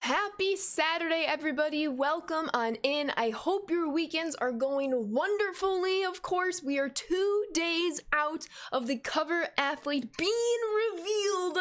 Happy Saturday, everybody. Welcome on in. I hope your weekends are going wonderfully. Of course, we are 2 days out of the cover athlete being revealed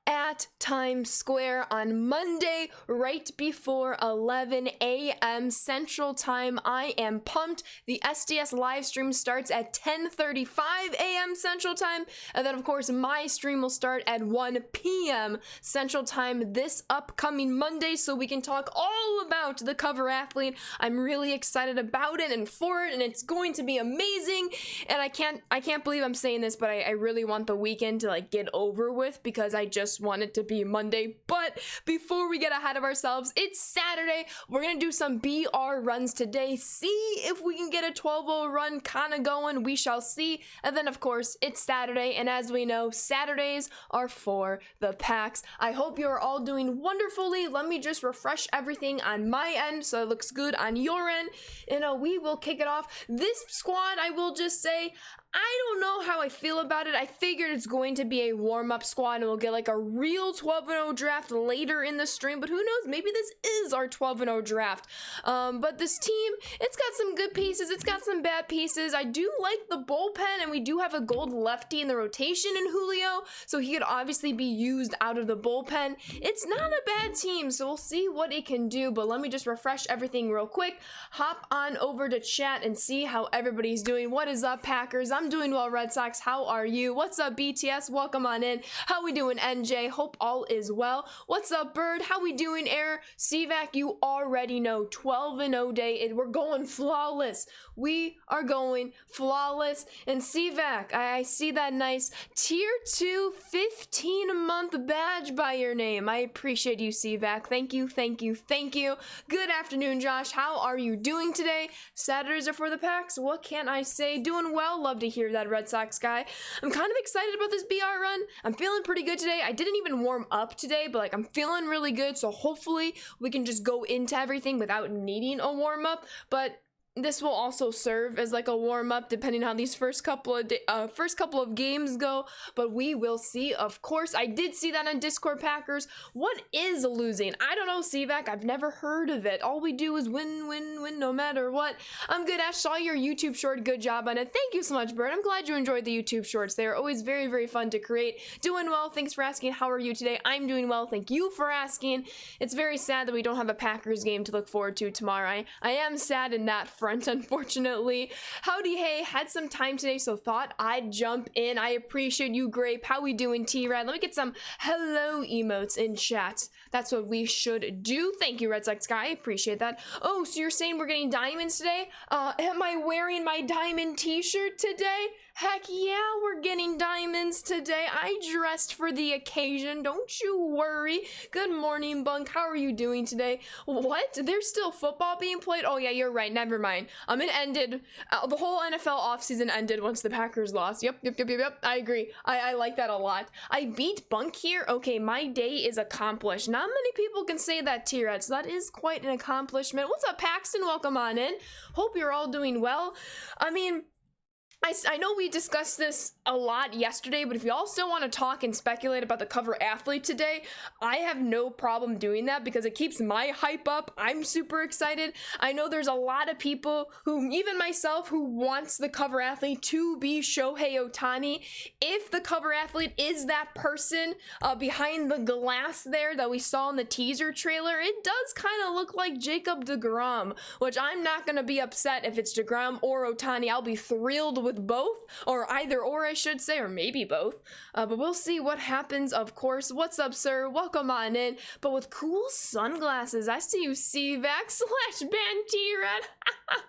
at Times Square on Monday, right before 11 a.m. Central Time. I am pumped. The SDS live stream starts at 10:35 a.m. Central Time, and then of course my stream will start at 1 p.m. Central Time this upcoming Monday, so we can talk all about the cover athlete. I'm really excited about it and for it, and it's going to be amazing. And I can't believe I'm saying this, but I really want the weekend to get over with, because I just want it to be Monday. But before we get ahead of ourselves, it's Saturday. We're gonna do some BR runs today, see if we can get a 12-0 run kind of going. We shall see. And then of course it's Saturday, and as we know, Saturdays are for the packs. I hope you're all doing wonderfully. Let me just refresh everything on my end so it looks good on your end, and we will kick it off. This squad, I will just say, I don't know how I feel about it. I figured it's going to be a warm-up squad and we'll get a real 12-0 draft later in the stream, but who knows, maybe this is our 12-0 draft. But this team, it's got some good pieces, it's got some bad pieces. I do like the bullpen, and we do have a gold lefty in the rotation in Julio, so he could obviously be used out of the bullpen. It's not a bad team, so we'll see what it can do. But let me just refresh everything real quick, hop on over to chat and see how everybody's doing. What is up, Packers? I'm doing well, Red Sox. How are you? What's up, BTS? Welcome on in. How we doing, NJ? Hope all is well. What's up, Bird? How we doing, Air? CVAC, you already know, 12-0 day. We're going flawless. We are going flawless. And CVAC, I see that nice tier 2 15-month badge by your name. I appreciate you, CVAC. Thank you, thank you, thank you. Good afternoon, Josh. How are you doing today? Saturdays are for the packs. What can I say? Doing well. Love to hear that, Red Sox guy. I'm kind of excited about this BR run. I'm feeling pretty good today. I didn't even warm up today, but I'm feeling really good, so hopefully we can just go into everything without needing a warm up. But this will also serve as a warm-up depending how these first couple of games go, but we will see. Of course, I did see that on Discord. Packers, what is losing? I don't know, CVAC. I've never heard of it. All we do is win, win, win, no matter what. I'm good, Ash. Saw your YouTube short. Good job on it. Thank you so much, Bird. I'm glad you enjoyed the YouTube shorts. They are always very, very fun to create. Doing well. Thanks for asking. How are you today? I'm doing well. Thank you for asking. It's very sad that we don't have a Packers game to look forward to tomorrow. I am sad in that front, unfortunately. Howdy, hey, had some time today, so thought I'd jump in. I appreciate you, Grape. How we doing, T-Rad? Let me get some hello emotes in chat. That's what we should do. Thank you, Red Sox guy. I appreciate that. Oh, so you're saying we're getting diamonds today? Am I wearing my diamond t-shirt today? Heck yeah, we're getting diamonds today. I dressed for the occasion. Don't you worry. Good morning, Bunk. How are you doing today? What? There's still football being played? Oh yeah, you're right. Never mind. It ended. The whole NFL offseason ended once the Packers lost. Yep. I agree. I like that a lot. I beat Bunk here. Okay, my day is accomplished. Not many people can say that, T-Red, so that is quite an accomplishment. What's up, Paxton? Welcome on in. Hope you're all doing well. I know we discussed this a lot yesterday, but if you all still want to talk and speculate about the cover athlete today, I have no problem doing that because it keeps my hype up. I'm super excited. I know there's a lot of people who, even myself, who wants the cover athlete to be Shohei Ohtani. If the cover athlete is that person behind the glass there that we saw in the teaser trailer, it does kind of look like Jacob deGrom, which I'm not going to be upset if it's deGrom or Ohtani. I'll be thrilled with both, or either or, I should say, or maybe both, but we'll see what happens. Of course. What's up, sir? Welcome on in. But with cool sunglasses. I see you, CVAC / ban T-Red.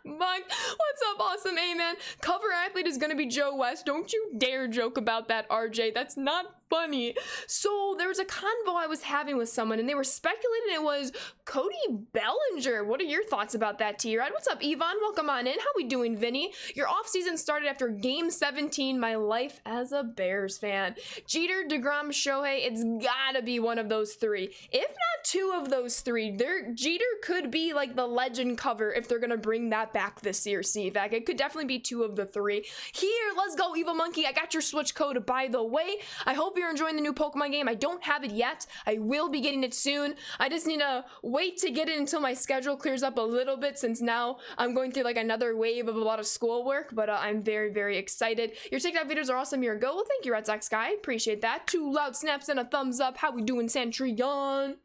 Mug, what's up, awesome A-man? Cover athlete is gonna be Joe West. Don't you dare joke about that, RJ. That's not funny. So there was a convo I was having with someone, and they were speculating it was Cody Bellinger. What are your thoughts about that, T-Rod? What's up, Yvonne? Welcome on in. How we doing, Vinny? Your off-season started after Game 17. My life as a Bears fan. Jeter, deGrom, Shohei. It's gotta be one of those three. If not two of those three. Jeter could be like the legend cover if they're gonna bring that back this year, CVAC. It could definitely be two of the three. Here, let's go, Evil Monkey. I got your Switch code, by the way. I hope you're enjoying the new Pokemon game. I don't have it yet. I will be getting it soon. I just need to wait to get it until my schedule clears up a little bit, since now I'm going through like another wave of a lot of schoolwork, but I'm very, very excited. Your TikTok videos are awesome. You're a go. Well, thank you, Red Sox guy. Appreciate that. 2 loud snaps and a thumbs up. How we doing, Centurion?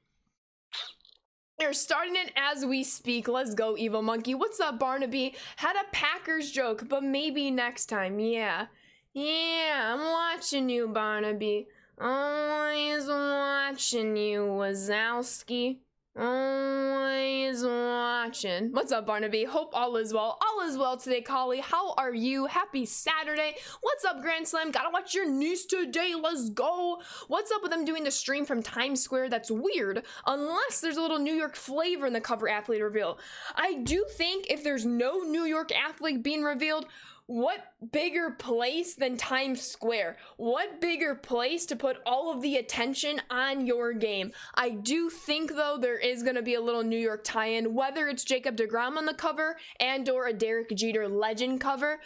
You're starting it as we speak. Let's go, Evil Monkey. What's up, Barnaby? Had a Packers joke, but maybe next time. Yeah, I'm watching you, Barnaby. Always watching you, Wazowski. Always watching. What's up, Barnaby? Hope all is well. All is well today, Collie. How are you? Happy Saturday. What's up, Grand Slam? Gotta watch your niece today. Let's go. What's up with them doing the stream from Times Square? That's weird, unless there's a little New York flavor in the cover athlete reveal. I do think if there's no New York athlete being revealed, what bigger place than Times Square? What bigger place to put all of the attention on your game? I do think, though, there is going to be a little New York tie-in, whether it's Jacob deGrom on the cover and or a Derek Jeter legend cover.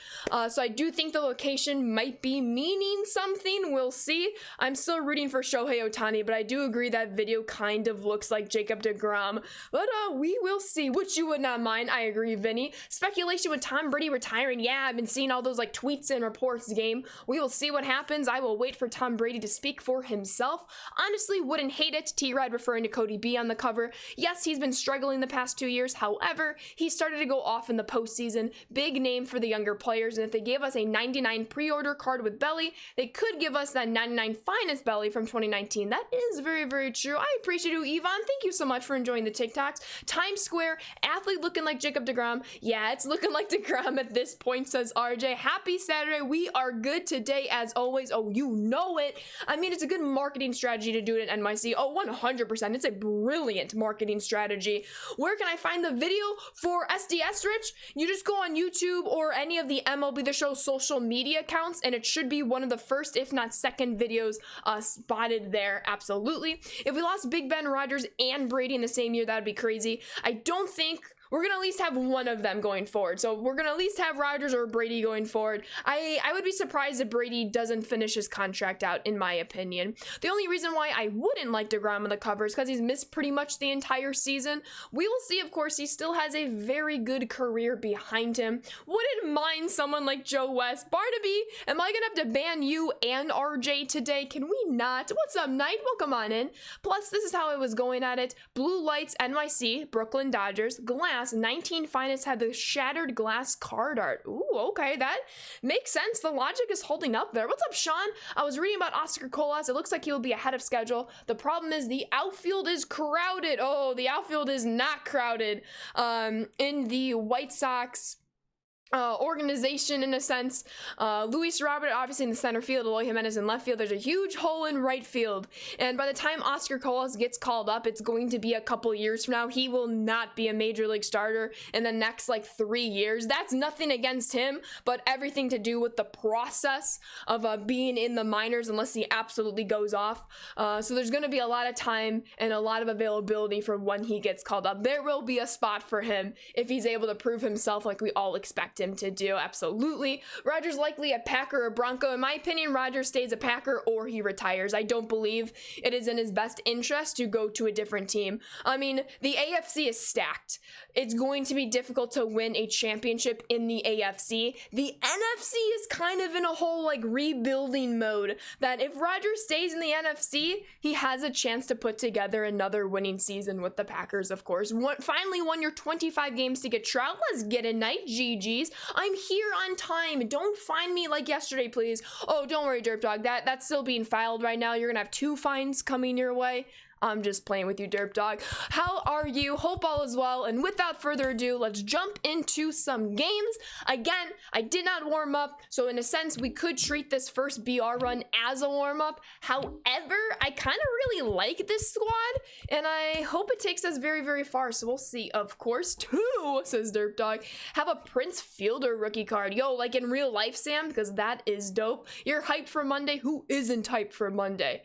So I do think the location might be meaning something. We'll see. I'm still rooting for Shohei Ohtani, but I do agree that video kind of looks like Jacob deGrom. But we will see, which you would not mind. I agree, Vinny. Speculation with Tom Brady retiring. Yeah, I've been seeing all those like tweets and reports, game. We will see what happens. I will wait for Tom Brady to speak for himself. Honestly, wouldn't hate it. T-Ride referring to Cody B on the cover. Yes, he's been struggling the past 2 years. However, he started to go off in the postseason. Big name for the younger players. And if they gave us a 99 pre-order card with Belly, they could give us that 99 finest Belly from 2019. That is very, very true. I appreciate you, Yvonne. Thank you so much for enjoying the TikToks. Times Square, athlete looking like Jacob deGrom. Yeah, it's looking like deGrom at this point, says RJ. Happy Saturday. We are good today as always. Oh, you know it. I mean, it's a good marketing strategy to do it at NYC. Oh, 100%. It's a brilliant marketing strategy. Where can I find the video for SDS, Rich? You just go on YouTube or any of the MLB The Show social media accounts, and it should be one of the first, if not second videos spotted there. Absolutely. If we lost Big Ben, Rodgers, and Brady in the same year, that would be crazy. I don't think we're going to at least have one of them going forward. So we're going to at least have Rodgers or Brady going forward. I would be surprised if Brady doesn't finish his contract out, in my opinion. The only reason why I wouldn't like deGrom on the cover is because he's missed pretty much the entire season. We will see, of course. He still has a very good career behind him. Wouldn't mind someone like Joe West. Barnaby, am I going to have to ban you and RJ today? Can we not? What's up, Knight? Welcome on in. Plus, this is how I was going at it. Blue Lights, NYC, Brooklyn Dodgers, Glass, 19 finest had the shattered glass card art. Ooh, okay, that makes sense. The logic is holding up there. What's up, Sean? I was reading about Oscar Colas. It looks like he will be ahead of schedule. The problem is the outfield is crowded. Oh, the outfield is not crowded. In the White Sox organization, in a sense. Luis Robert obviously in the center field, Eloy Jimenez in left field. There's a huge hole in right field, and by the time Oscar Colas gets called up, it's going to be a couple years from now. He will not be a major league starter in the next like 3 years. That's nothing against him, but everything to do with the process of being in the minors, unless he absolutely goes off. So there's going to be a lot of time and a lot of availability for when he gets called up. There will be a spot for him if he's able to prove himself like we all expect him to do. Absolutely. Rodgers likely a Packer or Bronco. In my opinion, Rodgers stays a Packer or he retires. I don't believe it is in his best interest to go to a different team. I mean, the AFC is stacked. It's going to be difficult to win a championship in the AFC. The NFC is kind of in a whole like rebuilding mode that if Rodgers stays in the NFC, he has a chance to put together another winning season with the Packers, of course. Finally won your 25 games to get Trout. Let's get it, night. GG's. I'm here on time. Don't find me like yesterday, please. Oh, don't worry, Derp Dog. That's still being filed right now. You're gonna have 2 fines coming your way. I'm just playing with you, Derp Dog. How are you? Hope all is well. And without further ado, let's jump into some games. Again, I did not warm up, so in a sense, we could treat this first BR run as a warm-up. However, I kind of really like this squad, and I hope it takes us very, very far, so we'll see. Of course, 2, says Derp Dog. Have a Prince Fielder rookie card. Yo, like in real life, Sam, because that is dope. You're hyped for Monday? Who isn't hyped for Monday?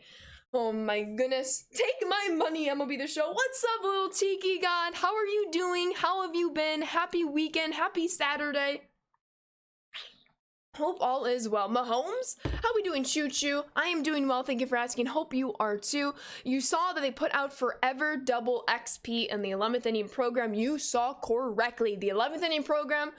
Oh my goodness. Take my money, MLB The Show. What's up, little Tiki God? How are you doing? How have you been? Happy weekend. Happy Saturday. Hope all is well. Mahomes, how we doing, Choo Choo? I am doing well, thank you for asking. Hope you are too. You saw that they put out Forever Double XP in the 11th inning program. You saw correctly. The 11th inning program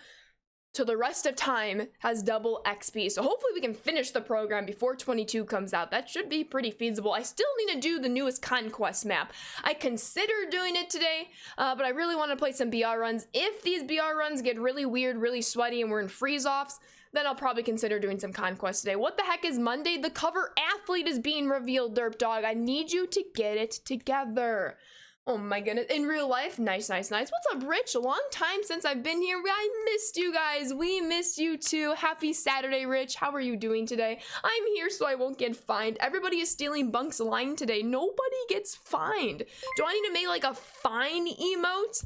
to the rest of time has double XP. So hopefully we can finish the program before 22 comes out. That should be pretty feasible. I still need to do the newest Conquest map. I considered doing it today, but I really want to play some BR runs. If these BR runs get really weird, really sweaty, and we're in freeze-offs, then I'll probably consider doing some Conquest today. What the heck is Monday? The cover athlete is being revealed, Derp Dog. I need you to get it together. Oh my goodness. In real life, nice. What's up, Rich? A long time since I've been here. I missed you guys. We missed you too. Happy Saturday, Rich. How are you doing today? I'm here so I won't get fined. Everybody is stealing Bunk's line today. Nobody gets fined. Do I need to make like a fine emote?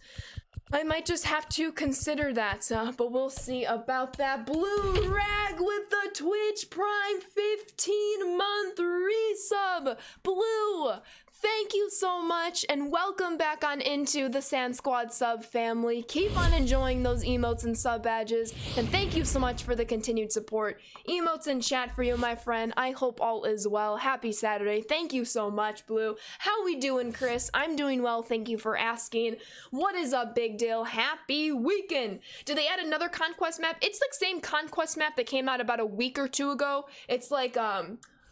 I might just have to consider that, but we'll see about that. Blue Rag with the Twitch Prime 15-month resub. Blue, thank you so much, and welcome back on into the Sand Squad sub family. Keep on enjoying those emotes and sub badges, and thank you so much for the continued support. Emotes in chat for you, my friend. I hope all is well. Happy Saturday. Thank you so much, Blue. How we doing, Chris? I'm doing well. Thank you for asking. What is up, Big Deal? Happy weekend. Did they add another Conquest map? It's the same Conquest map that came out about a week or two ago. It's like,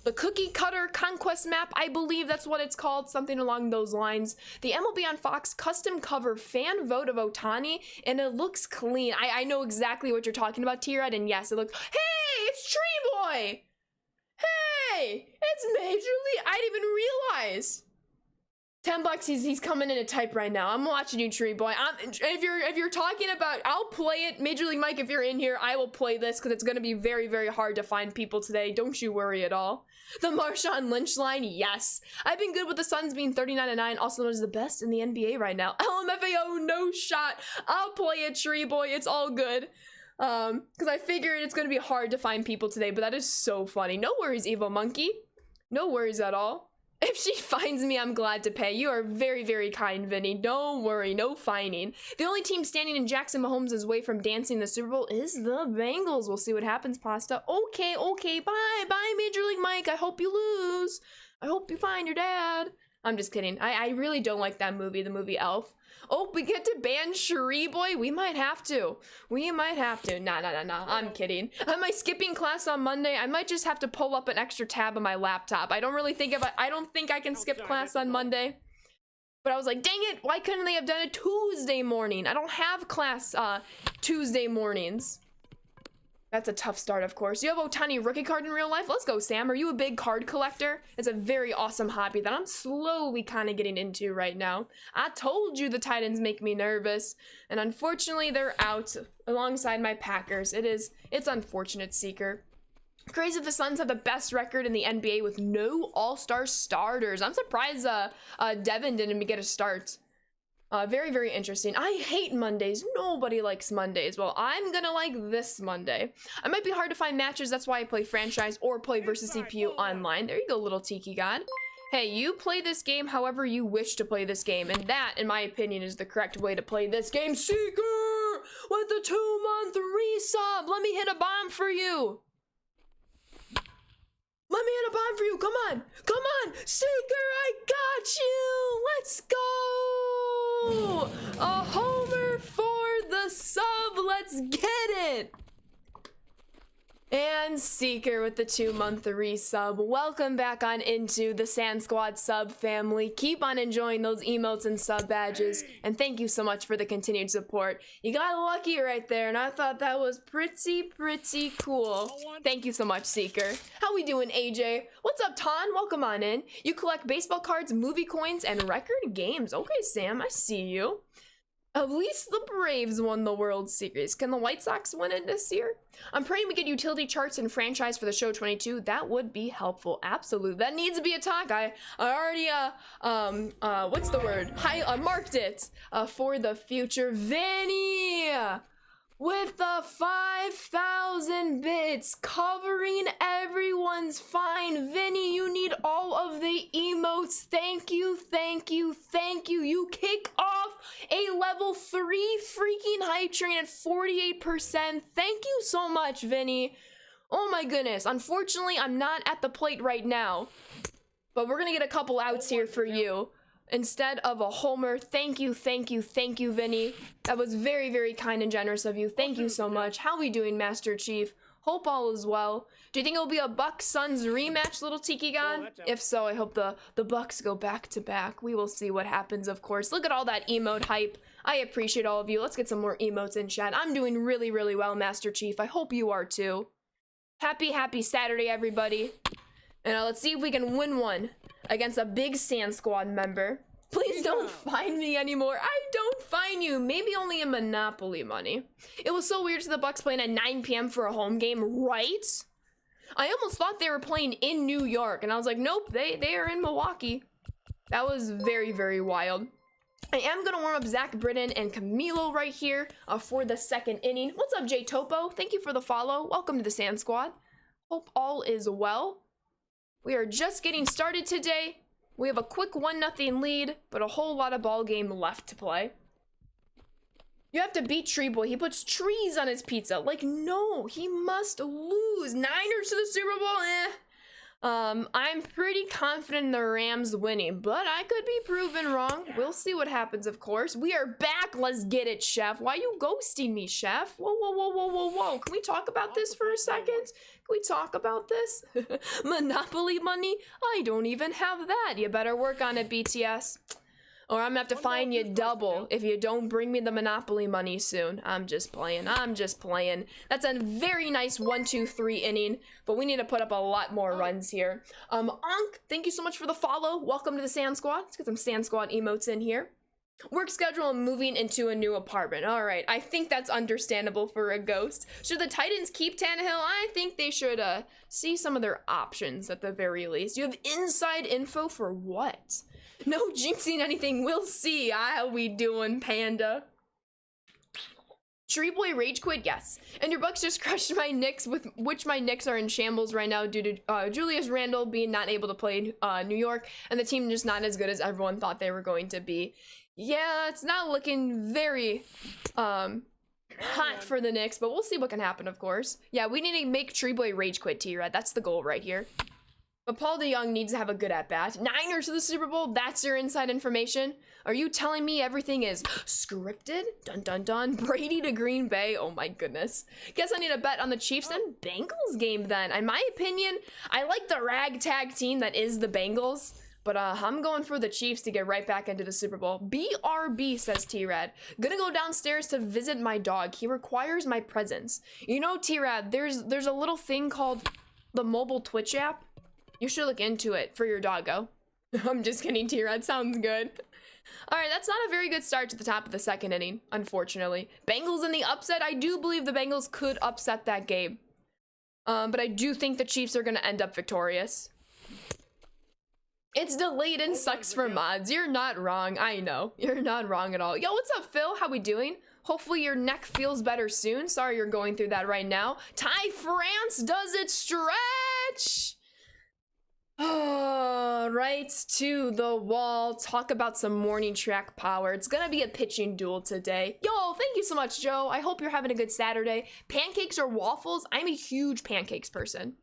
the cookie cutter Conquest map, I believe that's what it's called, something along those lines. The MLB on Fox custom cover fan vote of Ohtani, and it looks clean. I know exactly what you're talking about, T-Red, and yes, it looks, hey, it's Tree Boy! Hey, it's Major League, I didn't even realize. $10, he's coming in to type right now. I'm watching you, Tree Boy. If you're talking about, I'll play it. Major League Mike, if you're in here, I will play this because it's going to be very, very hard to find people today. Don't you worry at all. The Marshawn Lynch line, yes. I've been good with the Suns being 39-9, also known as the best in the NBA right now. LMFAO, no shot. I'll play it, Tree Boy. It's all good. Because I figured it's going to be hard to find people today, but that is so funny. No worries, Evo Monkey. No worries at all. If she finds me, I'm glad to pay. You are very, very kind, Vinny. Don't worry, no fining. The only team standing in Jackson Mahomes' way from dancing the Super Bowl is the Bengals. We'll see what happens, Pasta. Okay, bye, Major League Mike. I hope you lose. I hope you find your dad. I'm just kidding. I really don't like that movie, the movie Elf. Oh, we get to ban Cherie Boy? We might have to. Nah. I'm kidding. Am I skipping class on Monday? I might just have to pull up an extra tab on my laptop. I don't think I can skip class on Monday. But I was like, dang it, why couldn't they have done it Tuesday morning? I don't have class Tuesday mornings. That's a tough start, of course. You have Ohtani rookie card in real life? Let's go, Sam. Are you a big card collector? It's a very awesome hobby that I'm slowly kind of getting into right now. I told you the Titans make me nervous, and unfortunately they're out alongside my Packers. It's unfortunate, Seeker. Crazy if the Suns have the best record in the NBA with no all-star starters. I'm surprised Devin didn't get a start. Very, very interesting. I hate Mondays. Nobody likes Mondays. Well, I'm gonna like this Monday. I might be hard to find matches. That's why I play franchise or play versus CPU online. There you go, little Tiki God. Hey, you play this game however you wish to play this game. And that, in my opinion, is the correct way to play this game. Seeker! With the 2-month resub! Let me hit a bomb for you! Let me hit a bomb for you. Come on. Seeker, I got you. Let's go. A homer for the sub. Let's get it. And Seeker with the 2-month resub. Welcome back on into the Sand Squad sub family. Keep on enjoying those emotes and sub badges. And thank you so much for the continued support. You got lucky right there, and I thought that was pretty cool. Thank you so much, Seeker. How we doing, AJ? What's up, Ton? Welcome on in. You collect baseball cards, movie coins, and record games. Okay, Sam, I see you. At least the Braves won the World Series. Can the White Sox win it this year? I'm praying we get utility charts and franchise for the show 22. That would be helpful. Absolutely. That needs to be a talk. I already, what's the word? Marked it, for the future. Vinny! with the 5,000 bits, covering everyone's fine. Vinny, you need all of the emotes. Thank you, thank you, thank you. You kick off a level 3 freaking hype train at 48%. Thank you so much, Vinny. Oh my goodness. Unfortunately, I'm not at the plate right now, but we're gonna get a couple outs here for you instead of a homer. Thank you, thank you, thank you, Vinny. That was very, very kind and generous of you. Thank you so much. How we doing, Master Chief? Hope all is well. Do you think it'll be a Bucks Suns rematch, little Tiki Gon? If so, I hope the Bucks go back to back. We will see what happens, of course. Look at all that emote hype. I appreciate all of you. Let's get some more emotes in chat. I'm doing really, really well, Master Chief. I hope you are too. Happy Saturday, everybody. And let's see if we can win one against a big Sand Squad member. Please don't find me anymore. I don't find you. Maybe only in Monopoly money. It was so weird to the Bucks playing at 9 p.m. for a home game, right? I almost thought they were playing in New York, and I was like, nope, they are in Milwaukee. That was very, very wild. I am going to warm up Zach Britton and Camilo right here for the second inning. What's up, J Topo? Thank you for the follow. Welcome to the Sand Squad. Hope all is well. We are just getting started today. We have a quick 1-0 lead, but a whole lot of ball game left to play. You have to beat Tree Boy. He puts trees on his pizza. Like, no, he must lose. Niners to the Super Bowl, I'm pretty confident in the Rams winning, but I could be proven wrong. We'll see what happens, of course. We are back. Let's get it, Chef. Why you ghosting me, Chef? Whoa, whoa, whoa, whoa, whoa, whoa. Can we talk about this for a second? Can we talk about this? Monopoly money? I don't even have that. You better work on it, BTS. Or I'm gonna have to fine you double if you don't bring me the Monopoly money soon. I'm just playing. I'm just playing. That's a very nice 1-2-3 inning, but we need to put up a lot more runs here. Ankh, thank you so much for the follow. Welcome to the Sand Squad. Let's get some Sand Squad emotes in here. Work schedule and moving into a new apartment. All right, I think that's understandable for a ghost. Should the Titans keep Tannehill? I think they should see some of their options at the very least. You have inside info for what? No jinxing anything. We'll see. How we doing, Panda? Tree Boy rage quit? Yes. And your Bucks just crushed my Knicks, with which my Knicks are in shambles right now due to Julius Randle being not able to play in New York, and the team just not as good as everyone thought they were going to be. Yeah, it's not looking very hot for the Knicks, but we'll see what can happen, of course. Yeah, we need to make Tree Boy rage quit, T-Red. That's the goal right here. But Paul DeYoung needs to have a good at-bat. Niners to the Super Bowl? That's your inside information? Are you telling me everything is scripted? Dun dun dun. Brady to Green Bay? Oh my goodness. Guess I need a bet on the Chiefs and Bengals game then. In my opinion, I like the ragtag team that is the Bengals. But I'm going for the Chiefs to get right back into the Super Bowl. BRB, says T-Rad. Gonna go downstairs to visit my dog. He requires my presence. You know, T-Rad, there's a little thing called the mobile Twitch app. You should look into it for your doggo. I'm just kidding, T-Rad. Sounds good. All right, that's not a very good start to the top of the second inning, unfortunately. Bengals in the upset. I do believe the Bengals could upset that game. But I do think the Chiefs are going to end up victorious. It's delayed and sucks for mods. You're not wrong. I know. You're not wrong at all. Yo, what's up, Phil? How we doing? Hopefully your neck feels better soon. Sorry you're going through that right now. Ty France does it stretch. Right to the wall. Talk about some morning track power. It's gonna be a pitching duel today. Yo, thank you so much, Joe. I hope you're having a good Saturday. Pancakes or waffles? I'm a huge pancakes person.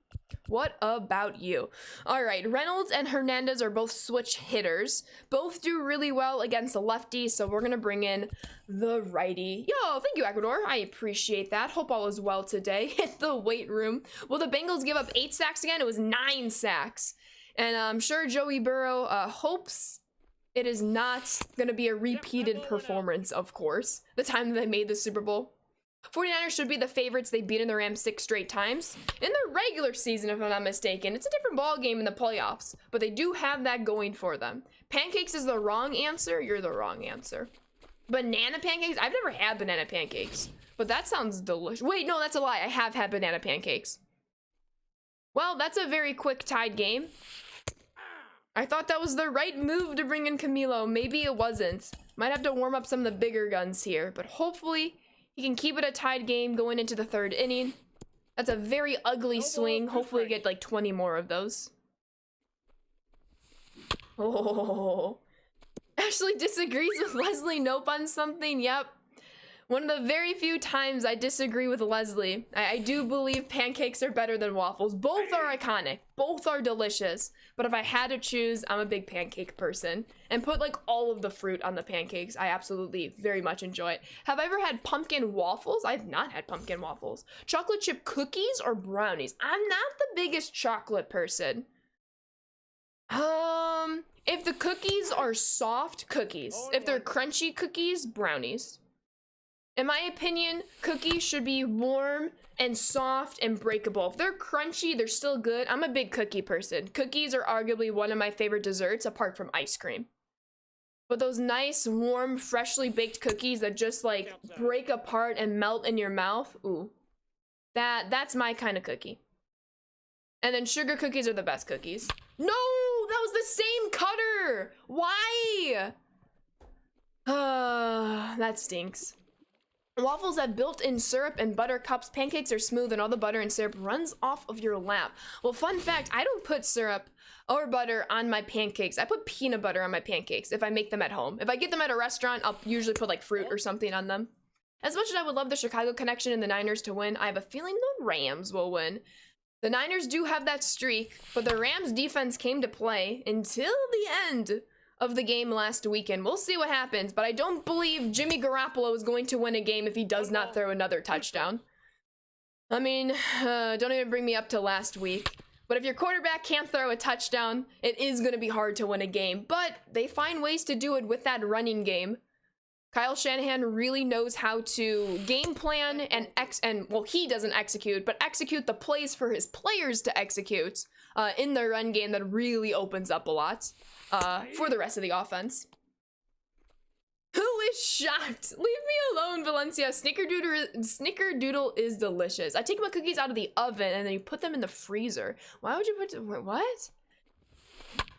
What about you? All right, Reynolds and Hernandez are both switch hitters. Both do really well against the lefty, so we're gonna bring in the righty. Yo, thank you, Ecuador. I appreciate that. Hope all is well today. Hit the weight room. Will the Bengals give up 8 sacks again? It was 9 sacks. And I'm sure Joey Burrow hopes it is not gonna be a repeated performance, of course, the time that they made the Super Bowl. 49ers should be the favorites. They beat in the Rams 6 straight times. In the regular season, if I'm not mistaken, it's a different ball game in the playoffs, but they do have that going for them. Pancakes is the wrong answer. You're the wrong answer. Banana pancakes? I've never had banana pancakes, but that sounds delicious. Wait, no, that's a lie. I have had banana pancakes. Well, that's a very quick tied game. I thought that was the right move to bring in Camilo. Maybe it wasn't. Might have to warm up some of the bigger guns here, but hopefully He can keep it a tied game going into the 3rd inning. That's a very ugly swing. Hopefully get like 20 more of those. Oh. Ashley disagrees with Leslie Knope on something. Yep. One of the very few times I disagree with Leslie. I do believe pancakes are better than waffles. Both are iconic. Both are delicious. But if I had to choose, I'm a big pancake person. And put like all of the fruit on the pancakes. I absolutely very much enjoy it. Have I ever had pumpkin waffles? I've not had pumpkin waffles. Chocolate chip cookies or brownies? I'm not the biggest chocolate person. If the cookies are soft, cookies. If they're crunchy cookies, brownies. In my opinion, cookies should be warm and soft and breakable. If they're crunchy, they're still good. I'm a big cookie person. Cookies are arguably one of my favorite desserts apart from ice cream. But those nice, warm, freshly baked cookies that just like break apart and melt in your mouth, ooh. That's my kind of cookie. And then sugar cookies are the best cookies. No, that was the same cutter. Why? That stinks. Waffles have built-in syrup and butter cups. Pancakes are smooth and all the butter and syrup runs off of your lap. Well, fun fact, I don't put syrup or butter on my pancakes. I put peanut butter on my pancakes if I make them at home. If I get them at a restaurant, I'll usually put like fruit or something on them. As much as I would love the Chicago connection and the Niners to win, I have a feeling the Rams will win. The Niners do have that streak, but the Rams defense came to play until the end of the game last weekend. We'll see what happens, but I don't believe Jimmy Garoppolo is going to win a game if he does not throw another touchdown. I mean, don't even bring me up to last week. But if your quarterback can't throw a touchdown, it is going to be hard to win a game. But they find ways to do it with that running game. Kyle Shanahan really knows how to game plan and well, he doesn't execute, but execute the plays for his players to execute in the run game that really opens up a lot for the rest of the offense. Who is shocked? Leave me alone, Valencia. Snickerdoodle is delicious. I take my cookies out of the oven and then you put them in the freezer. Why would you put, what?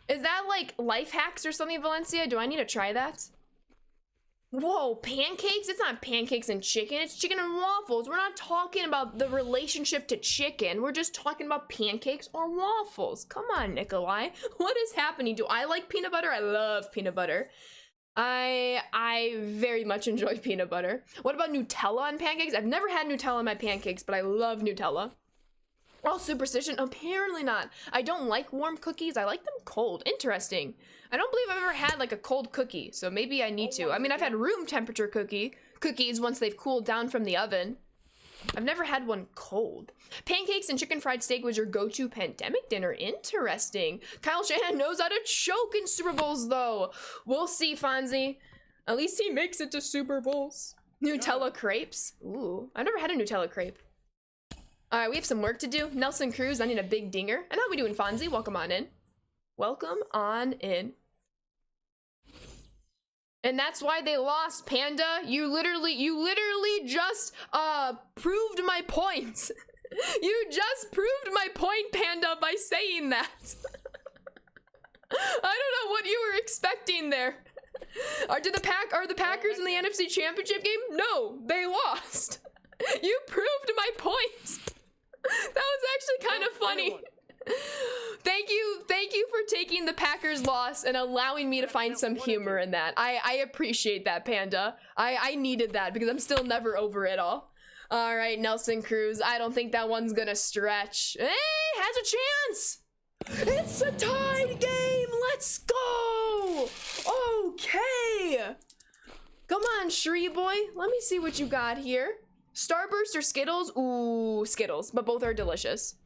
Is that like life hacks or something, Valencia? Do I need to try that? Whoa, pancakes? It's not pancakes and chicken, it's chicken and waffles. We're not talking about the relationship to chicken. We're just talking about pancakes or waffles. Come on, Nikolai. What is happening? Do I like peanut butter? I love peanut butter. I very much enjoy peanut butter. What about Nutella on pancakes? I've never had Nutella on my pancakes, but I love Nutella. Oh, superstition? Apparently not. I don't like warm cookies. I like them cold. Interesting. I don't believe I've ever had like a cold cookie, so maybe I need to. I mean, I've had room temperature cookies once they've cooled down from the oven. I've never had one cold. Pancakes and chicken fried steak was your go-to pandemic dinner. Interesting. Kyle Shanahan knows how to choke in Super Bowls, though. We'll see, Fonzie. At least he makes it to Super Bowls. Nutella crepes. Ooh, I've never had a Nutella crepe. All right, we have some work to do. Nelson Cruz, I need a big dinger. And how we doing, Fonzie? Welcome on in. Welcome on in. And that's why they lost, Panda. You literally just proved my point. You just proved my point, Panda, by saying that. I don't know what you were expecting there. Are the Packers in the NFC Championship game? No, they lost. You proved my point. That was actually kind of funny. Thank you for taking the Packers loss and allowing me to find some humor in that. I appreciate that, Panda. I needed that because I'm still never over it all. All right, Nelson Cruz. I don't think that one's gonna stretch. Hey, has a chance. It's a tied game. Let's go. Okay. Come on, Shree boy. Let me see what you got here. Starburst or Skittles? Ooh, Skittles, but both are delicious.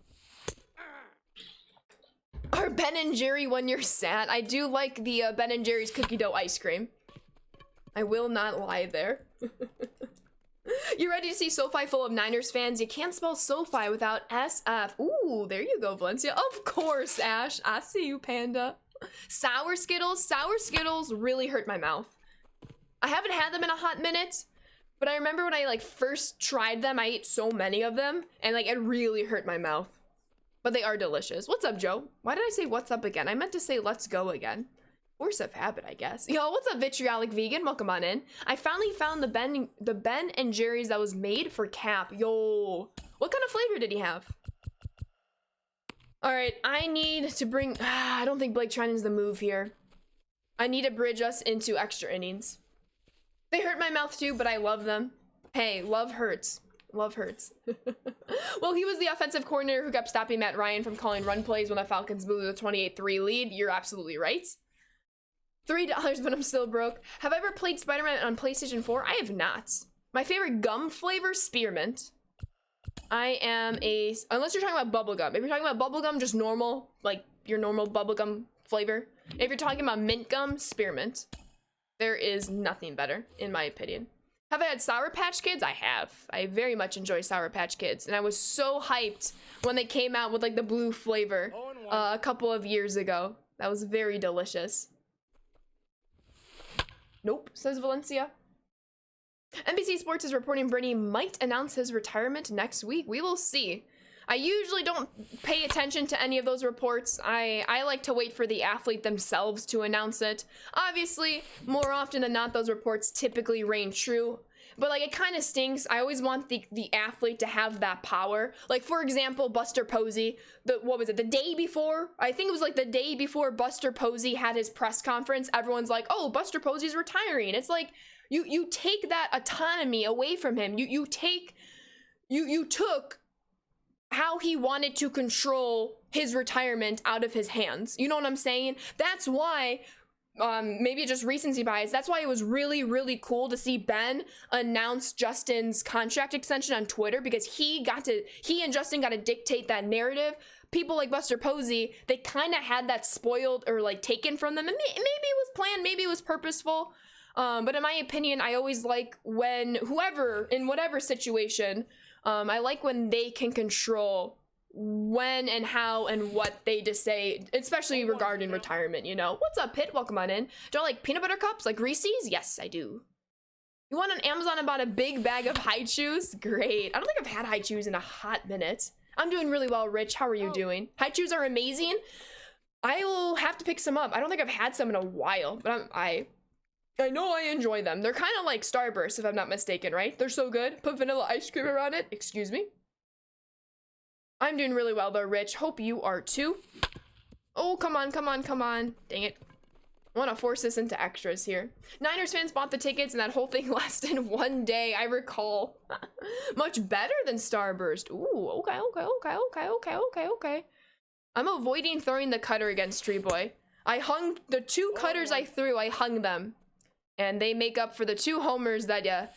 Are Ben and Jerry when you're sad? I do like the Ben and Jerry's cookie dough ice cream. I will not lie there. You ready to see SoFi full of Niners fans? You can't spell SoFi without SF. Ooh, there you go, Valencia. Of course, Ash. I see you, Panda. Sour Skittles? Sour Skittles really hurt my mouth. I haven't had them in a hot minute. But I remember when I like first tried them, I ate so many of them and like it really hurt my mouth. But they are delicious. What's up, Joe? Why did I say what's up again? I meant to say let's go again. Force of habit, I guess. Yo, what's up, Vitriolic Vegan? Welcome on in. I finally found the Ben and Jerry's that was made for Cap. Yo, what kind of flavor did he have? All right, I need to bring. I don't think Blake Treinen's the move here. I need to bridge us into extra innings. They hurt my mouth too, but I love them. Hey, love hurts. Love hurts. Well, he was the offensive coordinator who kept stopping Matt Ryan from calling run plays when the Falcons blew the 28-3 lead. You're absolutely right. $3, but I'm still broke. Have I ever played Spider-Man on PlayStation 4? I have not. My favorite gum flavor, spearmint. I am a, unless you're talking about bubblegum. If you're talking about bubblegum, just normal, like your normal bubblegum flavor. If you're talking about mint gum, spearmint. There is nothing better, in my opinion. Have I had Sour Patch Kids? I have. I very much enjoy Sour Patch Kids. And I was so hyped when they came out with like the blue flavor a couple of years ago. That was very delicious. Nope, says Valencia. NBC Sports is reporting Brady might announce his retirement next week. We will see. I usually don't pay attention to any of those reports. I like to wait for the athlete themselves to announce it. Obviously, more often than not, those reports typically reign true. But like, it kind of stinks. I always want the athlete to have that power. Like, for example, Buster Posey, what was it, the day before? I think it was like the day before Buster Posey had his press conference, everyone's like, oh, Buster Posey's retiring. It's like, you take that autonomy away from him. You took how he wanted to control his retirement out of his hands. You know what I'm saying? That's why, maybe just recency bias, that's why it was really, really cool to see Ben announce Justin's contract extension on Twitter, because he and Justin got to dictate that narrative. People like Buster Posey, they kind of had that spoiled or like taken from them, and maybe it was planned, maybe it was purposeful. But in my opinion, I always like when whoever, in whatever situation, I like when they can control when and how and what they just say, especially regarding retirement, you know? What's up, Pitt? Welcome on in. Do I like peanut butter cups like Reese's? Yes, I do. You went on Amazon and bought a big bag of High Chews? Great. I don't think I've had High Chews in a hot minute. I'm doing really well, Rich. How are you doing? High Chews are amazing. I will have to pick some up. I don't think I've had some in a while, but I know I enjoy them. They're kind of like Starburst, if I'm not mistaken, right? They're so good. Put vanilla ice cream around it. Excuse me. I'm doing really well though, Rich. Hope you are too. Oh, come on, come on, come on. Dang it. I want to force this into extras here. Niners fans bought the tickets and that whole thing lasted one day, I recall. Much better than Starburst. Ooh, okay. I'm avoiding throwing the cutter against Tree Boy. I hung the two cutters I threw, I hung them. And they make up for the 2 homers that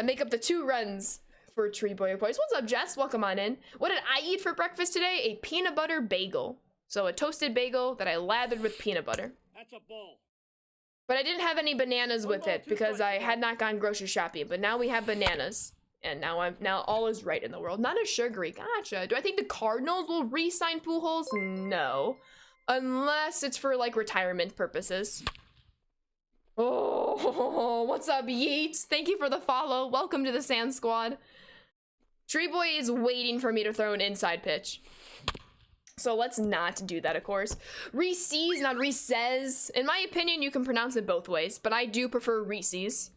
make up the 2 runs for Tree Boy, of course. What's up, Jess? Welcome on in. What did I eat for breakfast today? A peanut butter bagel. So a toasted bagel that I lathered with peanut butter. That's a bull. But I didn't have any bananas with it because I had not gone grocery shopping. But now we have bananas. And now all is right in the world. Not as sugary. Gotcha. Do I think the Cardinals will re-sign Pujols? No. Unless it's for like retirement purposes. Oh, what's up, Yeats? Thank you for the follow. Welcome to the Sand Squad. Tree Boy is waiting for me to throw an inside pitch. So let's not do that, of course. Reese's, not Reese's. In my opinion, you can pronounce it both ways, but I do prefer Reese's.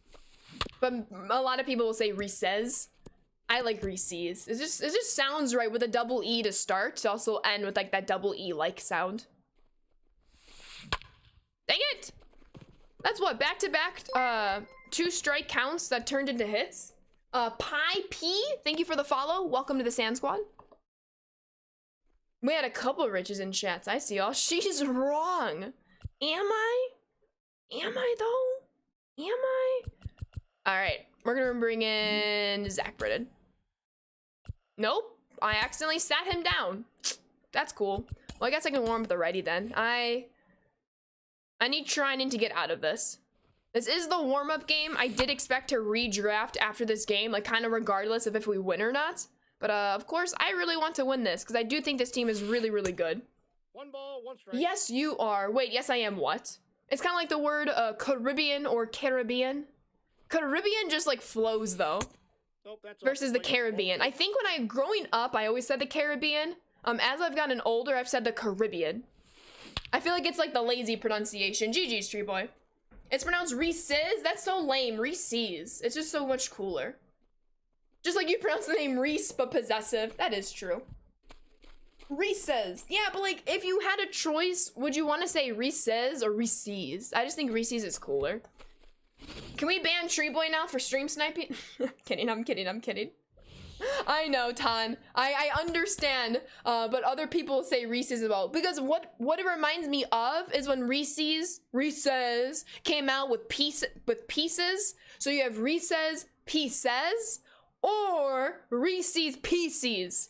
But a lot of people will say Reese's. I like Reese's. It just sounds right with a double E to start, to also end with like that double E-like sound. Dang it! That's what, back-to-back 2 strike counts that turned into hits. Pie P, thank you for the follow. Welcome to the Sand Squad. We had a couple of Riches in chats. I see y'all. She's wrong. Am I? Am I though? Am I? All right, we're gonna bring in Zach Britton. Nope, I accidentally sat him down. That's cool. Well, I guess I can warm up the righty then. I need Treinen to get out of this. This is the warm-up game. I did expect to redraft after this game, like kind of regardless of if we win or not. But of course, I really want to win this because I do think this team is really, really good. 1 ball, 1 strike. Yes, you are. Wait, yes, I am what? It's kind of like the word Caribbean or Caribbean. Caribbean just like flows though. Nope, that's versus the Caribbean. I think when growing up, I always said the Caribbean. As I've gotten older, I've said the Caribbean. I feel like it's like the lazy pronunciation. GG, Street Boy. It's pronounced Reese's? That's so lame. Reese's. It's just so much cooler. Just like you pronounce the name Reese, but possessive. That is true. Reese's. Yeah, but like, if you had a choice, would you want to say Reese's or Reese's? I just think Reese's is cooler. Can we ban Tree Boy now for stream sniping? Kidding, I'm kidding, I'm kidding. I know, Tan. I understand, but other people say Reese's as well. Because what it reminds me of is when Reese's came out with pieces. So you have Reese's Pieces or Reese's Pieces.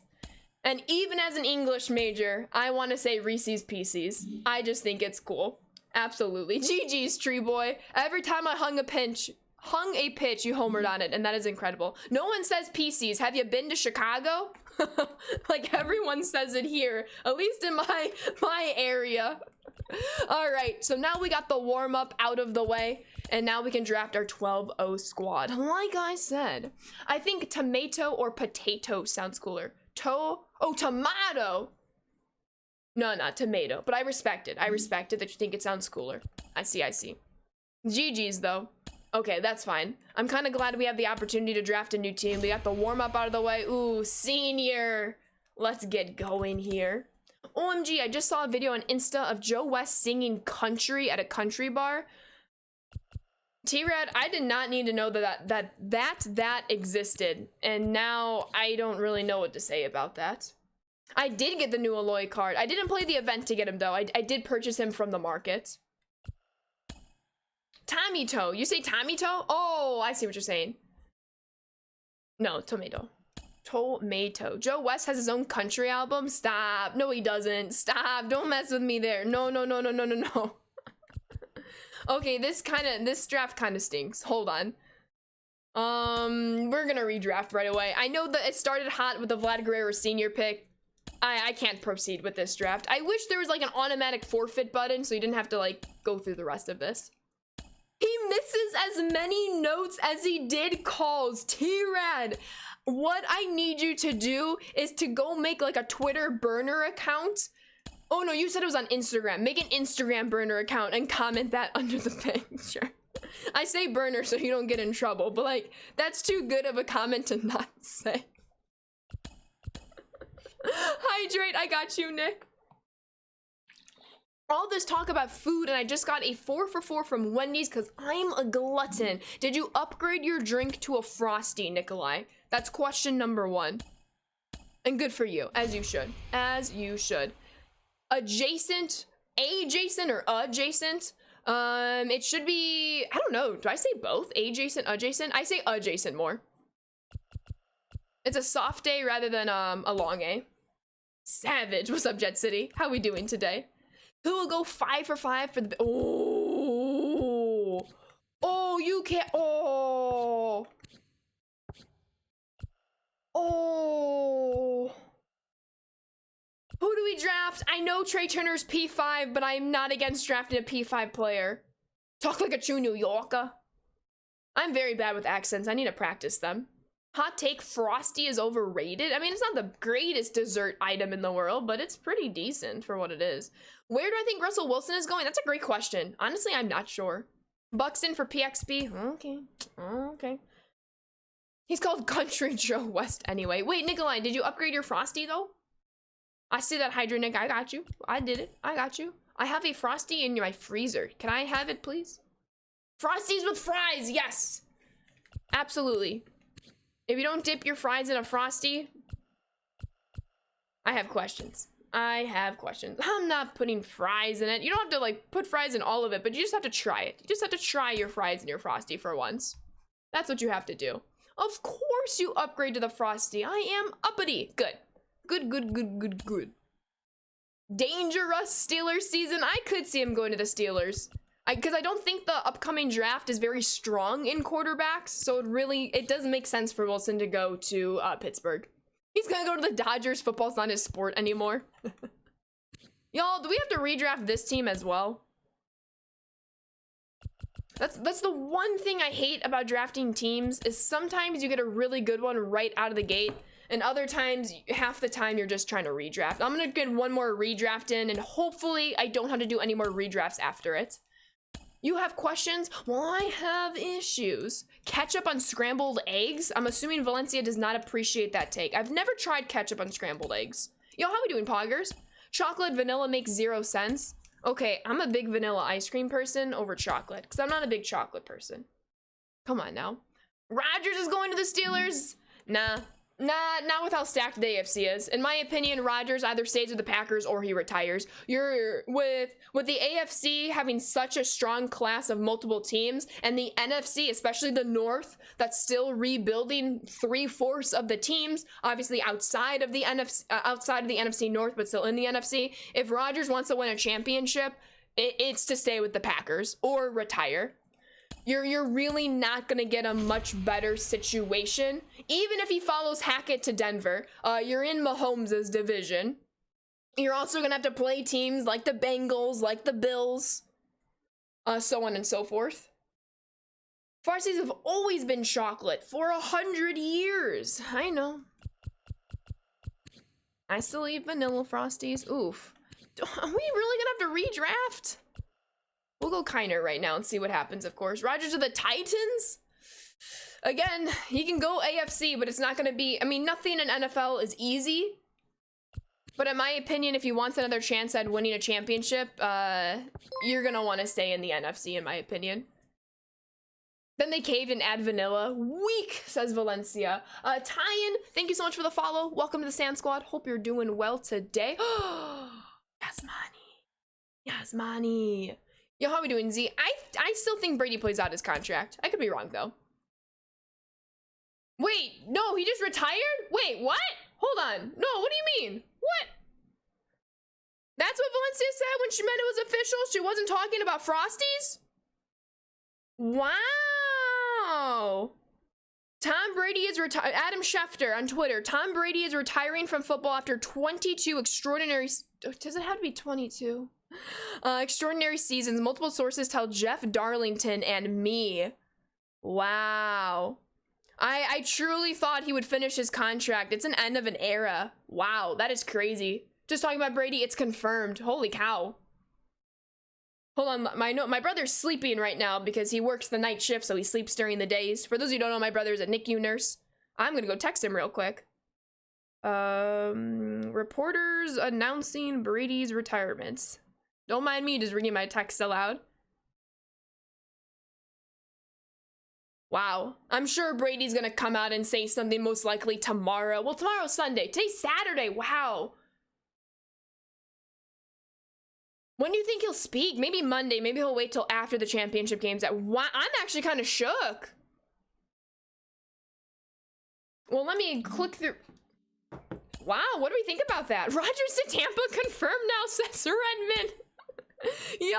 And even as an English major, I want to say Reese's Pieces. I just think it's cool. Absolutely. GG's, Tree Boy. Every time I hung a pitch, you homered on it, and that is incredible. No one says PCs. Have you been to Chicago? Like everyone says it here, at least in my area. All right, so now we got the warm-up out of the way, and now we can draft our 12-0 squad. Like I said, I think tomato or potato sounds cooler. Tomato. No, not tomato, but I respect it. I respect it that you think it sounds cooler. I see. GG's though. Okay, that's fine. I'm kind of glad we have the opportunity to draft a new team. We got the warm-up out of the way. Ooh, senior. Let's get going here. OMG, I just saw a video on Insta of Joe West singing country at a country bar. T-Rad, I did not need to know that existed, and now I don't really know what to say about that. I did get the new Aloy card. I didn't play the event to get him though. I did purchase him from the market. Tomito. You say Tomito? Oh, I see what you're saying. No, tomato. Tomato. Joe West has his own country album? Stop. No, he doesn't. Stop. Don't mess with me there. No. Okay, this draft kind of stinks. Hold on. We're gonna redraft right away. I know that it started hot with the Vlad Guerrero Sr. pick. I can't proceed with this draft. I wish there was like an automatic forfeit button so you didn't have to like go through the rest of this. He misses as many notes as he did calls. T-Rad, what I need you to do is to go make like a Twitter burner account. Oh no, you said it was on Instagram. Make an Instagram burner account and comment that under the picture. I say burner so you don't get in trouble, but like, that's too good of a comment to not say. Hydrate, I got you, Nick. All this talk about food, and I just got a 4 for 4 from Wendy's because I'm a glutton. Did you upgrade your drink to a Frosty, Nikolai? That's question number 1. And good for you, as you should. As you should. Adjacent or adjacent? It should be, I don't know. Do I say both? Adjacent, adjacent? I say adjacent more. It's a soft A rather than a long A. Savage. What's up, Jet City? How we doing today? Who will go 5 for 5 for the... Oh! Oh, you can't... Oh! Oh! Who do we draft? I know Trey Turner's P5, but I'm not against drafting a P5 player. Talk like a true New Yorker. I'm very bad with accents. I need to practice them. Hot take, Frosty is overrated. I mean, it's not the greatest dessert item in the world, but it's pretty decent for what it is. Where do I think Russell Wilson is going? That's a great question. Honestly, I'm not sure. Buxton for PXP? Okay. He's called Country Joe West anyway. Wait, Nikolai, did you upgrade your Frosty though? I see that, Hydra Nick. I got you. I did it. I got you. I have a Frosty in my freezer. Can I have it, please? Frosties with fries, yes! Absolutely. If you don't dip your fries in a Frosty, I have questions. I'm not putting fries in it. You don't have to like put fries in all of it, but you just have to try it. You just have to try your fries in your Frosty for once. That's what you have to do. Of course you upgrade to the Frosty. I am uppity. Good. Good. Dangerous Steelers season. I could see him going to the Steelers. Because I don't think the upcoming draft is very strong in quarterbacks, so it doesn't make sense for Wilson to go to Pittsburgh. He's gonna go to the Dodgers. Football's not his sport anymore. Y'all, do we have to redraft this team as well? That's the one thing I hate about drafting teams, is sometimes you get a really good one right out of the gate, and other times, half the time, you're just trying to redraft. I'm gonna get one more redraft in, and hopefully I don't have to do any more redrafts after it. You have questions? Well, I have issues. Ketchup on scrambled eggs? I'm assuming Valencia does not appreciate that take. I've never tried ketchup on scrambled eggs. Yo, how we doing, poggers? Chocolate vanilla makes 0 sense. Okay, I'm a big vanilla ice cream person over chocolate, because I'm not a big chocolate person. Come on now. Rodgers is going to the Steelers? Nah, not with how stacked the AFC is. In my opinion, Rodgers either stays with the Packers or he retires. You're with the AFC having such a strong class of multiple teams, and the NFC, especially the North, that's still rebuilding 3/4 of the teams, obviously outside of the NFC North, but still in the NFC. If Rodgers wants to win a championship, it's to stay with the Packers or retire. You're really not gonna get a much better situation. Even if he follows Hackett to Denver, you're in Mahomes' division. You're also gonna have to play teams like the Bengals, like the Bills, so on and so forth. Farsies have always been chocolate for 100 years. I know. I still eat vanilla Frosties. Oof. Are we really gonna have to redraft? We'll go Kiner right now and see what happens, of course. Rodgers to the Titans? Again, he can go AFC, but it's not going to be... I mean, nothing in NFL is easy. But in my opinion, if he wants another chance at winning a championship, you're going to want to stay in the NFC, in my opinion. Then they caved and add vanilla. Weak, says Valencia. Tyan, thank you so much for the follow. Welcome to the Sand Squad. Hope you're doing well today. Yasmani. Yo, how we doing, Z? I still think Brady plays out his contract. I could be wrong, though. Wait, no, he just retired? Wait, what? Hold on. No, what do you mean? What? That's what Valencia said when she meant it was official? She wasn't talking about Frosties? Wow. Tom Brady is retired. Adam Schefter on Twitter. Tom Brady is retiring from football after 22 extraordinary... Does it have to be 22? Extraordinary seasons. Multiple sources tell Jeff Darlington and me. Wow. I truly thought he would finish his contract. It's an end of an era. Wow, that is crazy. Just talking about Brady, it's confirmed. Holy cow. Hold on, my brother's sleeping right now because he works the night shift, so he sleeps during the days. For those who don't know, my brother's a NICU nurse. I'm gonna go text him real quick. Reporters announcing Brady's retirement. Don't mind me just reading my text aloud. Wow. I'm sure Brady's gonna come out and say something most likely tomorrow. Well, tomorrow's Sunday. Today's Saturday. Wow. When do you think he'll speak? Maybe Monday. Maybe he'll wait till after the championship games. I'm actually kind of shook. Well, let me click through. Wow, what do we think about that? Rodgers to Tampa confirmed now, says Sir Edmund. Yo,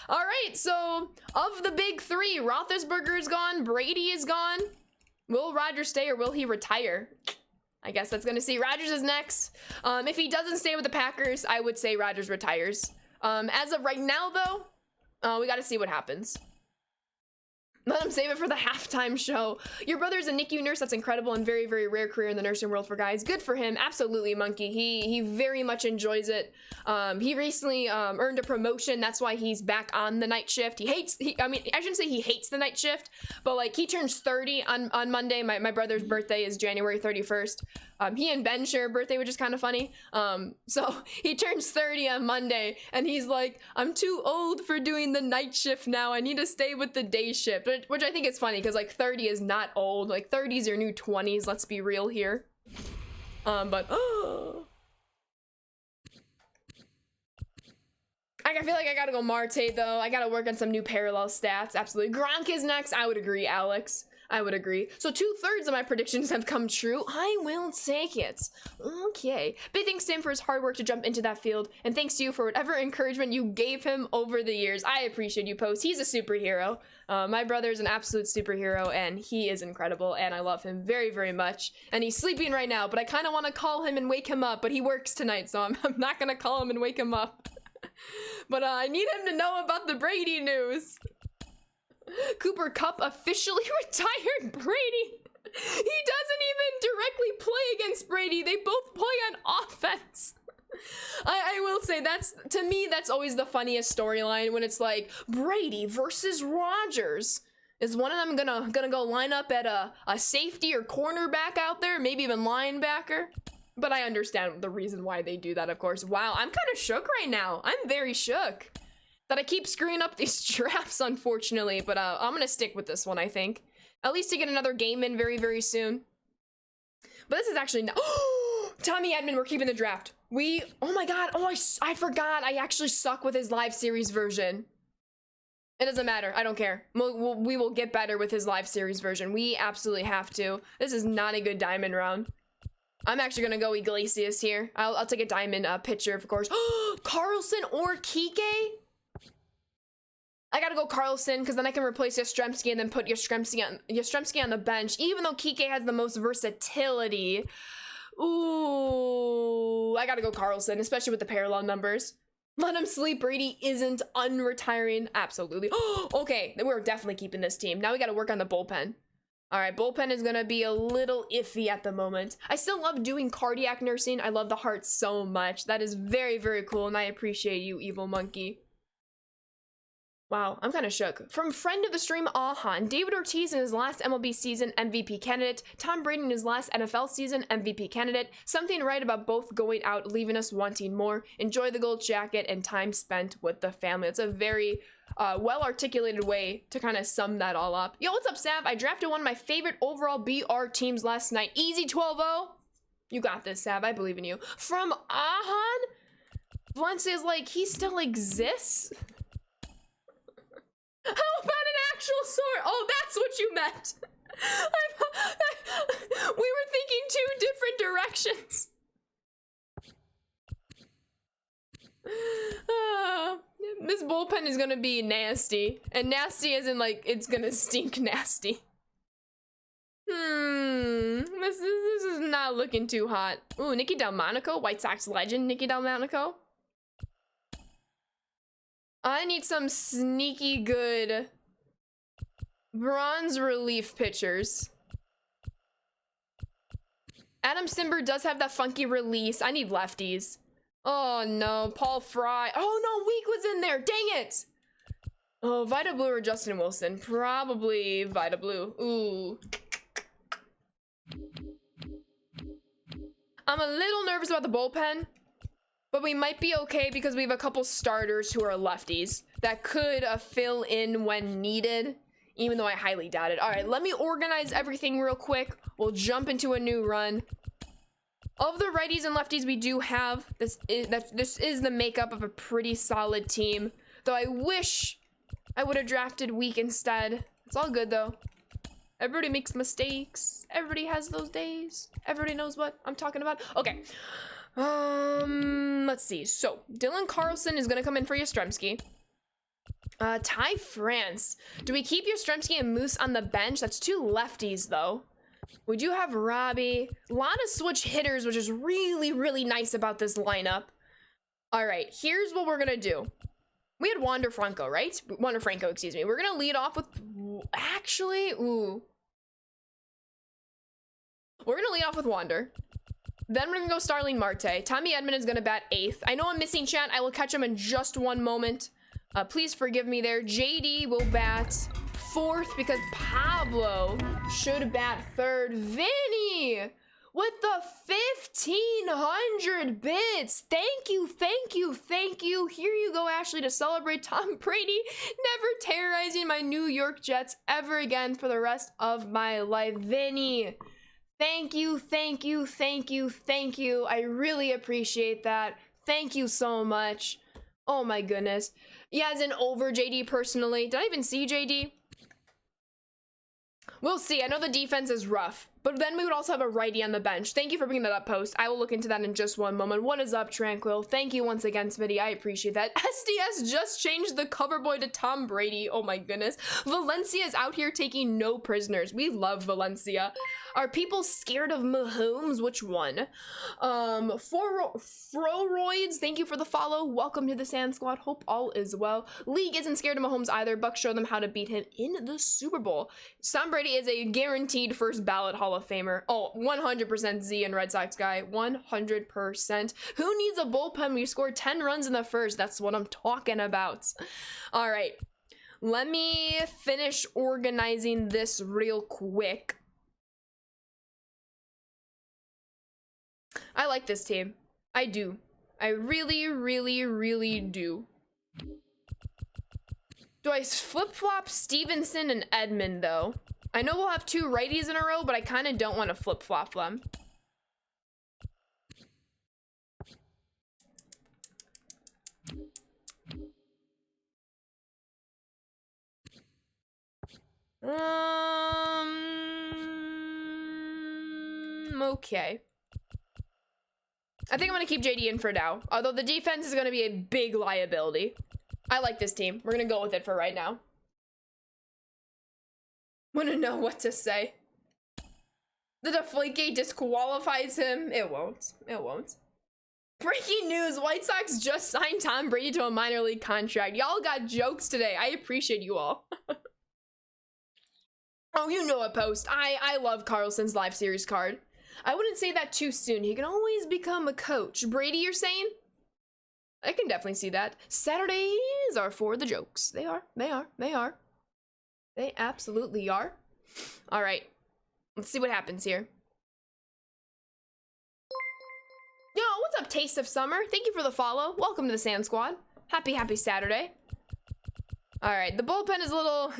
all right, so of the big three, Roethlisberger is gone, Brady is gone. Will Rodgers stay or will he retire? I guess that's gonna see. Rodgers is next. If he doesn't stay with the Packers, I would say Rodgers retires. As of right now, though, we got to see what happens. Let him save it for the halftime show. Your brother's a NICU nurse. That's incredible and very, very rare career in the nursing world for guys. Good for him. Absolutely, Monkey. He very much enjoys it. He recently earned a promotion. That's why he's back on the night shift. I mean, I shouldn't say he hates the night shift, but like he turns 30 on Monday. My brother's birthday is January 31st. He and Ben share a birthday, which is kind of funny. So he turns 30 on Monday and he's like, I'm too old for doing the night shift now. I need to stay with the day shift, which I think is funny because like 30 is not old. Like 30's your new 20s. Let's be real here. But I feel like I gotta go Marte though. I gotta work on some new parallel stats. Absolutely. Gronk is next. I would agree, Alex. I would agree. So 2/3 of my predictions have come true. I will take it. Okay. Big thanks to him for his hard work to jump into that field. And thanks to you for whatever encouragement you gave him over the years. I appreciate you, Post. He's a superhero. My brother's an absolute superhero and he is incredible and I love him very, very much. And he's sleeping right now, but I kind of want to call him and wake him up, but he works tonight, so I'm not going to call him and wake him up. But I need him to know about the Brady news. Cooper Kupp officially retired Brady. He doesn't even directly play against Brady. They both play on offense. I will say to me that's always the funniest storyline, when it's like Brady versus Rodgers. Is one of them gonna go line up at a safety or cornerback out there, maybe even linebacker? But I understand the reason why they do that, of course. Wow, I'm kind of shook right now. I'm very shook that I keep screwing up these drafts, unfortunately. But I'm gonna stick with this one, I think. At least to get another game in very, very soon. But this is actually not. Tommy Edman, we're keeping the draft. Oh my god, I forgot. I actually suck with his live series version. It doesn't matter, I don't care. We will get better with his live series version. We absolutely have to. This is not a good diamond round. I'm actually gonna go Iglesias here. I'll take a diamond pitcher, of course. Carlson or Kike? I gotta go Carlson, because then I can replace Yastrzemski and then put Yastrzemski on the bench, even though Kike has the most versatility. Ooh, I gotta go Carlson, especially with the parallel numbers. Let him sleep. Brady isn't unretiring. Absolutely. Okay, we're definitely keeping this team. Now we gotta work on the bullpen. All right, bullpen is gonna be a little iffy at the moment. I still love doing cardiac nursing. I love the heart so much. That is very, very cool, and I appreciate you, Evil Monkey. Wow, I'm kind of shook. From friend of the stream, Ahan, David Ortiz in his last MLB season, MVP candidate. Tom Brady in his last NFL season, MVP candidate. Something right about both going out, leaving us wanting more. Enjoy the gold jacket and time spent with the family. It's a very well-articulated way to kind of sum that all up. Yo, what's up, Sav? I drafted one of my favorite overall BR teams last night. Easy 12-0. You got this, Sav. I believe in you. From Ahan? Valencia is like, he still exists? How about an actual sword? Oh, that's what you meant. We were thinking two different directions. This bullpen is gonna be nasty. And nasty as in, like, it's gonna stink nasty. This is not looking too hot. Ooh, Nicky Delmonico, White Sox legend, Nicky Delmonico. I need some sneaky good bronze relief pitchers. Adam Simber does have that funky release. I need lefties. Oh no, Paul Fry. Oh no, Week was in there. Dang it. Oh, Vita Blue or Justin Wilson? Probably Vita Blue. Ooh. I'm a little nervous about the bullpen. But we might be okay because we have a couple starters who are lefties that could fill in when needed, even though I highly doubt it. All right, let me organize everything real quick. We'll jump into a new run. Of the righties and lefties we do have, this is the makeup of a pretty solid team. Though I wish I would have drafted Week instead. It's all good though. Everybody makes mistakes. Everybody has those days. Everybody knows what I'm talking about. Okay. Let's see. So, Dylan Carlson is gonna come in for Yastrzemski. Ty France. Do we keep Yastrzemski and Moose on the bench? That's two lefties, though. We do have Robbie. A lot of switch hitters, which is really, really nice about this lineup. All right, here's what we're gonna do. We had Wander Franco, right? Wander Franco, excuse me. We're gonna lead off with... Actually, ooh. We're gonna lead off with Wander. Then we're gonna go Starling Marte. Tommy Edman is gonna bat 8th. I know I'm missing chat. I will catch him in just one moment. Please forgive me there. JD will bat 4th because Pablo should bat 3rd. Vinny with the 1,500 bits. Thank you, thank you, thank you. Here you go, Ashley, to celebrate Tom Brady never terrorizing my New York Jets ever again for the rest of my life. Vinny. Thank you, thank you, thank you, thank you. I really appreciate that. Thank you so much. Oh my goodness. Yeah, as in over JD personally. Did I even see JD? We'll see. I know the defense is rough. But then we would also have a righty on the bench. Thank you for bringing that up, Post. I will look into that in just one moment. What is up, Tranquil? Thank you once again, Smitty. I appreciate that. SDS just changed the cover boy to Tom Brady. Oh my goodness. Valencia is out here taking no prisoners. We love Valencia. Are people scared of Mahomes? Which one? Froroids, thank you for the follow. Welcome to the Sand Squad. Hope all is well. League isn't scared of Mahomes either. Bucks show them how to beat him in the Super Bowl. Tom Brady is a guaranteed first ballot Hall of Famer. Oh, 100% Z and Red Sox guy. 100%. Who needs a bullpen? We scored 10 runs in the first. That's what I'm talking about. All right. Let me finish organizing this real quick. I like this team. I do. I really, really, really do. Do I flip-flop Stevenson and Edmund, though? I know we'll have 2 righties in a row, but I kind of don't want to flip-flop them. Okay. I think I'm going to keep JD in for now, although the defense is going to be a big liability. I like this team. We're going to go with it for right now. Want to know what to say. The Deflategate disqualifies him. It won't. It won't. Breaking news. White Sox just signed Tom Brady to a minor league contract. Y'all got jokes today. I appreciate you all. Oh, you know a Post. I love Carlson's live series card. I wouldn't say that too soon. He can always become a coach. Brady, you're saying? I can definitely see that. Saturdays are for the jokes. They are. They are. They are. They absolutely are. All right. Let's see what happens here. Yo, what's up, Taste of Summer? Thank you for the follow. Welcome to the Sand Squad. Happy Saturday. All right. The bullpen is a little...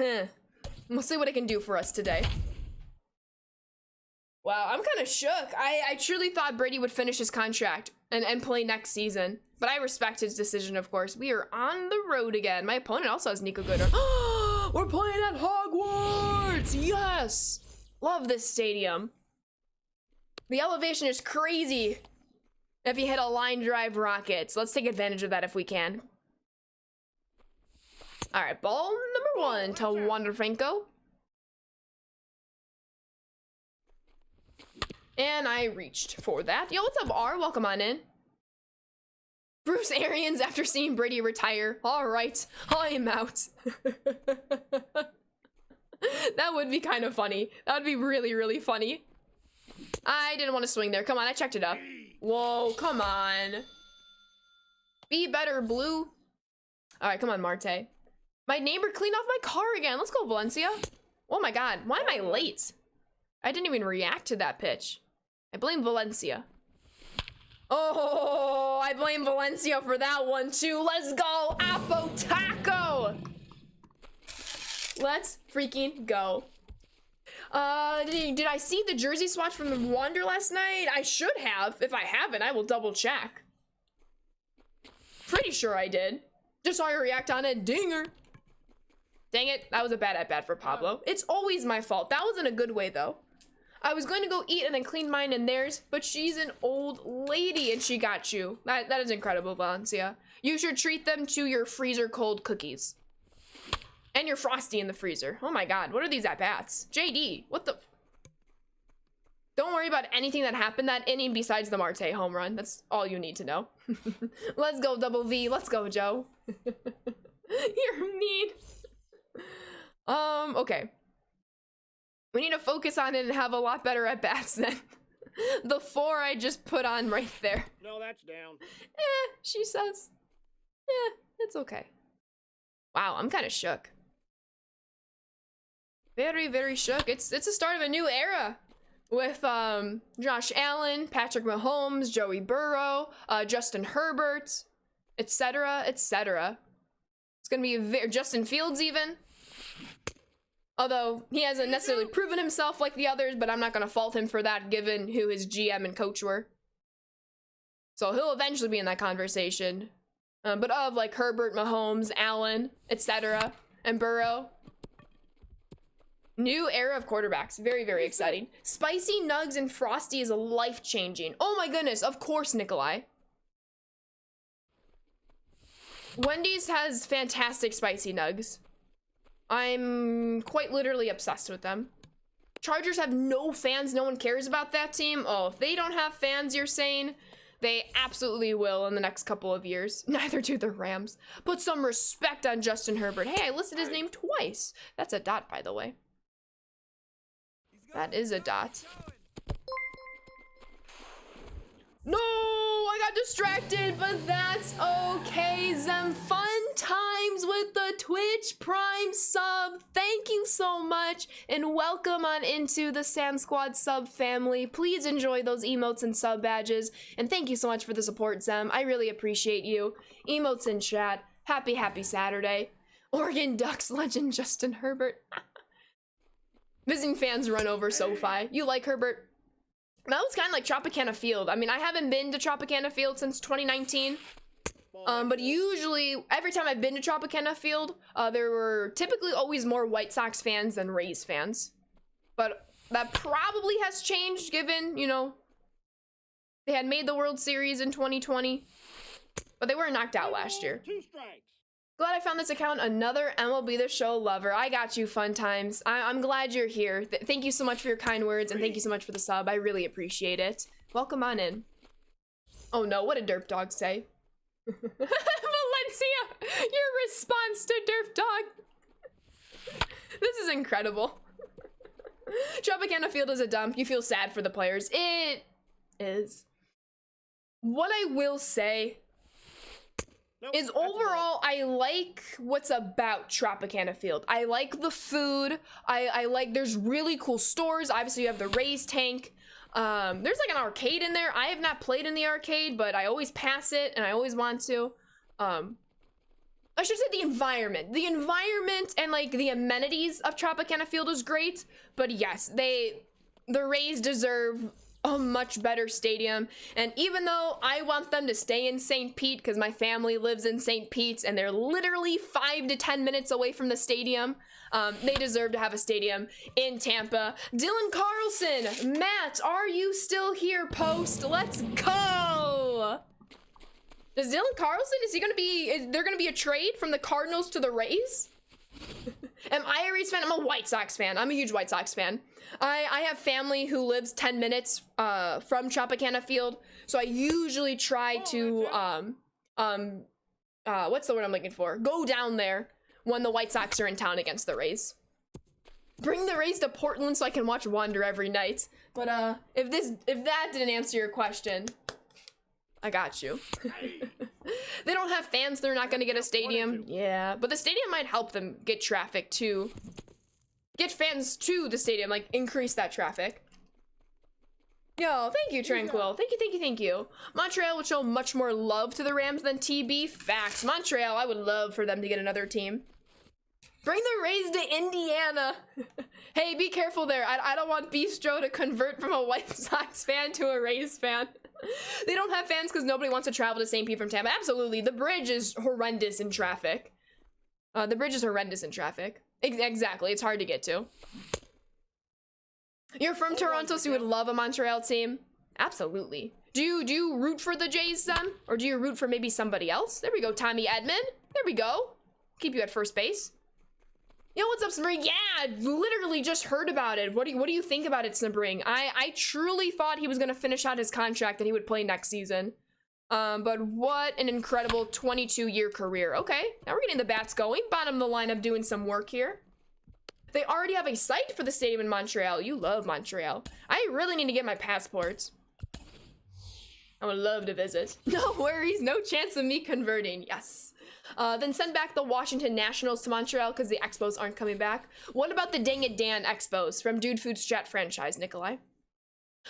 We'll see what it can do for us today. Wow, I'm kind of shook. I truly thought Brady would finish his contract and play next season. But I respect his decision, of course. We are on the road again. My opponent also has Nico Gooder. We're playing at Hogwarts! Yes! Love this stadium. The elevation is crazy if you hit a line drive rocket. So let's take advantage of that if we can. All right, ball number 1 to Wander Franco. And I reached for that. Yo, what's up, R? Welcome on in. Bruce Arians after seeing Brady retire. All right, I am out. That would be kind of funny. That would be really, really funny. I didn't want to swing there. Come on, I checked it up. Whoa, come on. Be better, Blue. All right, come on, Marte. My neighbor cleaned off my car again. Let's go, Valencia. Oh my God, why am I late? I didn't even react to that pitch. I blame Valencia. Oh, I blame Valencia for that one too. Let's go, Apo Taco. Let's freaking go. Did I see the jersey swatch from the Wander last night? I should have. If I haven't, I will double check. Pretty sure I did. Just saw you react on it. Dinger. Dang it, that was a bad at-bat for Pablo. It's always my fault. That was in a good way though. I was going to go eat and then clean mine and theirs, but she's an old lady and she got you. That is incredible, Valencia. You should treat them to your freezer cold cookies. And your Frosty in the freezer. Oh my God, what are these at-bats? JD, what the? Don't worry about anything that happened that inning besides the Marte home run. That's all you need to know. Let's go, Double V. Let's go, Joe. You're mean. Okay. We need to focus on it and have a lot better at bats than the 4 I just put on right there. No, that's down. She says. It's okay. Wow, I'm kind of shook. Very, very shook. It's the start of a new era with Josh Allen, Patrick Mahomes, Joey Burrow, Justin Herbert, etc., etc. It's gonna be Justin Fields even. Although he hasn't necessarily proven himself like the others, but I'm not going to fault him for that given who his GM and coach were. So he'll eventually be in that conversation. But of like Herbert, Mahomes, Allen, etc., and Burrow. New era of quarterbacks. Very, very exciting. Spicy Nugs and Frosty is life-changing. Oh my goodness, of course, Nikolai. Wendy's has fantastic spicy nugs. I'm quite literally obsessed with them. Chargers have no fans. No one cares about that team. Oh, if they don't have fans, you're saying? They absolutely will in the next couple of years. Neither do the Rams. Put some respect on Justin Herbert. Hey, I listed his name twice. That's a dot, by the way. That is a dot. No, I got distracted, but that's okay. Zem, fun times with the Twitch Prime sub. Thank you so much, and welcome on into the Sand Squad sub family. Please enjoy those emotes and sub badges, and thank you so much for the support, Zem. I really appreciate you. Emotes in chat. Happy Saturday. Oregon Ducks legend Justin Herbert. Visiting fans run over SoFi. You like Herbert? That was kind of like Tropicana Field. I mean, I haven't been to Tropicana Field since 2019. But usually, every time I've been to Tropicana Field, there were typically always more White Sox fans than Rays fans. But that probably has changed given, you know, they had made the World Series in 2020. But they were knocked out last year. 2 strikes. Glad I found this account. Another MLB The Show lover. I got you, fun times. I'm glad you're here. Thank you so much for your kind words, and thank you so much for the sub. I really appreciate it. Welcome on in. Oh no, what did Derp Dog say? Valencia, your response to Derp Dog. This is incredible. Tropicana Field is a dump. You feel sad for the players. It is. What I will say Nope, is that's a ball. overall, I like what's about Tropicana Field. I like the food. I like, there's really cool stores. Obviously, you have the Rays tank. There's like an arcade in there. I have not played in the arcade, but I always pass it, and I always want to. I should say the environment. The environment and like the amenities of Tropicana Field is great, but yes, the Rays deserve a much better stadium. And even though I want them to stay in St. Pete because my family lives in St. Pete and they're literally 5 to 10 minutes away from the stadium, they deserve to have a stadium in Tampa. Dylan Carlson, Matt, are you still here? Post, let's go. Does Dylan Carlson, is there gonna be a trade from the Cardinals to the Rays? Am I a Rays fan? I'm a White Sox fan. I'm a huge White Sox fan. I have family who lives 10 minutes from Tropicana Field, so I usually try to what's the word I'm looking for? Go down there when the White Sox are in town against the Rays. Bring the Rays to Portland so I can watch Wander every night. But if that didn't answer your question, I got you. They don't have fans, they're not gonna get a stadium. Yeah, but the stadium might help them get traffic too. Get fans to the stadium, like increase that traffic. Yo, thank you, Tranquil. Thank you. Montreal would show much more love to the Rams than TB. Facts. Montreal, I would love for them to get another team. Bring the Rays to Indiana. Hey, be careful there. I don't want Bistro to convert from a White Sox fan to a Rays fan. They don't have fans because nobody wants to travel to St. Pete from Tampa. Absolutely. The bridge is horrendous in traffic. Exactly. It's hard to get to. You're from Toronto, so you would love a Montreal team? Absolutely. Do you root for the Jays, then? Or do you root for maybe somebody else? There we go, Tommy Edmond. There we go. Keep you at first base. Yo, what's up, Spring? Yeah, literally just heard about it. What do you think about it, Spring? I truly thought he was gonna finish out his contract and he would play next season. But what an incredible 22-year career. Okay, now we're getting the bats going. Bottom of the lineup doing some work here. They already have a site for the stadium in Montreal. You love Montreal. I really need to get my passports. I would love to visit. No worries, no chance of me converting. Yes. Then send back the Washington Nationals to Montreal because the Expos aren't coming back. What about the Dang It Dan Expos from Dude Food Strat franchise, Nikolai?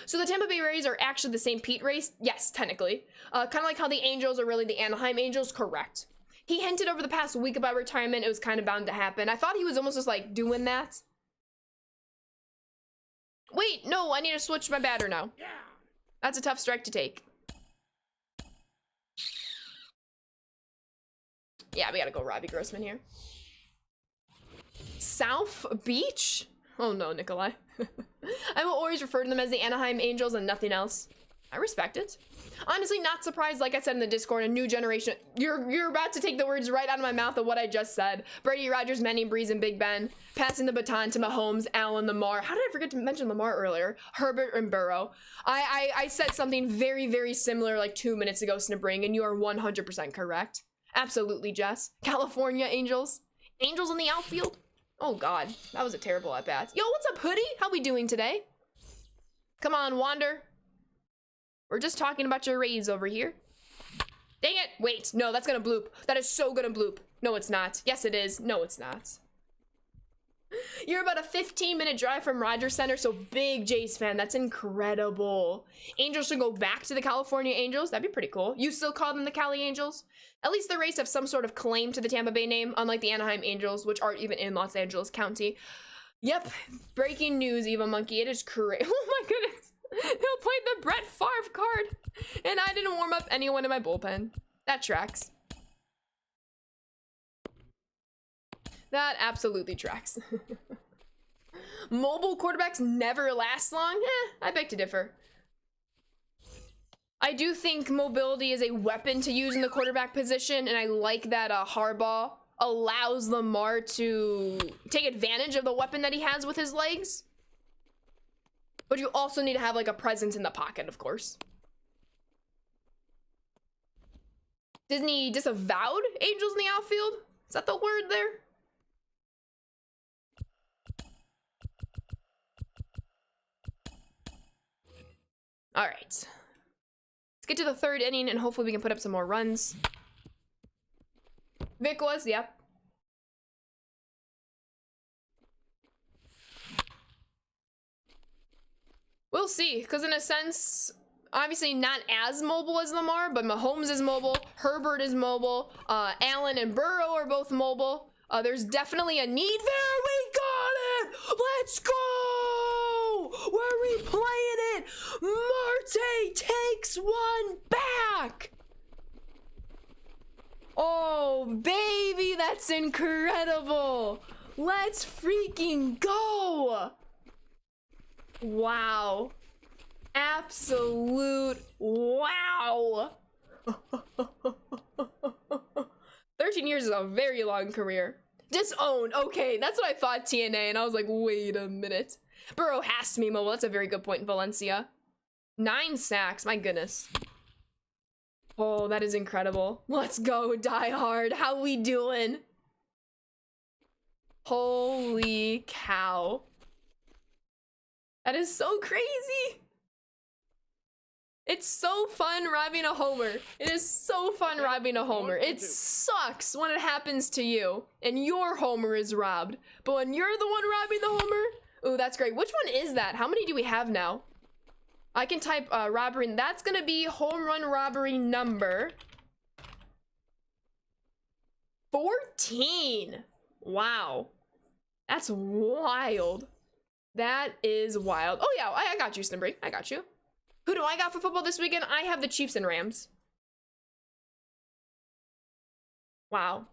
So the Tampa Bay Rays are actually the St. Pete Rays? Yes, technically. Kind of like how the Angels are really the Anaheim Angels? Correct. He hinted over the past week about retirement. It was kind of bound to happen. I thought he was almost just like doing that. Wait, no, I need to switch my batter now. Yeah. That's a tough strike to take. Yeah, we gotta go Robbie Grossman here. South Beach? Oh no, Nikolai. I will always refer to them as the Anaheim Angels and nothing else. I respect it. Honestly, not surprised. Like I said in the Discord, a new generation. You're about to take the words right out of my mouth of what I just said. Brady, Rogers, Manning, Breeze, and Big Ben. Passing the baton to Mahomes, Allen, Lamar. How did I forget to mention Lamar earlier? Herbert and Burrow. I said something very, very similar like 2 minutes ago, Snibring, and you are 100% correct. Absolutely, Jess. California Angels. Angels in the outfield. Oh God, that was a terrible at bat. Yo, what's up, Hoodie? How we doing today? Come on, Wander. We're just talking about your Rays over here. Dang it! Wait, no, that's gonna bloop. That is so gonna bloop. No, it's not. Yes, it is. No, it's not. You're about a 15-minute drive from Rogers Center, so big Jays fan. That's incredible. Angels should go back to the California Angels. That'd be pretty cool. You still call them the Cali Angels? At least the Rays have some sort of claim to the Tampa Bay name, unlike the Anaheim Angels, which aren't even in Los Angeles County. Yep, breaking news, Eva Monkey. It is crazy. Oh my goodness. He'll play the Brett Favre card, and I didn't warm up anyone in my bullpen. That tracks. That absolutely tracks. Mobile quarterbacks never last long? I beg to differ. I do think mobility is a weapon to use in the quarterback position, and I like that Harbaugh allows Lamar to take advantage of the weapon that he has with his legs. But you also need to have like a presence in the pocket, of course. Disney disavowed Angels in the outfield? Is that the word there? All right. Let's get to the third inning and hopefully we can put up some more runs. Vic was, yep. We'll see, because in a sense, obviously not as mobile as Lamar, but Mahomes is mobile, Herbert is mobile, Allen and Burrow are both mobile. There's definitely a need there. We got it! Let's go! We're replaying it! Marte takes one back! Oh, baby, that's incredible! Let's freaking go! Wow. Absolute wow. 13 years is a very long career. Disowned. Okay, that's what I thought, TNA, and I was like, wait a minute. Burrow has to be mobile. That's a very good point in Valencia. 9 sacks. My goodness. Oh, that is incredible. Let's go, Die Hard. How we doing? Holy cow. That is so crazy. It's so fun robbing a homer. It is so fun robbing a homer. It sucks when it happens to you and your homer is robbed. But when you're the one robbing the homer, ooh, that's great. Which one is that? How many do we have now? I can type robbery. That's gonna be home run robbery number 14. Wow. That's wild. That is wild. Oh yeah, I got you, Snibry. I got you. Who do I got for football this weekend? I have the Chiefs and Rams. Wow.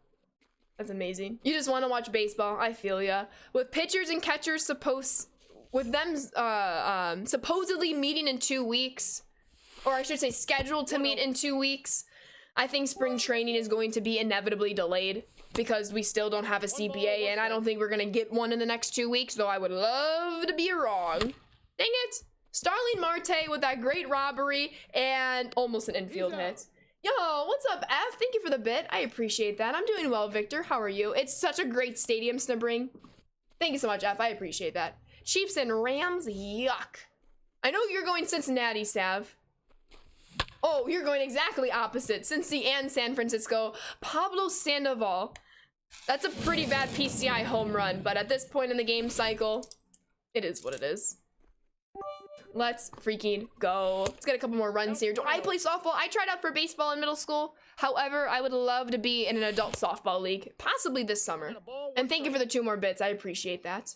That's amazing. You just want to watch baseball. I feel ya. With pitchers and catchers supposedly meeting in 2 weeks, or I should say scheduled to meet in 2 weeks, I think spring training is going to be inevitably delayed because we still don't have a CBA, and I don't think we're going to get one in the next 2 weeks, though I would love to be wrong. Dang it. Starling Marte with that great robbery and almost an infield hit. Yo, what's up, F? Thank you for the bit. I appreciate that. I'm doing well, Victor. How are you? It's such a great stadium, Snibring. Thank you so much, F. I appreciate that. Chiefs and Rams, yuck. I know you're going Cincinnati, Sav. Oh, you're going exactly opposite. Cincy and San Francisco. Pablo Sandoval. That's a pretty bad PCI home run, but at this point in the game cycle, it is what it is. Let's freaking go. Let's get a couple more runs here. Do I play softball? I tried out for baseball in middle school. However, I would love to be in an adult softball league, possibly this summer. And thank you for the 2 more bits. I appreciate that.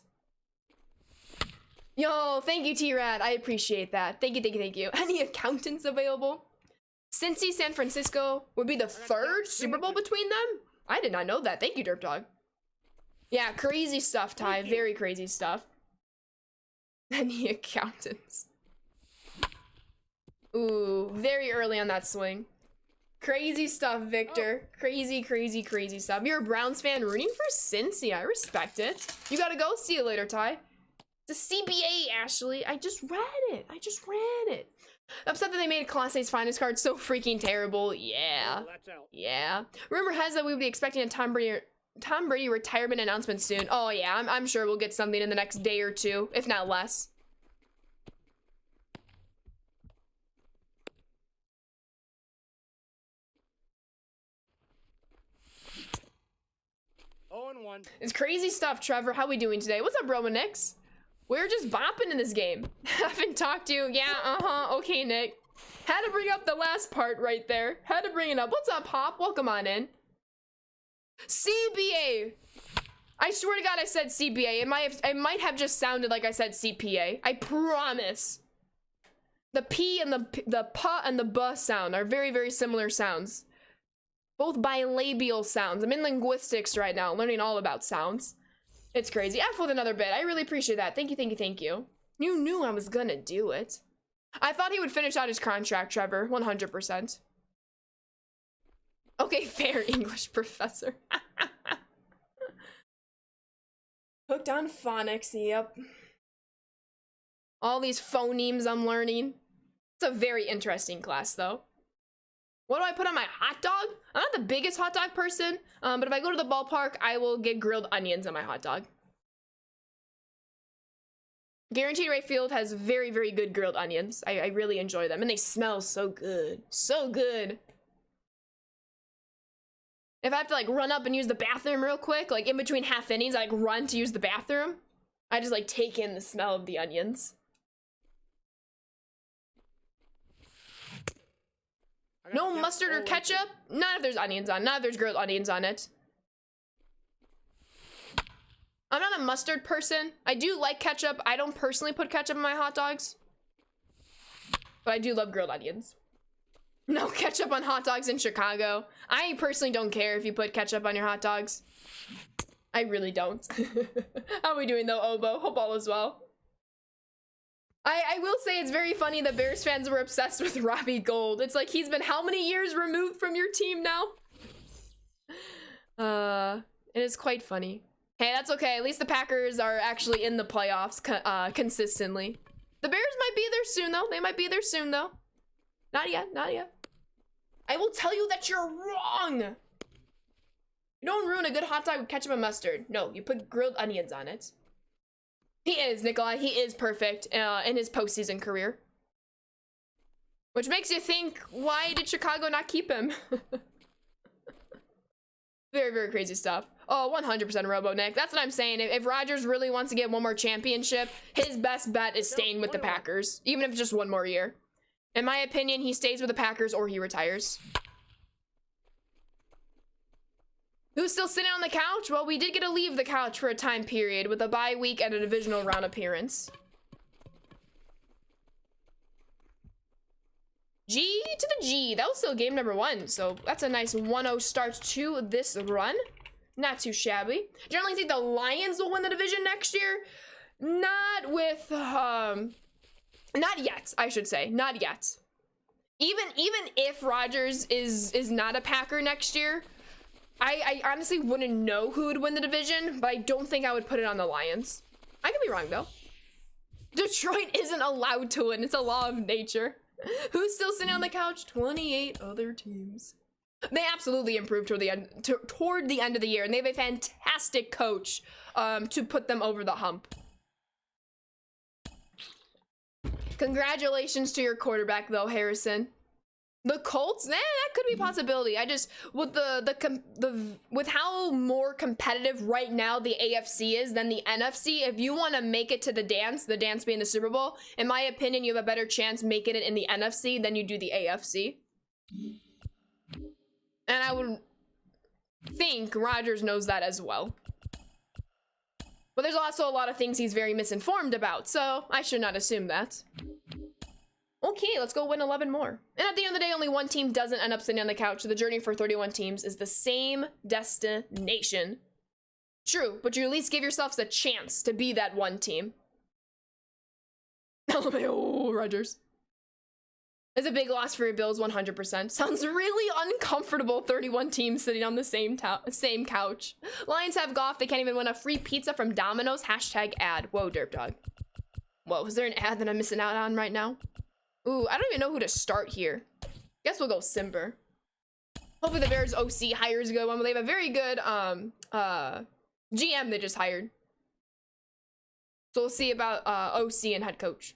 Yo, thank you, T-Rad. I appreciate that. Thank you, thank you, thank you. Any accountants available? Cincy, San Francisco would be the 3rd Super Bowl between them? I did not know that. Thank you, Derp Dog. Yeah, crazy stuff, Ty. Very crazy stuff. Any accountants. Ooh, very early on that swing. Crazy stuff, Victor. Crazy, crazy, crazy stuff. You're a Browns fan rooting for Cincy. I respect it. You gotta go. See you later, Ty. It's a CBA, Ashley. I just read it. Upset that they made Class A's finest card so freaking terrible. Yeah. Yeah. Rumor has that we would be expecting a Tom Brady retirement announcement soon. Oh yeah, I'm sure we'll get something in the next day or two, if not less. It's crazy stuff, Trevor. How we doing today? What's up, Roman Nix? We're just bopping in this game. Haven't talked to you. Yeah, okay, Nick. Had to bring up the last part right there. Had to bring it up. What's up, Hop? Welcome on in. CBA. I swear to God I said CBA. It might have just sounded like I said CPA. I promise. The P and the P and the B sound are very, very similar sounds. Both bilabial sounds. I'm in linguistics right now, learning all about sounds. It's crazy. F with another bit. I really appreciate that. Thank you, thank you, thank you. You knew I was gonna do it. I thought he would finish out his contract, Trevor. 100%. Okay, fair, English professor. Hooked on phonics, yep. All these phonemes I'm learning. It's a very interesting class, though. What do I put on my hot dog? I'm not the biggest hot dog person, but if I go to the ballpark, I will get grilled onions on my hot dog. Guaranteed Rate Field has very, very good grilled onions. I really enjoy them, and they smell so good. So good. If I have to, like, run up and use the bathroom real quick, like, in between half innings, I, like, run to use the bathroom, I just, like, take in the smell of the onions. No mustard or ketchup? Not if there's onions on. Not if there's grilled onions on it. I'm not a mustard person. I do like ketchup. I don't personally put ketchup in my hot dogs. But I do love grilled onions. No ketchup on hot dogs in Chicago. I personally don't care if you put ketchup on your hot dogs. I really don't. How are we doing though, Obo? Hope all is well. I will say it's very funny that Bears fans were obsessed with Robbie Gould. It's like he's been how many years removed from your team now? It is quite funny. Hey, that's okay. At least the Packers are actually in the playoffs consistently. The Bears might be there soon, though. They might be there soon, though. Not yet. Not yet. I will tell you that you're wrong. You don't ruin a good hot dog with ketchup and mustard. No, you put grilled onions on it. He is, Nikolai. He is perfect in his postseason career. Which makes you think, why did Chicago not keep him? Very, very crazy stuff. Oh, 100% Robo Nick. That's what I'm saying. If Rodgers really wants to get one more championship, his best bet is staying with the Packers, even if it's just one more year. In my opinion, he stays with the Packers or he retires. Who's still sitting on the couch? Well, we did get to leave the couch for a time period with a bye week and a divisional round appearance. G to the G. That was still game number 1, so that's a nice 1-0 start to this run. Not too shabby. Generally think the Lions will win the division next year. Not with, not yet, I should say. Not yet. Even if Rodgers is not a Packer next year, I honestly wouldn't know who would win the division, but I don't think I would put it on the Lions. I could be wrong, though. Detroit isn't allowed to win. It's a law of nature. Who's still sitting on the couch? 28 other teams. They absolutely improved toward the end of the year, and they have a fantastic coach to put them over the hump. Congratulations to your quarterback, though, Harrison. The Colts, that could be a possibility. I just with with how more competitive right now the AFC is than the NFC. If you want to make it to the dance being the Super Bowl, in my opinion, you have a better chance making it in the NFC than you do the AFC. And I would think Rodgers knows that as well. But there's also a lot of things he's very misinformed about, so I should not assume that. Okay, let's go win 11 more. And at the end of the day, only one team doesn't end up sitting on the couch, so the journey for 31 teams is the same destination. True, but you at least give yourselves a chance to be that one team. LMAO, Rodgers. It's a big loss for your Bills, 100%. Sounds really uncomfortable, 31 teams sitting on the same couch. Lions have Goff. They can't even win a free pizza from Domino's. Hashtag ad. Whoa, Derp Dog. Whoa, is there an ad that I'm missing out on right now? Ooh, I don't even know who to start here. Guess we'll go Simber. Hopefully the Bears OC hires a good one. But they have a very good GM they just hired. So we'll see about OC and head coach.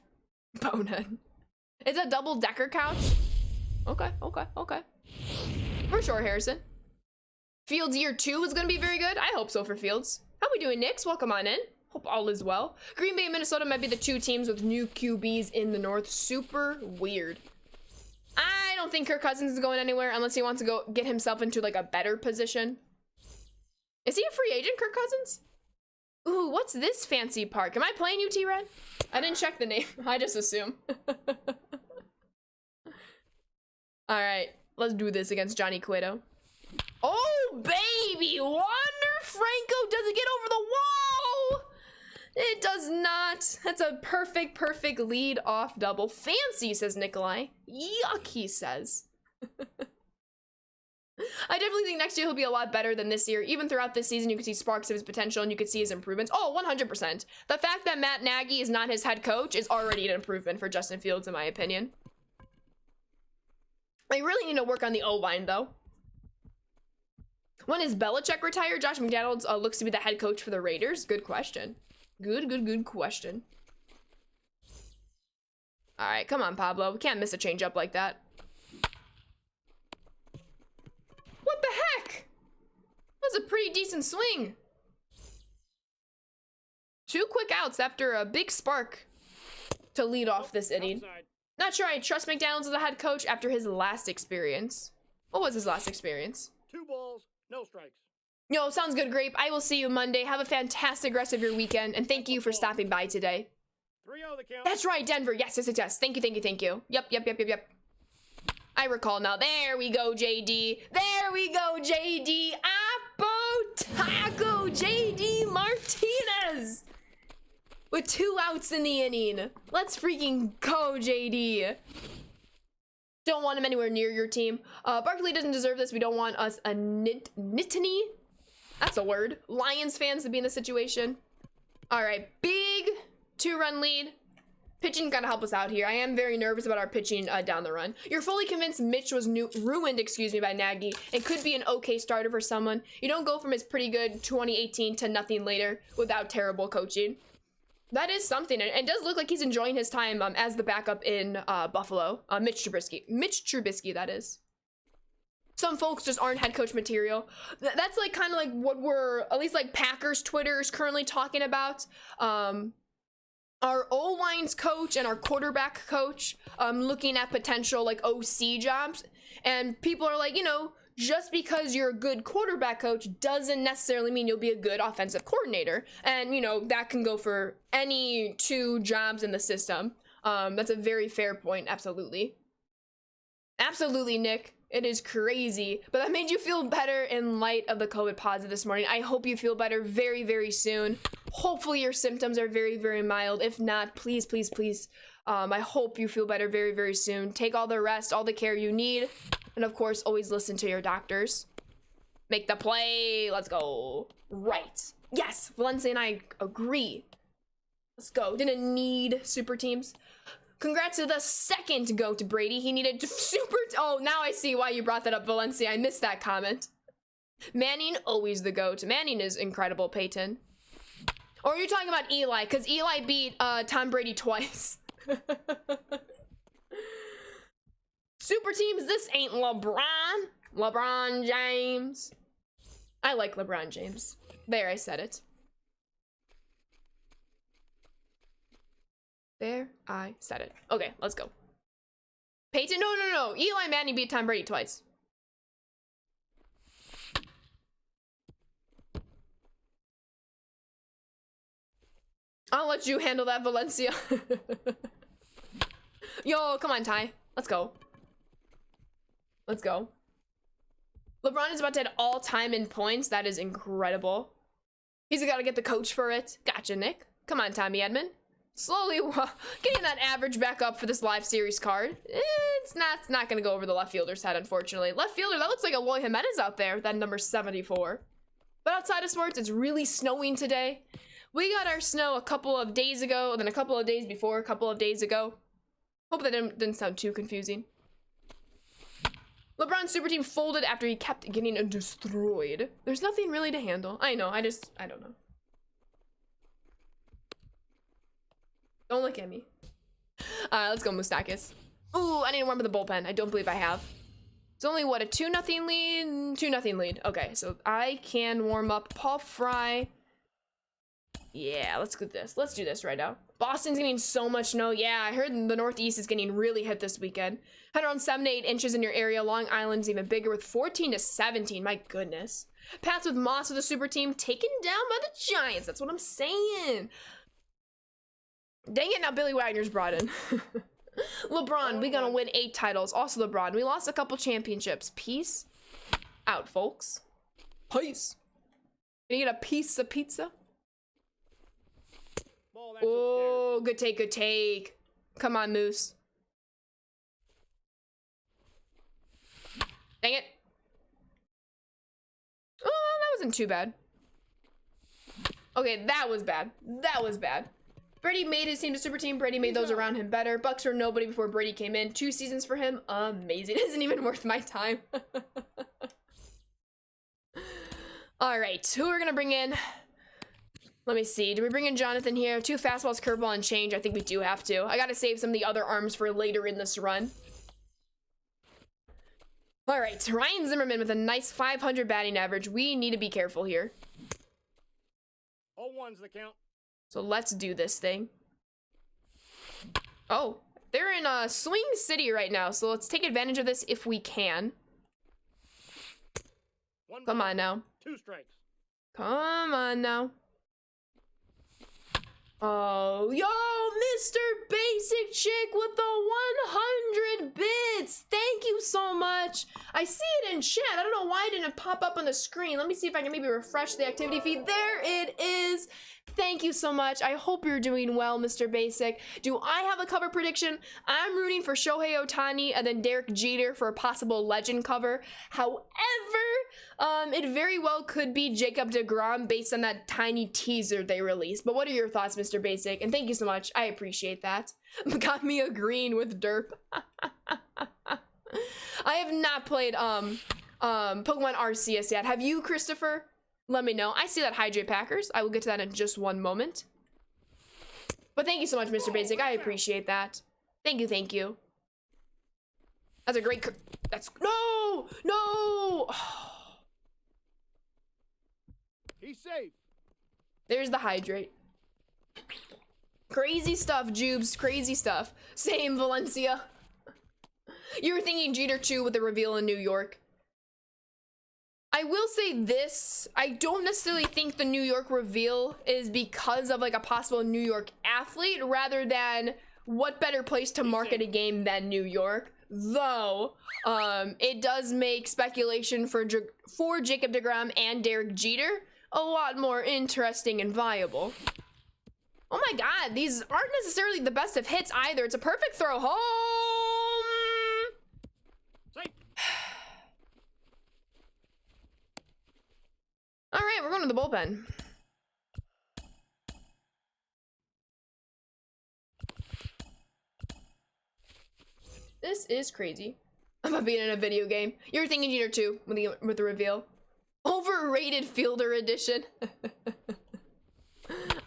Bonehead. It's a double-decker couch. Okay. For sure, Harrison. Fields year 2 is going to be very good. I hope so for Fields. How we doing, Knicks? Welcome on in. Hope all is well. Green Bay and Minnesota might be the 2 teams with new QBs in the North. Super weird. I don't think Kirk Cousins is going anywhere unless he wants to go get himself into like a better position. Is he a free agent, Kirk Cousins? Ooh, what's this fancy park? Am I playing you, T-Red? I didn't check the name. I just assume. All right, let's do this against Johnny Cueto. Oh, baby! Wander Franco doesn't get over the wall! It does not. That's a perfect lead off double. Fancy, says Nikolai. Yuck, he says. I definitely think next year he'll be a lot better than this year. Even throughout this season, you can see sparks of his potential and you can see his improvements. Oh, 100%. The fact that Matt Nagy is not his head coach is already an improvement for Justin Fields, in my opinion. They really need to work on the O-line, though. When is Belichick retired? Josh McDaniels looks to be the head coach for the Raiders. Good question. Good question. All right, come on, Pablo. We can't miss a change up like that. What the heck? That was a pretty decent swing. 2 quick outs after a big spark to lead off this inning. Not sure I trust McDaniels as a head coach after his last experience. What was his last experience? 2 balls, no strikes. Yo, sounds good, Grape. I will see you Monday. Have a fantastic rest of your weekend, and thank you for stopping by today. 3-0 the count. That's right, Denver. Yes. Thank you. Yep. I recall now. There we go, JD. Appo Taco JD Martinez. With 2 outs in the inning. Let's freaking go, JD. Don't want him anywhere near your team. Barkley doesn't deserve this. We don't want us a Nittany. That's a word. Lions fans to be in this situation. All right, big 2-run lead. Pitching gotta help us out here. I am very nervous about our pitching down the run. You're fully convinced Mitch was ruined, by Nagy and could be an okay starter for someone. You don't go from his pretty good 2018 to nothing later without terrible coaching. That is something, and it does look like he's enjoying his time as the backup in Buffalo. Mitch Trubisky, that is. Some folks just aren't head coach material. That's like kind of like what we're, at least like Packers Twitter is currently talking about. Our O-line's coach and our quarterback coach looking at potential like OC jobs. And people are like, you know, just because you're a good quarterback coach doesn't necessarily mean you'll be a good offensive coordinator. And, you know, that can go for any 2 jobs in the system. That's a very fair point. Absolutely. Absolutely, Nick. It is crazy. But that made you feel better in light of the COVID positive this morning. I hope you feel better very, very soon. Hopefully your symptoms are very, very mild. If not, please. I hope you feel better very, very soon. Take all the rest, all the care you need. And of course, always listen to your doctors. Make the play. Let's go. Right. Yes, Valencia and I agree. Let's go. Didn't need super teams. Congrats to the second GOAT, Brady. He needed super... Oh, now I see why you brought that up, Valencia. I missed that comment. Manning, always the GOAT. Manning is incredible, Peyton. Or are you talking about Eli? Because Eli beat Tom Brady twice. Super teams, this ain't LeBron. LeBron James. I like LeBron James. There, I said it. There, I said it. Okay, let's go. Peyton, no. Eli Manning beat Tom Brady twice. I'll let you handle that, Valencia. Yo, come on, Ty. Let's go. Let's go. LeBron is about to hit all time in points. That is incredible. He's got to get the coach for it. Gotcha, Nick. Come on, Tommy Edmond. Slowly getting that average back up for this live series card. It's not gonna go over the left fielder's head, unfortunately. Left fielder, that looks like Eloy Jimenez out there, that number 74. But outside of sports, it's really snowing today. We got our snow a couple of days ago, and then a couple of days before, a couple of days ago. Hope that didn't sound too confusing. LeBron's super team folded after he kept getting destroyed. There's nothing really to handle. I know, I don't know. Don't look at me. Let's go Moustakas. Ooh, I need to warm up the bullpen. I don't believe I have. It's only, what, a 2-0 lead? 2-0 lead. Okay, so I can warm up Paul Fry. Yeah, let's do this. Let's do this right now. Boston's getting so much snow. Yeah, I heard the Northeast is getting really hit this weekend. Had around 7 to 8 inches in your area. Long Island's even bigger with 14 to 17. My goodness. Pats with Moss with the super team taken down by the Giants. That's what I'm saying. Dang it, now Billy Wagner's brought in. LeBron, we gonna win 8 titles. Also LeBron, we lost a couple championships. Peace out, folks. Peace. Can you get a piece of pizza? Oh, good take, good take. Come on, Moose. Dang it. Oh, that wasn't too bad. Okay, that was bad. That was bad. Brady made his team to super team. Brady made those around him better. Bucks were nobody before Brady came in. 2 seasons for him. Amazing. Isn't even worth my time. All right, who are we gonna bring in? Let me see. Do we bring in Jonathan here? 2 fastballs, curveball, and change. I think we do have to. I gotta save some of the other arms for later in this run. All right, Ryan Zimmerman with a nice 500 batting average. We need to be careful here. 0-1's the count. So let's do this thing. Oh, they're in Swing City right now, so let's take advantage of this if we can. Come on now. 2 strikes. Come on now. Oh, yo, Mr. Basic Chick with the 100 bits. Thank you so much. I see it in chat. I don't know why it didn't pop up on the screen. Let me see if I can maybe refresh the activity feed. There it is. Thank you so much. I hope you're doing well, Mr. Basic. Do I have a cover prediction? I'm rooting for Shohei Ohtani and then Derek Jeter for a possible legend cover. However, it very well could be Jacob deGrom based on that tiny teaser they released. But what are your thoughts, Mr. Basic? And thank you so much. I appreciate that. Got me a green with Derp. I have not played Pokemon Arceus yet. Have you, Christopher? Let me know. I see that Hydrate Packers. I will get to that in just one moment. But thank you so much, Mr. Basic. I appreciate that. Thank you, thank you. That's a great... That's... No! No! He's safe. There's the Hydrate. Crazy stuff, Jubes. Crazy stuff. Same, Valencia. You were thinking Jeter 2 with the reveal in New York. I will say this, I don't necessarily think the New York reveal is because of like a possible New York athlete rather than what better place to market a game than New York. Though, it does make speculation for Jacob deGrom and Derek Jeter a lot more interesting and viable. Oh my god, these aren't necessarily the best of hits either. It's a perfect throw home. Safe. All right, we're going to the bullpen. This is crazy. I'm about being in a video game. You're thinking Jeter 2 with the reveal. Overrated fielder edition.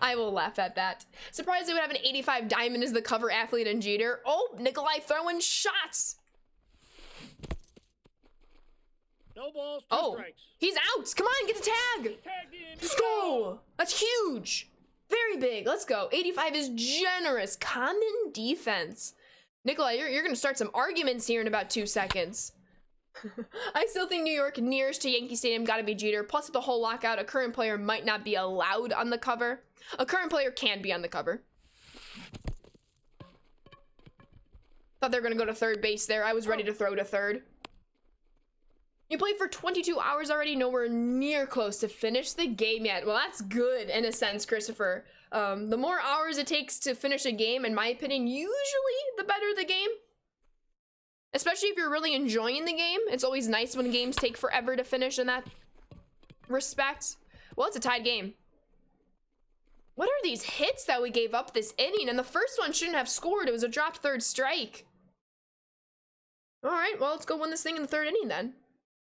I will laugh at that. Surprised they would have an 85 diamond as the cover athlete in Jeter. Oh, Nikolai throwing shots. No balls, 2 strikes. He's out. Come on, get the tag. Tagged in. Let's go. That's huge. Very big. Let's go. 85 is generous. Common defense. Nikolai, you're going to start some arguments here in about 2 seconds. I still think New York nearest to Yankee Stadium got to be Jeter. Plus, with the whole lockout, a current player might not be allowed on the cover. A current player can be on the cover. Thought they were going to go to third base there. I was ready to throw to third. You played for 22 hours already, nowhere near close to finish the game yet. Well, that's good in a sense, Christopher. The more hours it takes to finish a game, in my opinion, usually the better the game. Especially if you're really enjoying the game. It's always nice when games take forever to finish in that respect. Well, it's a tied game. What are these hits that we gave up this inning? And the first one shouldn't have scored. It was a dropped third strike. All right, well, let's go win this thing in the third inning then.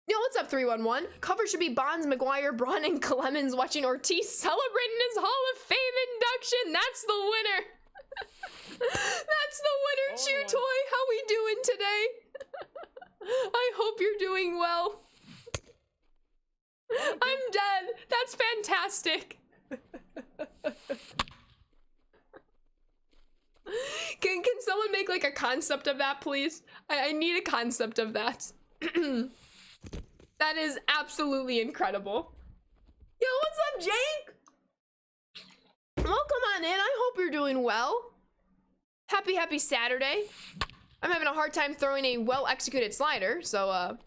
Yo, what's up, 311? Cover should be Bonds, McGuire, Braun, and Clemens watching Ortiz celebrating his Hall of Fame induction. That's the winner. That's the winner, Chew Toy. How we doing today? I hope you're doing well. I'm dead. That's fantastic. Can someone make like a concept of that, please? I need a concept of that. That is absolutely incredible. Yo, what's up, Jake? Welcome on in. I hope you're doing well. Happy Saturday. I'm having a hard time throwing a well-executed slider, so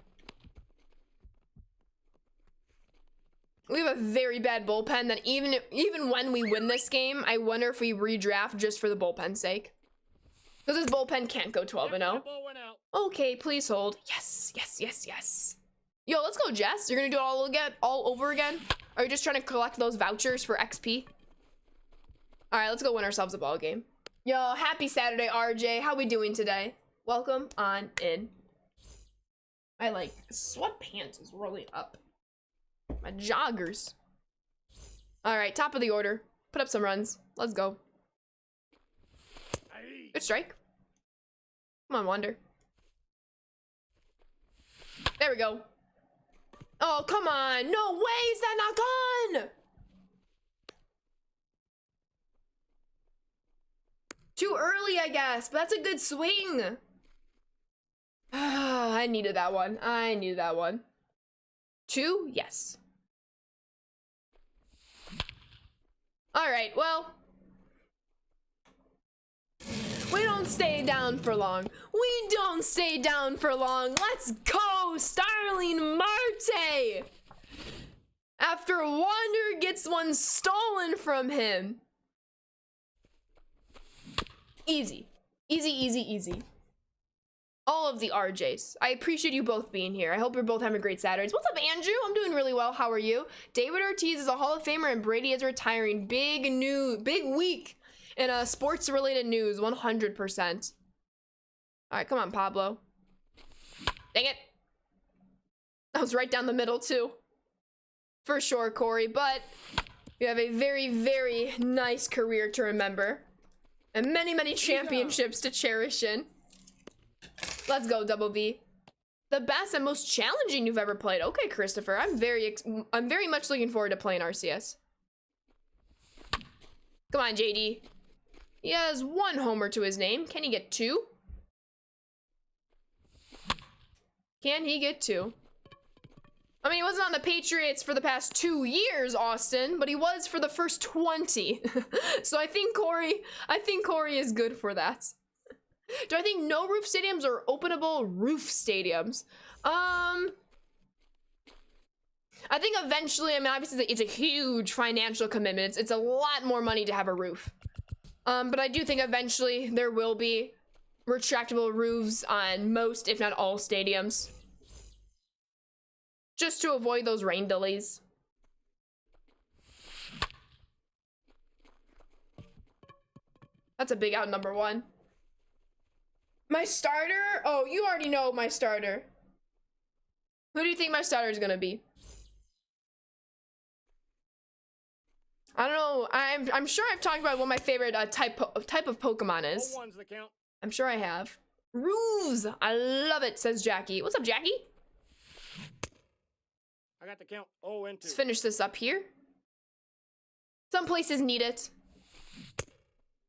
we have a very bad bullpen that even when we win this game, I wonder if we redraft just for the bullpen's sake. Because this bullpen can't go 12-0. Okay, please hold. Yes. Yo, let's go, Jess. You're gonna do it all over again? Or are you just trying to collect those vouchers for XP? All right, let's go win ourselves a ball game. Yo, happy Saturday, RJ. How we doing today? Welcome on in. My like sweatpants is rolling up. My joggers. All right, top of the order. Put up some runs. Let's go. Good strike. Come on, Wander. There we go. Oh, come on. No way is that not gone? Too early, I guess, but that's a good swing. I needed that one. 2? Yes. All right, well. We don't stay down for long. Let's go, Starling Marte. After Wander gets one stolen from him. Easy. All of the RJs. I appreciate you both being here. I hope you're both having great Saturdays. What's up, Andrew? I'm doing really well. How are you? David Ortiz is a Hall of Famer and Brady is retiring. Big week in sports-related news, 100%. All right, come on, Pablo. Dang it. That was right down the middle, too. For sure, Corey, but you have a very, very nice career to remember. And many championships to cherish in. Let's go, Double V. The best and most challenging you've ever played. Okay, Christopher. I'm very much looking forward to playing RCS. Come on, JD. He has 1 homer to his name. Can he get 2? Can he get 2? I mean, he wasn't on the Patriots for the past 2 years, Austin, but he was for the first 20. So I think Corey is good for that. Do I think no roof stadiums or openable roof stadiums? I think eventually, I mean, obviously it's a huge financial commitment. It's a lot more money to have a roof. But I do think eventually there will be retractable roofs on most, if not all, stadiums. Just to avoid those rain delays. That's a big out, number 1. My starter? Oh, you already know my starter. Who do you think my starter is gonna be? I don't know. I'm sure I've talked about what my favorite type of Pokemon is. I'm sure I have. Ruse! I love it, says Jackie. What's up, Jackie? I got the count. 0 and 2. Let's finish this up here. Some places need it.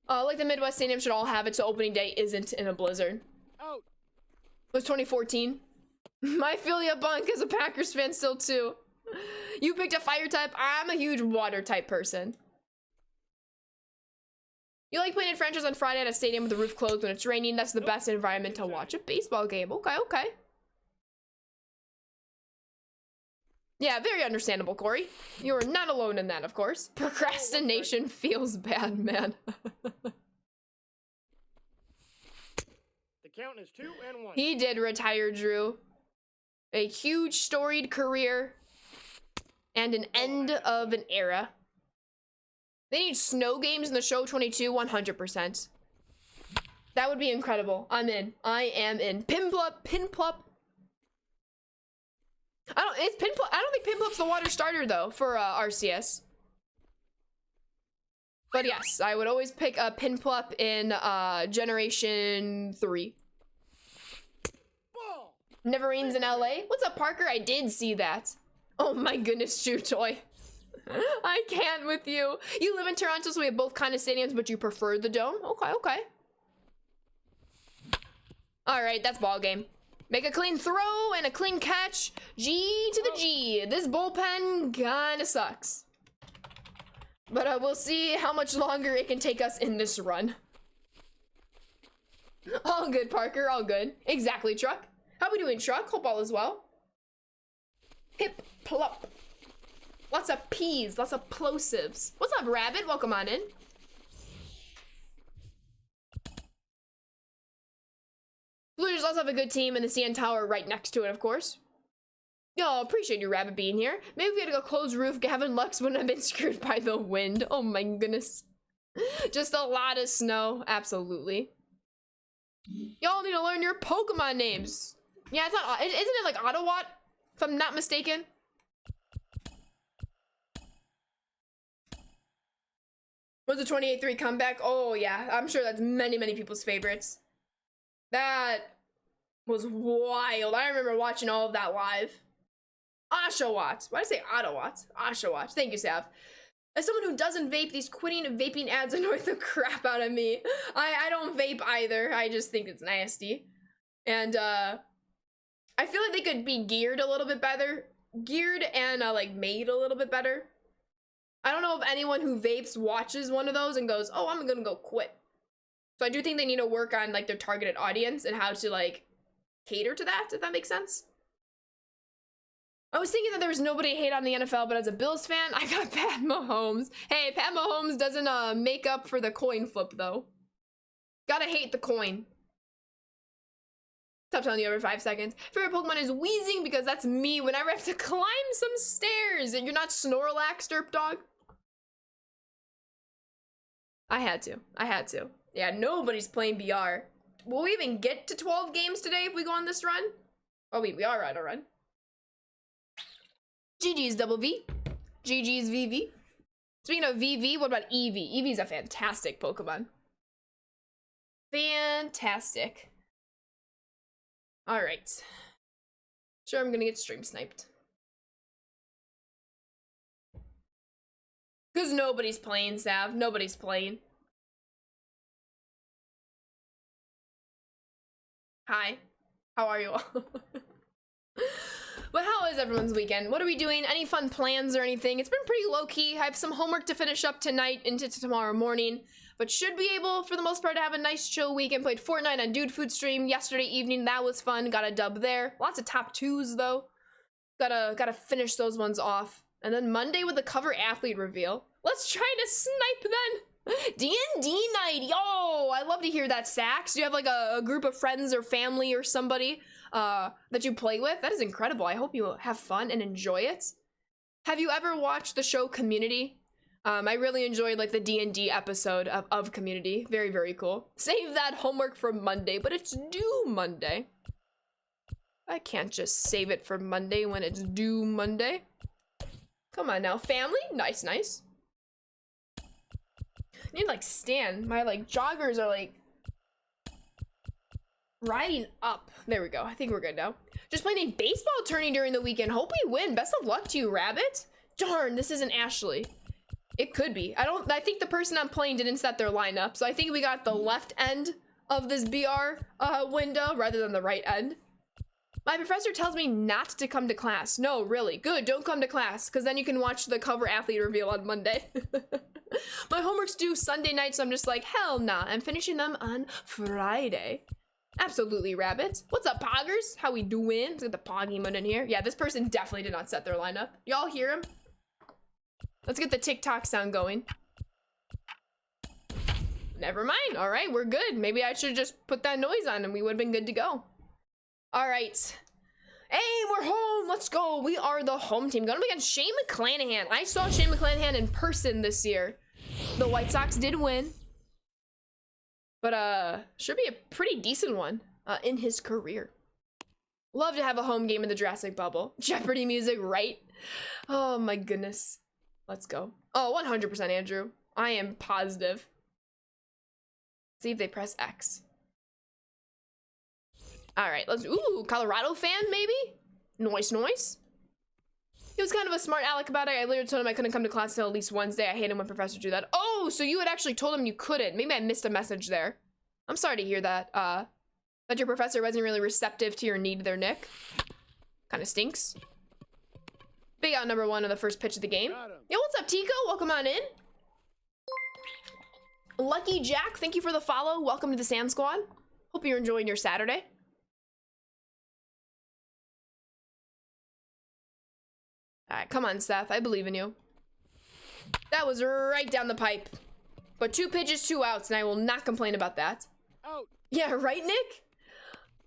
Like the Midwest Stadium should all have it, so opening day isn't in a blizzard. Out. It was 2014. My Philia Bunk is a Packers fan still too. You picked a fire type. I'm a huge water type person. You like playing in franchise on Friday at a stadium with the roof closed when it's raining. That's the best environment to watch a baseball game. Okay. Yeah, very understandable, Corey. You are not alone in that, of course. Procrastination feels bad, man. The count is 2 and 1. He did retire, Drew. A huge storied career and an end of an era. They need snow games in the show 22, 100%. That would be incredible. I'm in. I am in. Pinplup. I don't think Pinplup's the water starter though for RCS. But yes, I would always pick a Pinplup in Generation 3. Ball. Never rains in LA. What's up, Parker? I did see that. Oh my goodness, Chew Toy. I can't with you. You live in Toronto, so we have both kind of stadiums, but you prefer the Dome? Okay. All right, that's ball game. Make a clean throw and a clean catch. G to the G. This bullpen kinda sucks. But we'll see how much longer it can take us in this run. All good, Parker, all good. Exactly, Truck. How we doing, Truck? Hope all is well. Hip, plop. Lots of P's, lots of plosives. What's up, Rabbit? Welcome on in. Blues also have a good team and the CN Tower right next to it, of course. Yo, appreciate you, Rabbit, being here. Maybe if we had to go close roof, Gavin Lux wouldn't have been screwed by the wind. Oh my goodness. Just a lot of snow, absolutely. Y'all need to learn your Pokemon names. Yeah, it's not, isn't it like Ottawott, if I'm not mistaken? Was the 28-3 comeback? Oh yeah, I'm sure that's many people's favorites. That was wild. I remember watching all of that live. Oshawott. Why did I say Ottawott? Oshawott. Thank you, Sav. As someone who doesn't vape, these quitting vaping ads annoy the crap out of me. I don't vape either. I just think it's nasty. And I feel like they could be geared a little bit better. Geared and like made a little bit better. I don't know if anyone who vapes watches one of those and goes, oh, I'm gonna go quit. So I do think they need to work on like their targeted audience and how to like cater to that, if that makes sense. I was thinking that there was nobody to hate on the NFL, but as a Bills fan, I got Pat Mahomes. Hey, Pat Mahomes doesn't make up for the coin flip though. Gotta hate the coin. Stop telling you every 5 seconds. Favorite Pokemon is Weezing because that's me whenever I have to climb some stairs. And you're not Snorlax, Derp Dog? I had to. Yeah, nobody's playing BR. Will we even get to 12 games today if we go on this run? Oh, we are on a run. GG's Double V. GG's VV. Speaking of VV, what about Eevee? Eevee's a fantastic Pokemon. Fantastic. All right. Sure, I'm gonna get stream sniped. Because nobody's playing, Sav. Nobody's playing. Hi. How are you all? But how is everyone's weekend? What are we doing? Any fun plans or anything? It's been pretty low-key. I have some homework to finish up tonight into tomorrow morning. But should be able, for the most part, to have a nice chill weekend. Played Fortnite on Dude Food stream yesterday evening. That was fun. Got a dub there. Lots of top 2s, though. Gotta finish those ones off. And then Monday with the cover athlete reveal. Let's try to snipe then. D&D night. Yo, I love to hear that, Sax. Do you have like a group of friends or family or somebody that you play with? That is incredible. I hope you have fun and enjoy it. Have you ever watched the show Community? I really enjoyed like the D&D episode of Community. Very, very cool. Save that homework for Monday, but it's due Monday. I can't just save it for Monday when it's due Monday. Come on now, family. Nice, nice. I need to like stand. My like joggers are like riding up. There we go. I think we're good now. Just playing a baseball tourney during the weekend. Hope we win. Best of luck to you, Rabbit. Darn, this isn't Ashley. It could be. I think the person I'm playing didn't set their lineup, so I think we got the left end of this BR window rather than the right end. My professor tells me not to come to class. No, really. Good, don't come to class, because then you can watch the cover athlete reveal on Monday. My homework's due Sunday night, so I'm just like, hell nah. I'm finishing them on Friday. Absolutely, Rabbit. What's up, Poggers? How we doing? Let's get the Pog emote in here. Yeah, this person definitely did not set their lineup. Y'all hear him? Let's get the TikTok sound going. Never mind. All right, we're good. Maybe I should just put that noise on and we would have been good to go. All right. Hey, we're home. Let's go. We are the home team. Going up against Shane McClanahan. I saw Shane McClanahan in person this year. The White Sox did win. But, should be a pretty decent one in his career. Love to have a home game in the Jurassic Bubble. Jeopardy music, right? Oh, my goodness. Let's go. Oh, 100% Andrew. I am positive. See if they press X. All right, let's, ooh, Colorado fan, maybe? Noise. He was kind of a smart aleck about it. I literally told him I couldn't come to class until at least Wednesday. I hate him when professors do that. Oh, so you had actually told him you couldn't. Maybe I missed a message there. I'm sorry to hear that. That your professor wasn't really receptive to your need there, Nick. Kind of stinks. Big out number 1 on the first pitch of the game. Yo, what's up, Tico? Welcome on in. Lucky Jack, thank you for the follow. Welcome to the Sand Squad. Hope you're enjoying your Saturday. All right, come on, Seth. I believe in you. That was right down the pipe. But 2 pitches, 2 outs, and I will not complain about that. Out. Yeah, right, Nick?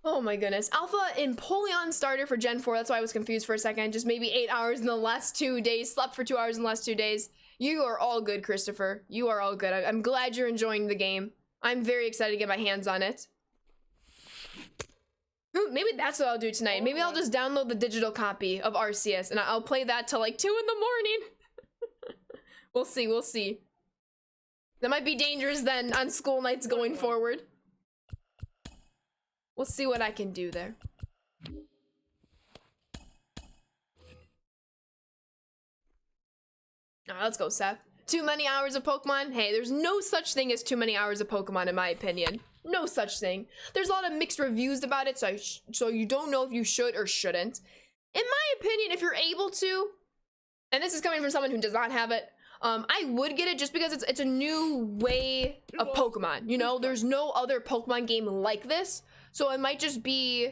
Oh my goodness. Alpha Empoleon starter for Gen 4. That's why I was confused for a second. Just maybe 8 hours in the last 2 days. Slept for 2 hours in the last 2 days. You are all good, Christopher. You are all good. I'm glad you're enjoying the game. I'm very excited to get my hands on it. Ooh, maybe that's what I'll do tonight. Maybe I'll just download the digital copy of Arceus and I'll play that till like 2 in the morning. We'll see. That might be dangerous then on school nights going forward. We'll see what I can do there. All right, let's go, Seth. Too many hours of Pokemon? Hey, there's no such thing as too many hours of Pokemon in my opinion. No such thing. There's a lot of mixed reviews about it, so you don't know if you should or shouldn't. In my opinion, if you're able to, and this is coming from someone who does not have it, I would get it just because it's a new way of Pokemon. You know, there's no other Pokemon game like this, so it might just be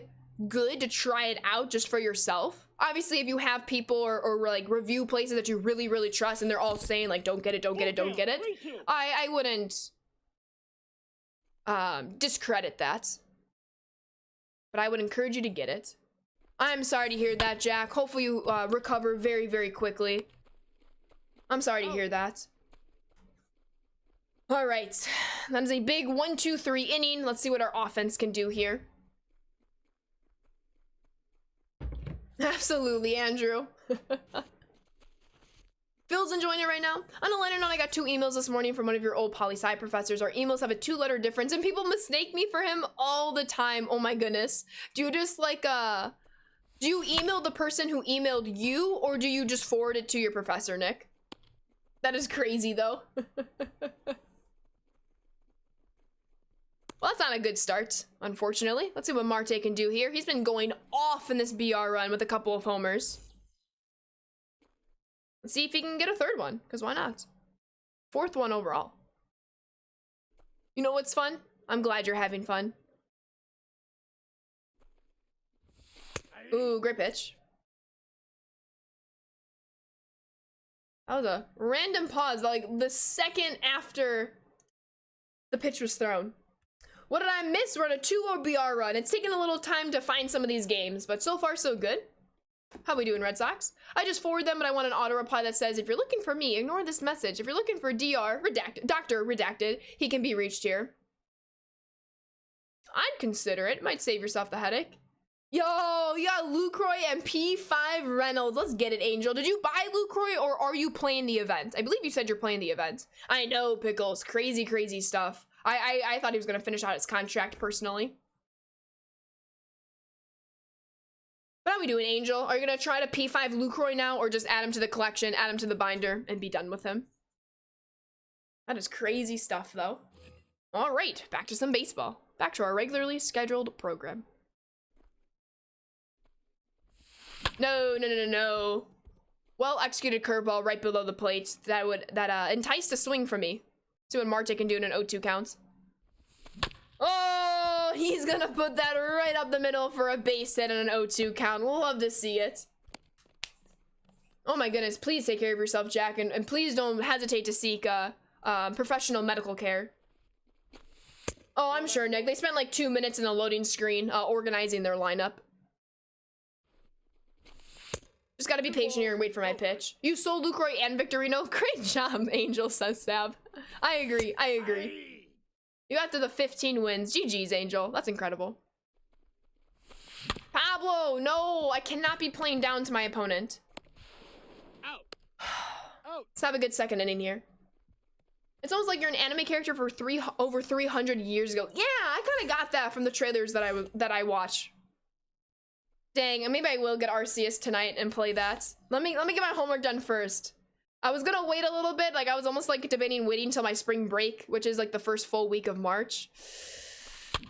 good to try it out just for yourself. Obviously, if you have people or like review places that you really trust and they're all saying like don't get it, I wouldn't discredit that. But I would encourage you to get it. I'm sorry to hear that, Jack. Hopefully you recover very quickly. I'm sorry to hear that. All right, that is a big 1-2-3 inning. Let's see what our offense can do here. Absolutely, Andrew. Phil's enjoying it right now. On a lighter note, I got 2 emails this morning from one of your old poli-sci professors. Our emails have a 2-letter difference and people mistake me for him all the time. Oh my goodness. Do you just like, do you email the person who emailed you or do you just forward it to your professor, Nick? That is crazy though. Well, that's not a good start, unfortunately. Let's see what Marte can do here. He's been going off in this BR run with a couple of homers. Let's see if he can get a 3rd one, because why not? 4th one overall. You know what's fun? I'm glad you're having fun. Ooh, great pitch. That was a random pause, like the second after the pitch was thrown. What did I miss? We're on a 2-0 BR run. It's taken a little time to find some of these games, but so far so good. How we doing, Red Sox? I just forwarded them, but I want an auto reply that says, if you're looking for me, ignore this message. If you're looking for Dr. Redacted, he can be reached here. I'd consider it. Might save yourself the headache. Yo, you got Lucroy and P5 Reynolds. Let's get it, Angel. Did you buy Lucroy or are you playing the event? I believe you said you're playing the event. I know, Pickles. Crazy stuff. I thought he was going to finish out his contract personally. But how are we doing, Angel? Are you going to try to P5 Lucroy now or just add him to the collection, add him to the binder, and be done with him? That is crazy stuff, though. All right, back to some baseball. Back to our regularly scheduled program. No. Well executed curveball right below the plate that enticed a swing from me. See what Marte can do in an 0-2 count. Oh, Oh, he's gonna put that right up the middle for a base hit and an 0-2 count. We'll love to see it. Oh my goodness, please take care of yourself, Jack, and please don't hesitate to seek professional medical care. Oh, I'm sure, Nick. They spent like 2 minutes in the loading screen organizing their lineup. Just gotta be patient here and wait for my pitch. You sold Lucroy and Victorino? Great job, Angel, says Sab. I agree, I agree. You got to the 15 wins. GG's, Angel. That's incredible. Pablo, no, I cannot be playing down to my opponent. Out. Out. Let's have a good second inning here. It's almost like you're an anime character for over 300 years ago. Yeah, I kind of got that from the trailers that I watch. Dang, and maybe I will get Arceus tonight and play that. Let me get my homework done first. I was gonna wait a little bit, like I was almost like debating waiting until my spring break, which is like the first full week of March.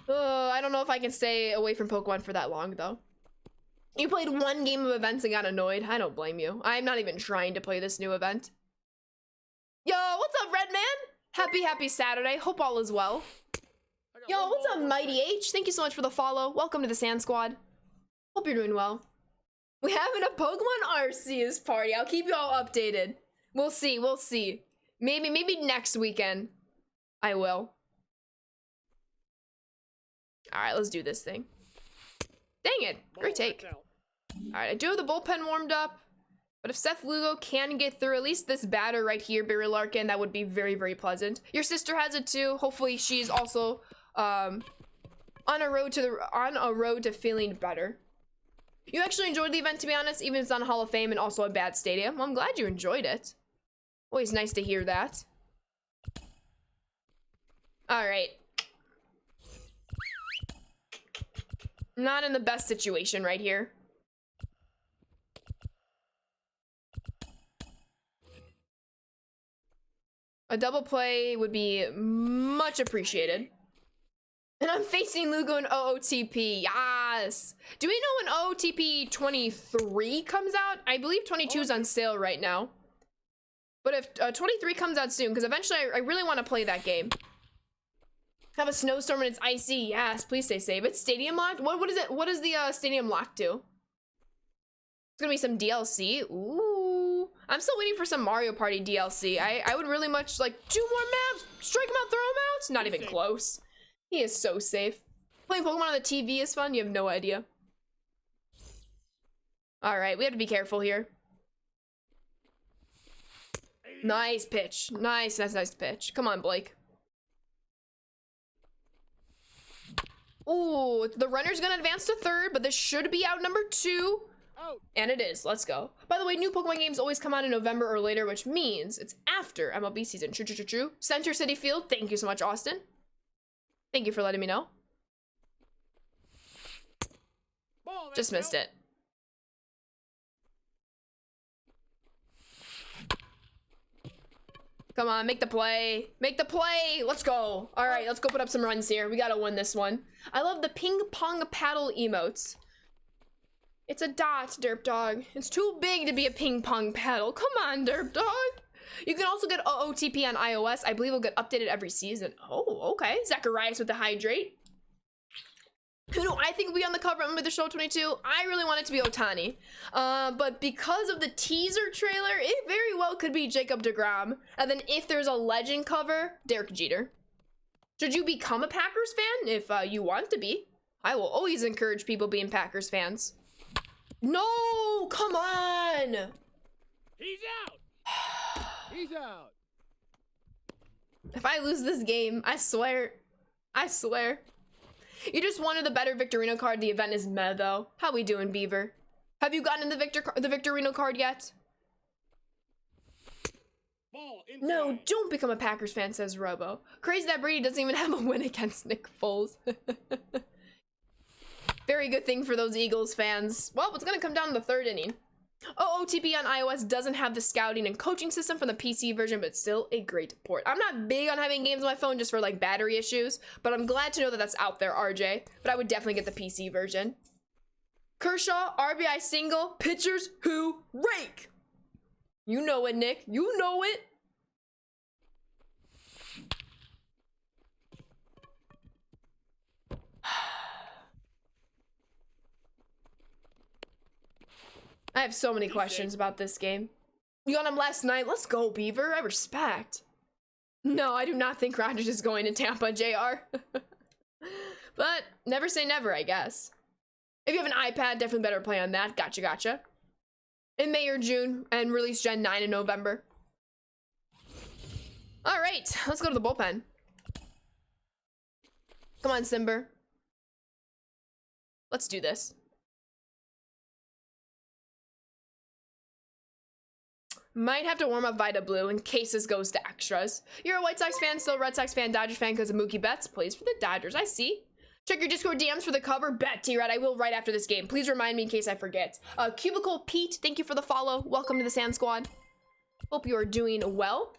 I don't know if I can stay away from Pokemon for that long though. You played one game of events and got annoyed. I don't blame you. I'm not even trying to play this new event. Yo, what's up, Redman? Happy Saturday. Hope all is well. Yo, what's up, Mighty H? Thank you so much for the follow. Welcome to the Sand Squad. Hope you're doing well. We're having a Pokemon Arceus party. I'll keep you all updated. We'll see, we'll see. Maybe next weekend. I will. Alright, let's do this thing. Dang it. Great take. Alright, I do have the bullpen warmed up. But if Seth Lugo can get through at least this batter right here, Barry Larkin, that would be very, very pleasant. Your sister has it too. Hopefully she's also on a road to feeling better. You actually enjoyed the event, to be honest, even if it's on Hall of Fame and also a bad stadium. Well, I'm glad you enjoyed it. Always nice to hear that. Alright. Not in the best situation right here. A double play would be much appreciated. And I'm facing Lugo in OOTP. Yes. Do we know when OOTP 23 comes out? I believe 22 is on sale right now. But if 23 comes out soon, because eventually I really want to play that game. Have a snowstorm and it's icy. Yes, please stay safe. It's stadium locked? What is it? What is the stadium locked to? It's gonna be some DLC. Ooh. I'm still waiting for some Mario Party DLC. I would really much like 2 more maps. Strike him out, throw him out. Not even close. He is so safe. Playing Pokemon on the TV is fun. You have no idea. All right, we have to be careful here. Nice pitch. Nice pitch. Come on, Blake. Ooh, the runner's gonna advance to third, but this should be out number 2. And it is. Let's go. By the way, new Pokemon games always come out in November or later, which means it's after MLB season. True. Center City Field. Thank you so much, Austin. Thank you for letting me know. Just missed it. Come on, make the play. Make the play. Let's go. All right, let's go put up some runs here. We gotta win this one. I love the ping pong paddle emotes. It's a dot, Derp Dog. It's too big to be a ping pong paddle. Come on, Derp Dog. You can also get OOTP on iOS. I believe it'll get updated every season. Oh, okay. Zacharias with the hydrate. Who do I think will be on the cover of the show 22? I really want it to be Otani. But because of the teaser trailer, it very well could be Jacob deGrom. And then if there's a legend cover, Derek Jeter. Should you become a Packers fan? If you want to be. I will always encourage people being Packers fans. No! Come on! He's out! He's out! If I lose this game, I swear. You just wanted the better Victorino card. The event is meh, though. How we doing, Beaver? Have you gotten the Victorino card yet? No, don't become a Packers fan, says Robo. Crazy that Brady doesn't even have a win against Nick Foles. Very good thing for those Eagles fans. Well, it's gonna come down to the 3rd inning. OOTP on iOS doesn't have the scouting and coaching system from the PC version, but still a great port. I'm not big on having games on my phone just for like battery issues, but I'm glad to know that that's out there, RJ. But I would definitely get the PC version. Kershaw, RBI single, pitchers who rake. You know it, Nick. You know it. I have so many questions about this game. You got him last night. Let's go, Beaver. I respect. No, I do not think Rodgers is going to Tampa, JR. But never say never, I guess. If you have an iPad, definitely better play on that. Gotcha. In May or June, and release Gen 9 in November. All right, let's go to the bullpen. Come on, Simber. Let's do this. Might have to warm up Vita Blue in case this goes to extras. You're a White Sox fan, still Red Sox fan, Dodgers fan because of Mookie Betts. Plays for the Dodgers, I see. Check your Discord DMs for the cover. Bet, T-Red, I will right after this game. Please remind me in case I forget. Cubicle Pete, thank you for the follow. Welcome to the Sand Squad. Hope you are doing well.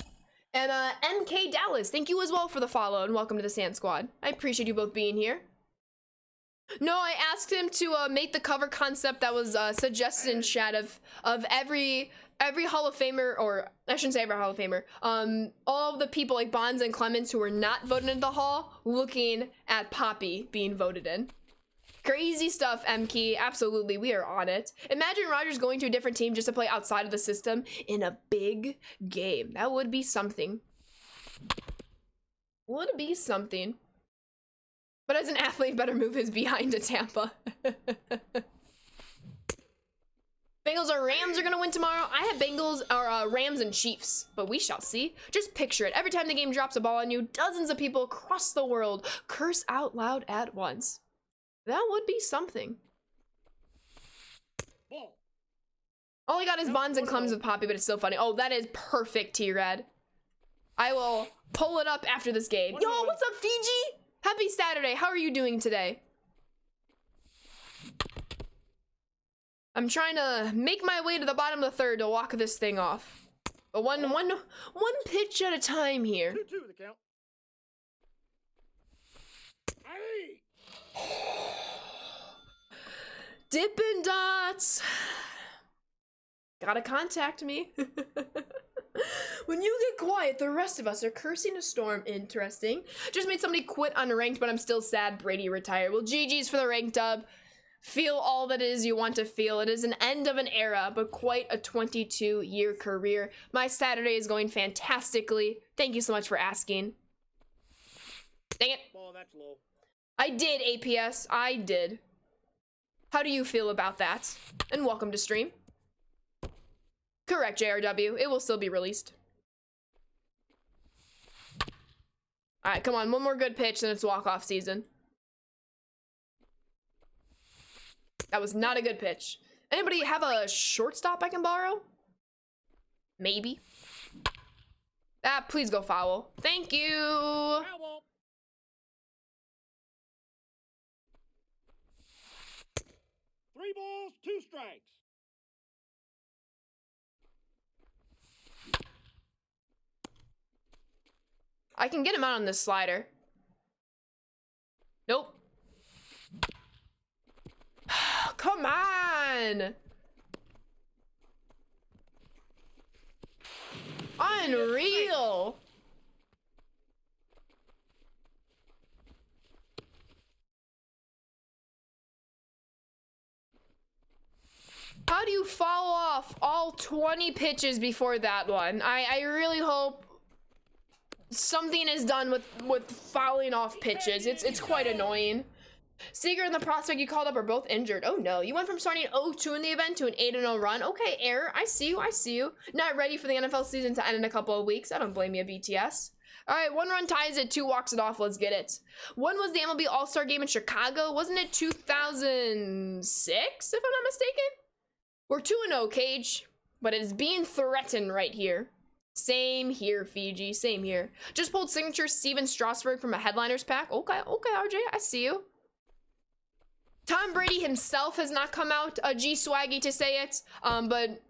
And MK Dallas, thank you as well for the follow and welcome to the Sand Squad. I appreciate you both being here. No, I asked him to make the cover concept that was suggested in chat of every Hall of Famer, or I shouldn't say every Hall of Famer, all of the people like Bonds and Clemens who were not voted into the Hall looking at Poppy being voted in. Crazy stuff, MK. Absolutely, we are on it. Imagine Rodgers going to a different team just to play outside of the system in a big game. That would be something. Would be something. But as an athlete, better move his behind to Tampa. Bengals or Rams are gonna win tomorrow. I have Bengals or Rams and Chiefs, but we shall see. Just picture it. Every time the game drops a ball on you, dozens of people across the world curse out loud at once. That would be something. Ball. All I got is Bonds and Clemens with Poppy, but it's still funny. Oh, that is perfect, T-Red. I will pull it up after this game. Yo, what's up, Fiji? Happy Saturday. How are you doing today? I'm trying to make my way to the bottom of the third to walk this thing off. But one pitch at a time here. 2-2 the count. Aye. Dippin' Dots. Gotta contact me. When you get quiet, the rest of us are cursing a storm. Interesting. Just made somebody quit unranked, but I'm still sad Brady retired. Well, GG's for the ranked dub. Feel all that it is you want to feel. It is an end of an era, but quite a 22-year career. My Saturday is going fantastically. Thank you so much for asking. Dang it. Ball, that's low. I did, APS. I did. How do you feel about that? And welcome to stream. Correct, JRW. It will still be released. All right, come on. One more good pitch, then it's walk-off season. That was not a good pitch. Anybody have a shortstop I can borrow? Maybe. Ah, please go foul. Thank you. Foul ball. Three balls, 2 strikes. I can get him out on this slider. Nope. Come on! Unreal! How do you follow off all 20 pitches before that one? I really hope something is done with fouling off pitches. It's quite annoying. Seager and the prospect you called up are both injured. Oh no, you went from starting 0-2 in the event to an 8-0 run. Okay, Error, I see you. Not ready for the NFL season to end in a couple of weeks. I don't blame you, BTS. All right, 1 run ties it, 2 walks it off. Let's get it. When was the MLB All-Star Game in Chicago? Wasn't it 2006, if I'm not mistaken? We're 2-0, Cage, but it is being threatened right here. Same here, Fiji, same here. Just pulled signature Steven Strasburg from a headliners pack. Okay, RJ, I see you. Tom Brady himself has not come out, G-Swaggy, to say it, but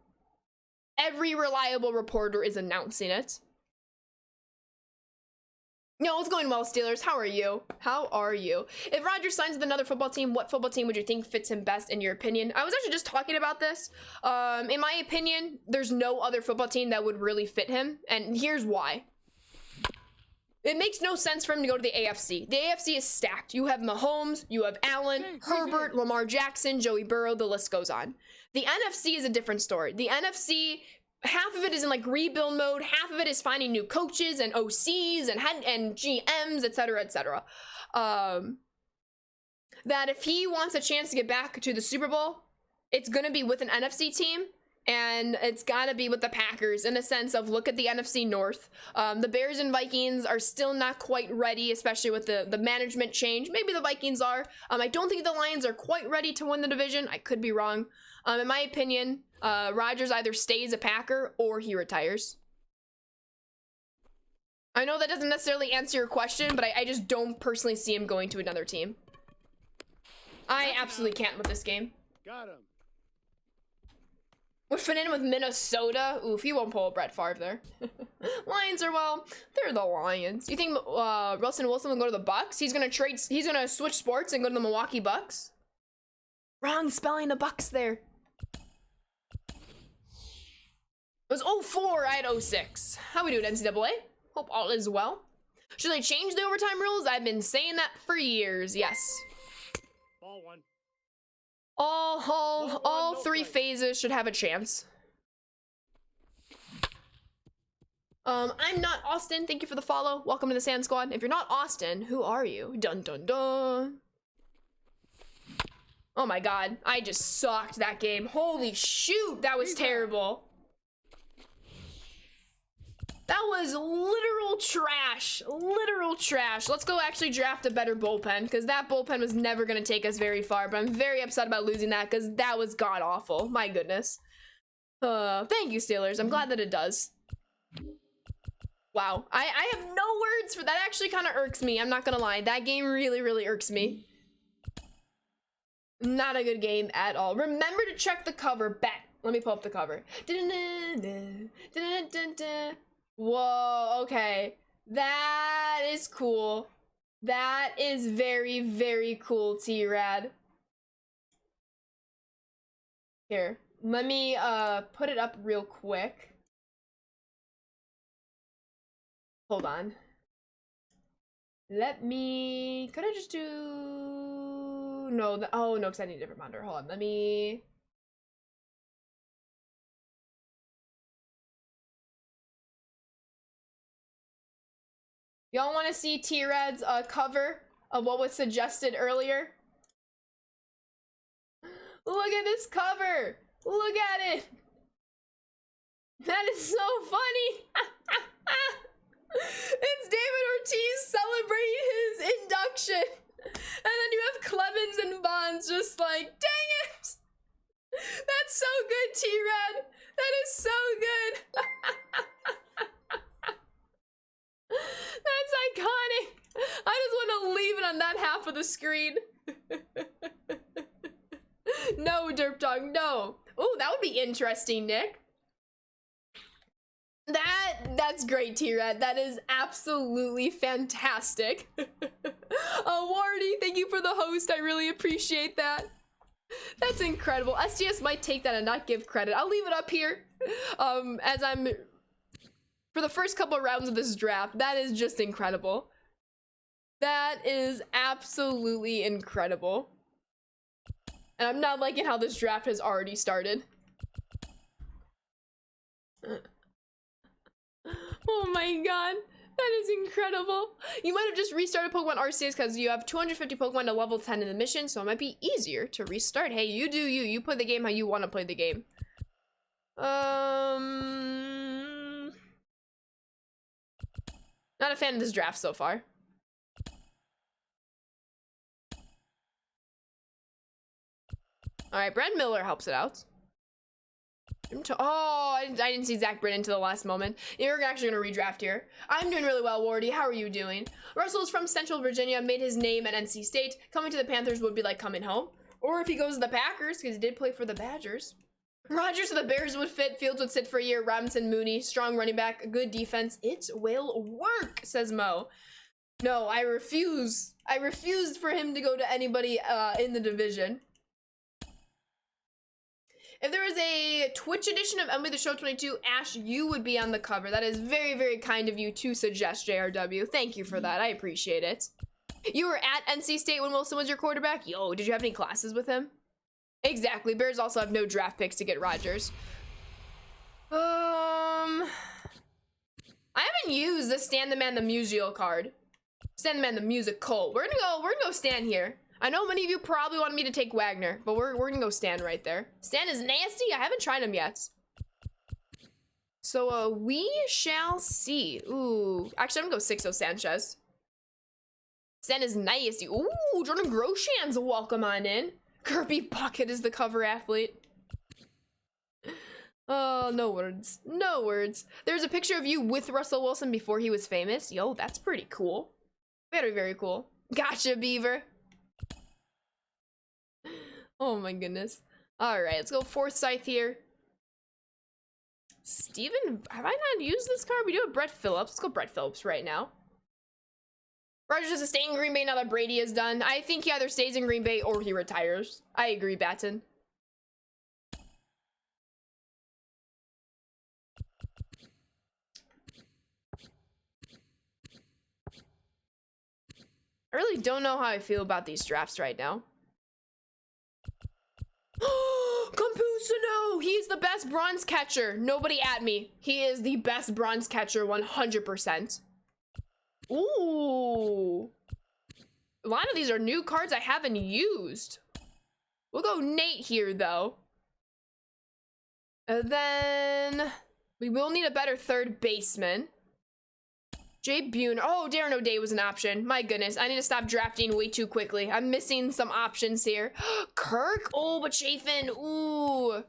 every reliable reporter is announcing it. No, it's going well, Steelers. How are you? How are you? If Rodgers signs with another football team, what football team would you think fits him best in your opinion? I was actually just talking about this. In my opinion, there's no other football team that would really fit him, and here's why. It makes no sense for him to go to the AFC. The AFC is stacked. You have Mahomes, you have Allen, Herbert, Lamar Jackson, Joey Burrow, the list goes on. The NFC is a different story. The NFC, half of it is in like rebuild mode, half of it is finding new coaches and OCs and GMs, etc., etc. That if he wants a chance to get back to the Super Bowl, it's going to be with an NFC team. And it's gotta be with the Packers in a sense of look at the NFC North. The Bears and Vikings are still not quite ready, especially with the management change. Maybe the Vikings are. I don't think the Lions are quite ready to win the division. I could be wrong. In my opinion, Rodgers either stays a Packer or he retires. I know that doesn't necessarily answer your question, but I just don't personally see him going to another team. I absolutely can't with this game. Got him. Would fit in with Minnesota. Oof, he won't pull a Brett Favre there. Lions are, well, they're the Lions. You think Russell Wilson will go to the Bucks? He's gonna switch sports and go to the Milwaukee Bucks? Wrong spelling the Bucks there. It was 04, I had 06. How we doing, NCAA? Hope all is well. Should they change the overtime rules? I've been saying that for years, yes. Ball one. All three phases should have a chance. I'm not Austin. Thank you for the follow. Welcome to the Sand Squad. If you're not Austin, who are you? Dun dun dun. Oh my god, I just sucked that game. Holy shoot, that was terrible. That was literal trash. Literal trash. Let's go actually draft a better bullpen, because that bullpen was never going to take us very far. But I'm very upset about losing that, because that was god-awful. My goodness. Thank you, Steelers. I'm glad that it does. Wow. I have no words for that. Actually kind of irks me. I'm not going to lie. That game really, really irks me. Not a good game at all. Remember to check the cover. Bet. Let me pull up the cover. Whoa, okay. That is cool. That is very, very cool, T-Rad. Here, let me put it up real quick. Hold on. Could I just do... No, oh no, because I need a different monitor. Hold on, let me... Y'all want to see T-Rad's cover of what was suggested earlier? Look at this cover! Look at it! That is so funny! It's David Ortiz celebrating his induction! And then you have Clemens and Bonds just like, dang it! That's so good, T-Rad! That is so good! That's iconic! I just want to leave it on that half of the screen. No, Derp Dog, no. Oh, that would be interesting, Nick. That's great, T-Rad. That is absolutely fantastic. Wardy, thank you for the host. I really appreciate that. That's incredible. STS might take that and not give credit. I'll leave it up here. As I'm... For the first couple of rounds of this draft, that is just incredible. That is absolutely incredible. And I'm not liking how this draft has already started. Oh my god, that is incredible. You might have just restarted Pokemon Arceus because you have 250 Pokemon to level 10 in the mission, so it might be easier to restart. Hey, you do you. You play the game how you want to play the game. Not a fan of this draft so far. Alright, Brad Miller helps it out. Oh, I didn't see Zach Britton until the last moment. You're actually going to redraft here. I'm doing really well, Wardy. How are you doing? Russell's from Central Virginia, made his name at NC State. Coming to the Panthers would be like coming home. Or if he goes to the Packers, because he did play for the Badgers. Rodgers to the Bears would fit. Fields would sit for a year. Robinson, Mooney, strong running back, good defense. It will work, says Mo. No, I refuse. I refused for him to go to anybody in the division. If there was a Twitch edition of MLB The Show 22, Ash, you would be on the cover. That is very, very kind of you to suggest, JRW. Thank you for that. I appreciate it. You were at NC State when Wilson was your quarterback? Yo, did you have any classes with him? Exactly. Bears also have no draft picks to get Rodgers. I haven't used the Stan the Man the Musial card. Stan the Man the Musical. We're gonna go Stan here. I know many of you probably wanted me to take Wagner, but we're gonna go Stan right there. Stan is nasty. I haven't tried him yet. So we shall see. Ooh, actually I'm gonna go Sixto Sanchez. Stan is nasty. Ooh, Jordan Groshan's a welcome on in. Kirby Puckett is the cover athlete. Oh, no words. No words. There's a picture of you with Russell Wilson before he was famous. Yo, that's pretty cool. Very, very cool. Gotcha, Beaver. Oh my goodness. Alright, let's go Forsyth here. Steven, have I not used this card? We do have Brett Phillips. Let's go Brett Phillips right now. Rodgers has to stay in Green Bay now that Brady is done. I think he either stays in Green Bay or he retires. I agree, Batten. I really don't know how I feel about these drafts right now. Campusano! He's the best bronze catcher. Nobody at me. He is the best bronze catcher 100%. Ooh. A lot of these are new cards I haven't used. We'll go Nate here, though. And then we will need a better third baseman. Jay Buhner. Oh, Darren O'Day was an option. My goodness, I need to stop drafting way too quickly. I'm missing some options here. Kirk? Oh, but Chafin. Ooh.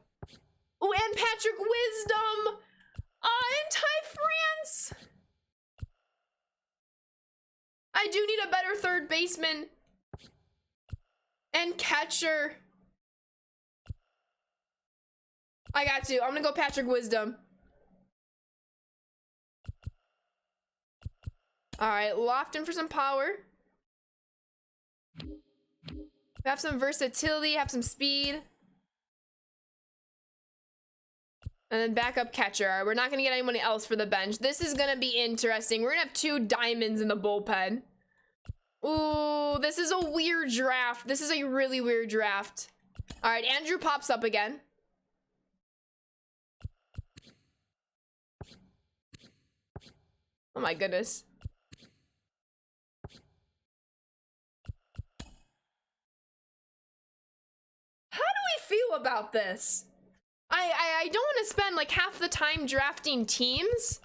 Oh, and Patrick Wisdom. And Ty France. I do need a better third baseman. And catcher. I got to. I'm gonna go Patrick Wisdom. All right, Lofton for some power. We have some versatility, have some speed. And then backup catcher. All right, we're not gonna get anyone else for the bench. This is gonna be interesting. We're gonna have 2 diamonds in the bullpen. Ooh, this is a weird draft. This is a really weird draft. All right, Andrew pops up again. Oh my goodness. How do we feel about this? I don't want to spend like half the time drafting teams,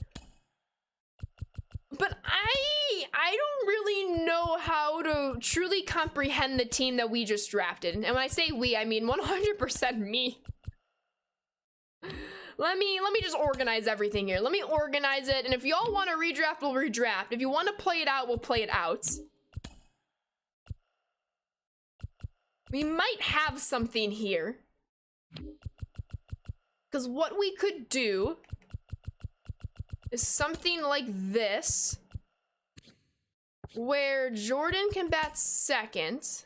but I don't really know how to truly comprehend the team that we just drafted. And when I say we, I mean 100% me. Let me just organize everything here. Let me organize it, and if y'all want to redraft, we'll redraft. If you want to play it out, we'll play it out. We might have something here. Because what we could do is something like this, where Jordan can bat second.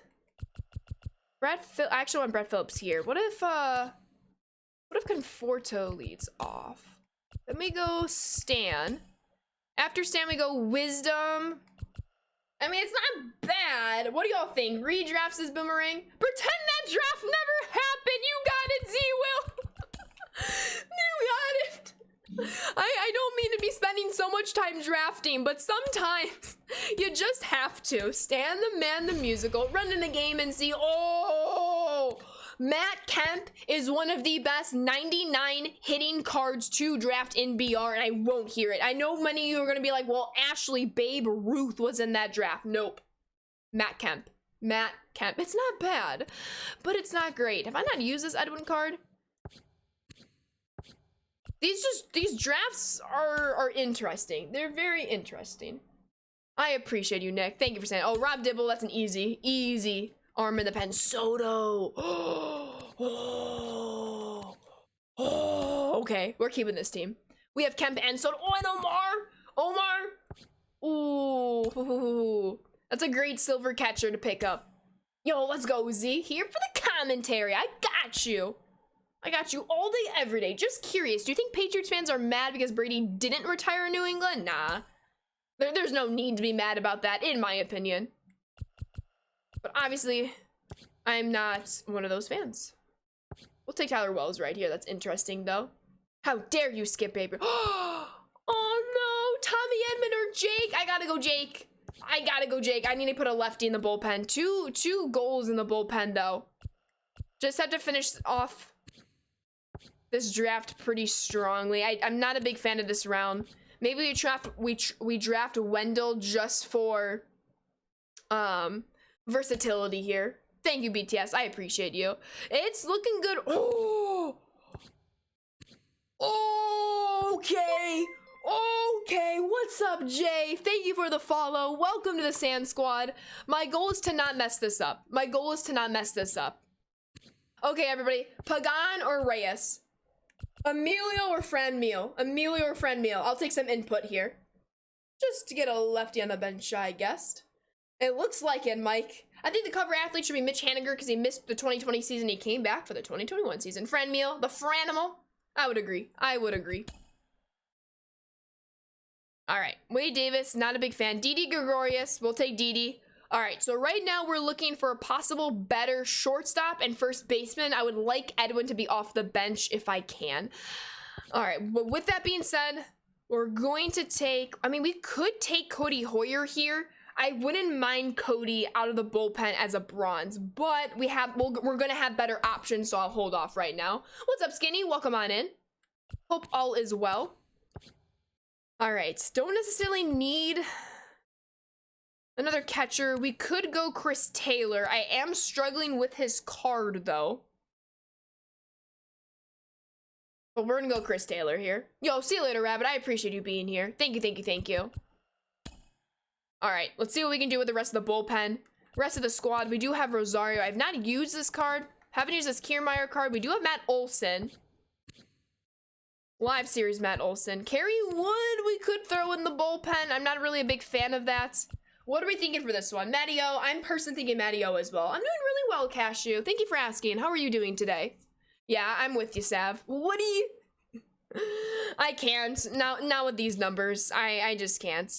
I actually want Brett Phillips here. What if Conforto leads off? Then we go Stan. After Stan, we go Wisdom. I mean, it's not bad. What do y'all think? Redrafts is Boomerang? Pretend that draft never happened. You got it, Z-Will. You got it. I don't mean to be spending so much time drafting, but sometimes you just have to. Stan the Man the Musical, run in the game and see. Oh, Matt Kemp is one of the best 99 hitting cards to draft in BR, and I won't hear it. I know many of you are going to be like, well, Ashley Babe Ruth was in that draft. Nope. Matt Kemp. Matt Kemp. It's not bad, but it's not great. Have I not used this Edwin card? These drafts are interesting. They're very interesting. I appreciate you, Nick. Thank you for saying. Oh, Rob Dibble, that's an easy arm in the pen. Soto. Okay, we're keeping this team. We have Kemp and Soto. Oh, and Omar. Ooh, that's a great silver catcher to pick up. Yo, let's go, Z. Here for the commentary. I got you. I got you all day, every day. Just curious, do you think Patriots fans are mad because Brady didn't retire in New England? Nah. There's no need to be mad about that, in my opinion. But obviously, I'm not one of those fans. We'll take Tyler Wells right here. That's interesting, though. How dare you skip Baber? Oh, no. Tommy Edman or Jake? I gotta go Jake. I need to put a lefty in the bullpen. Two goals in the bullpen, though. Just have to finish off this draft pretty strongly. I'm not a big fan of this round. Maybe we draft Wendell just for versatility here. Thank you, BTS. I appreciate you. It's looking good. Oh. Okay. Okay, what's up, Jay? Thank you for the follow. Welcome to the Sand Squad. My goal is to not mess this up. Okay, everybody. Pagan or Reyes? Emilio or Franmil? I'll take some input here. Just to get a lefty on the bench, I guessed. It looks like it, Mike. I think the cover athlete should be Mitch Haniger because he missed the 2020 season. He came back for the 2021 season. Franmil, the Franimal. I would agree. All right, Wade Davis, not a big fan. Didi Gregorius, we'll take Didi. All right, so right now we're looking for a possible better shortstop and first baseman. I would like Edwin to be off the bench if I can. All right, but with that being said, we're going to take, we could take Cody Hoyer here. I wouldn't mind Cody out of the bullpen as a bronze, but we're gonna have better options, so I'll hold off right now. What's up, Skinny? Welcome on in. Hope all is well. All right, don't necessarily need another catcher. We could go Chris Taylor. I am struggling with his card, though. But we're gonna go Chris Taylor here. Yo, see you later, Rabbit. I appreciate you being here. Thank you. All right, let's see what we can do with the rest of the bullpen. Rest of the squad, we do have Rosario. I have not used this card. Haven't used this Kiermaier card. We do have Matt Olson. Live series Matt Olson. Kerry Wood, we could throw in the bullpen. I'm not really a big fan of that. What are we thinking for this one? Matty-O, I'm personally thinking Matty-O as well. I'm doing really well, Cashew. Thank you for asking. How are you doing today? Yeah, I'm with you, Sav. What do you... I can't. Not with these numbers. I just can't.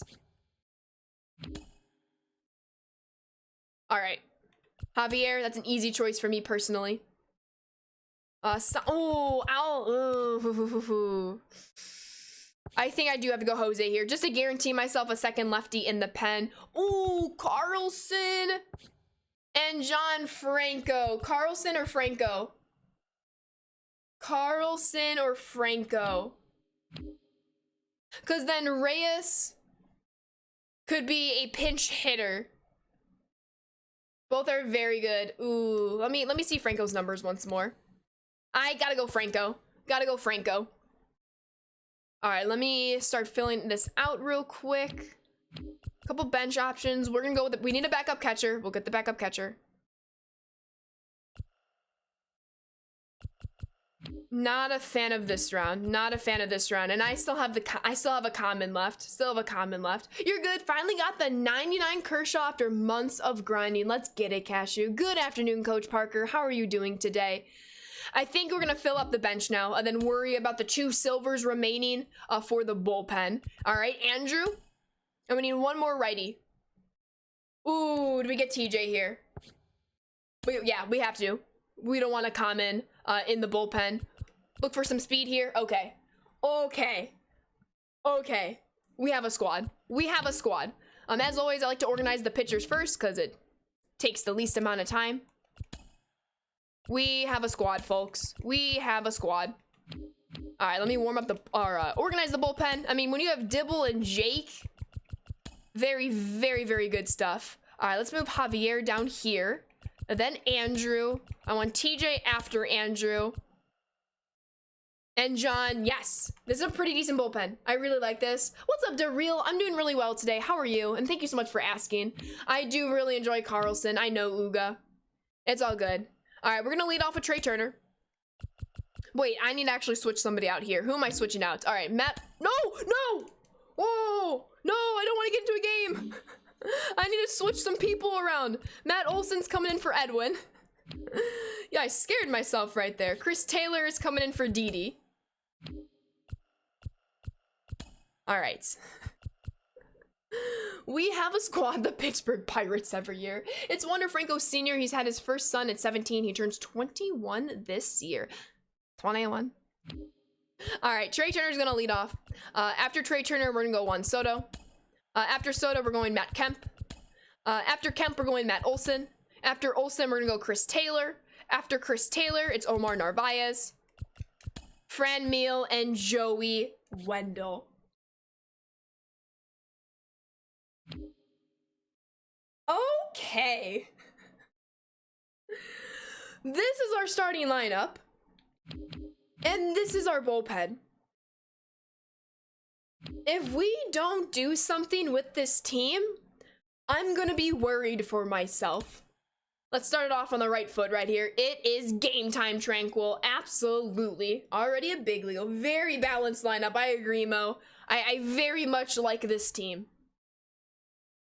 All right. Javier, that's an easy choice for me personally. I think I do have to go Jose here, just to guarantee myself a second lefty in the pen. Ooh, Carlson and John Franco. Carlson or Franco? Because then Reyes could be a pinch hitter. Both are very good. Ooh, let me see Franco's numbers once more. I gotta go Franco. All right, let me start filling this out real quick. Couple bench options. We're gonna go with we need a backup catcher. We'll get the backup catcher. Not a fan of this round. And I still have a common left. You're good. Finally got the 99 Kershaw after months of grinding. Let's get it, Cashew. Good afternoon, Coach Parker. How are you doing today? I think we're gonna fill up the bench now and then worry about the 2 silvers remaining for the bullpen. All right, Andrew. And we need one more righty. Ooh, do we get TJ here? Yeah, we have to. We don't want a common in the bullpen. Look for some speed here. Okay. We have a squad. As always, I like to organize the pitchers first because it takes the least amount of time. We have a squad, folks. All right, let me warm up organize the bullpen. When you have Dibble and Jake, very, very, very good stuff. All right, let's move Javier down here. And then Andrew. I want TJ after Andrew. And John, yes. This is a pretty decent bullpen. I really like this. What's up, Daryl? I'm doing really well today. How are you? And thank you so much for asking. I do really enjoy Carlson. I know Uga. It's all good. All right, we're going to lead off with Trey Turner. Wait, I need to actually switch somebody out here. Who am I switching out? All right, Matt. No! Whoa! No, I don't want to get into a game. I need to switch some people around. Matt Olson's coming in for Edwin. Yeah, I scared myself right there. Chris Taylor is coming in for Didi. All right. We have a squad, the Pittsburgh Pirates, every year. It's Wander Franco Sr. He's had his first son at 17. He turns 21 this year. 21. All right, Trey Turner's gonna lead off. After Trey Turner, we're gonna go Juan Soto. After Soto, we're going Matt Kemp. After Kemp, we're going Matt Olson. After Olson, we're gonna go Chris Taylor. After Chris Taylor, it's Omar Narvaez, Fran Meal, and Joey Wendell. Okay. This is our starting lineup. And this is our bullpen. If we don't do something with this team, I'm gonna be worried for myself. Let's start it off on the right foot right here. It is Game Time Tranquil. Absolutely. Already a big league. Very balanced lineup. I agree, Mo. I very much like this team.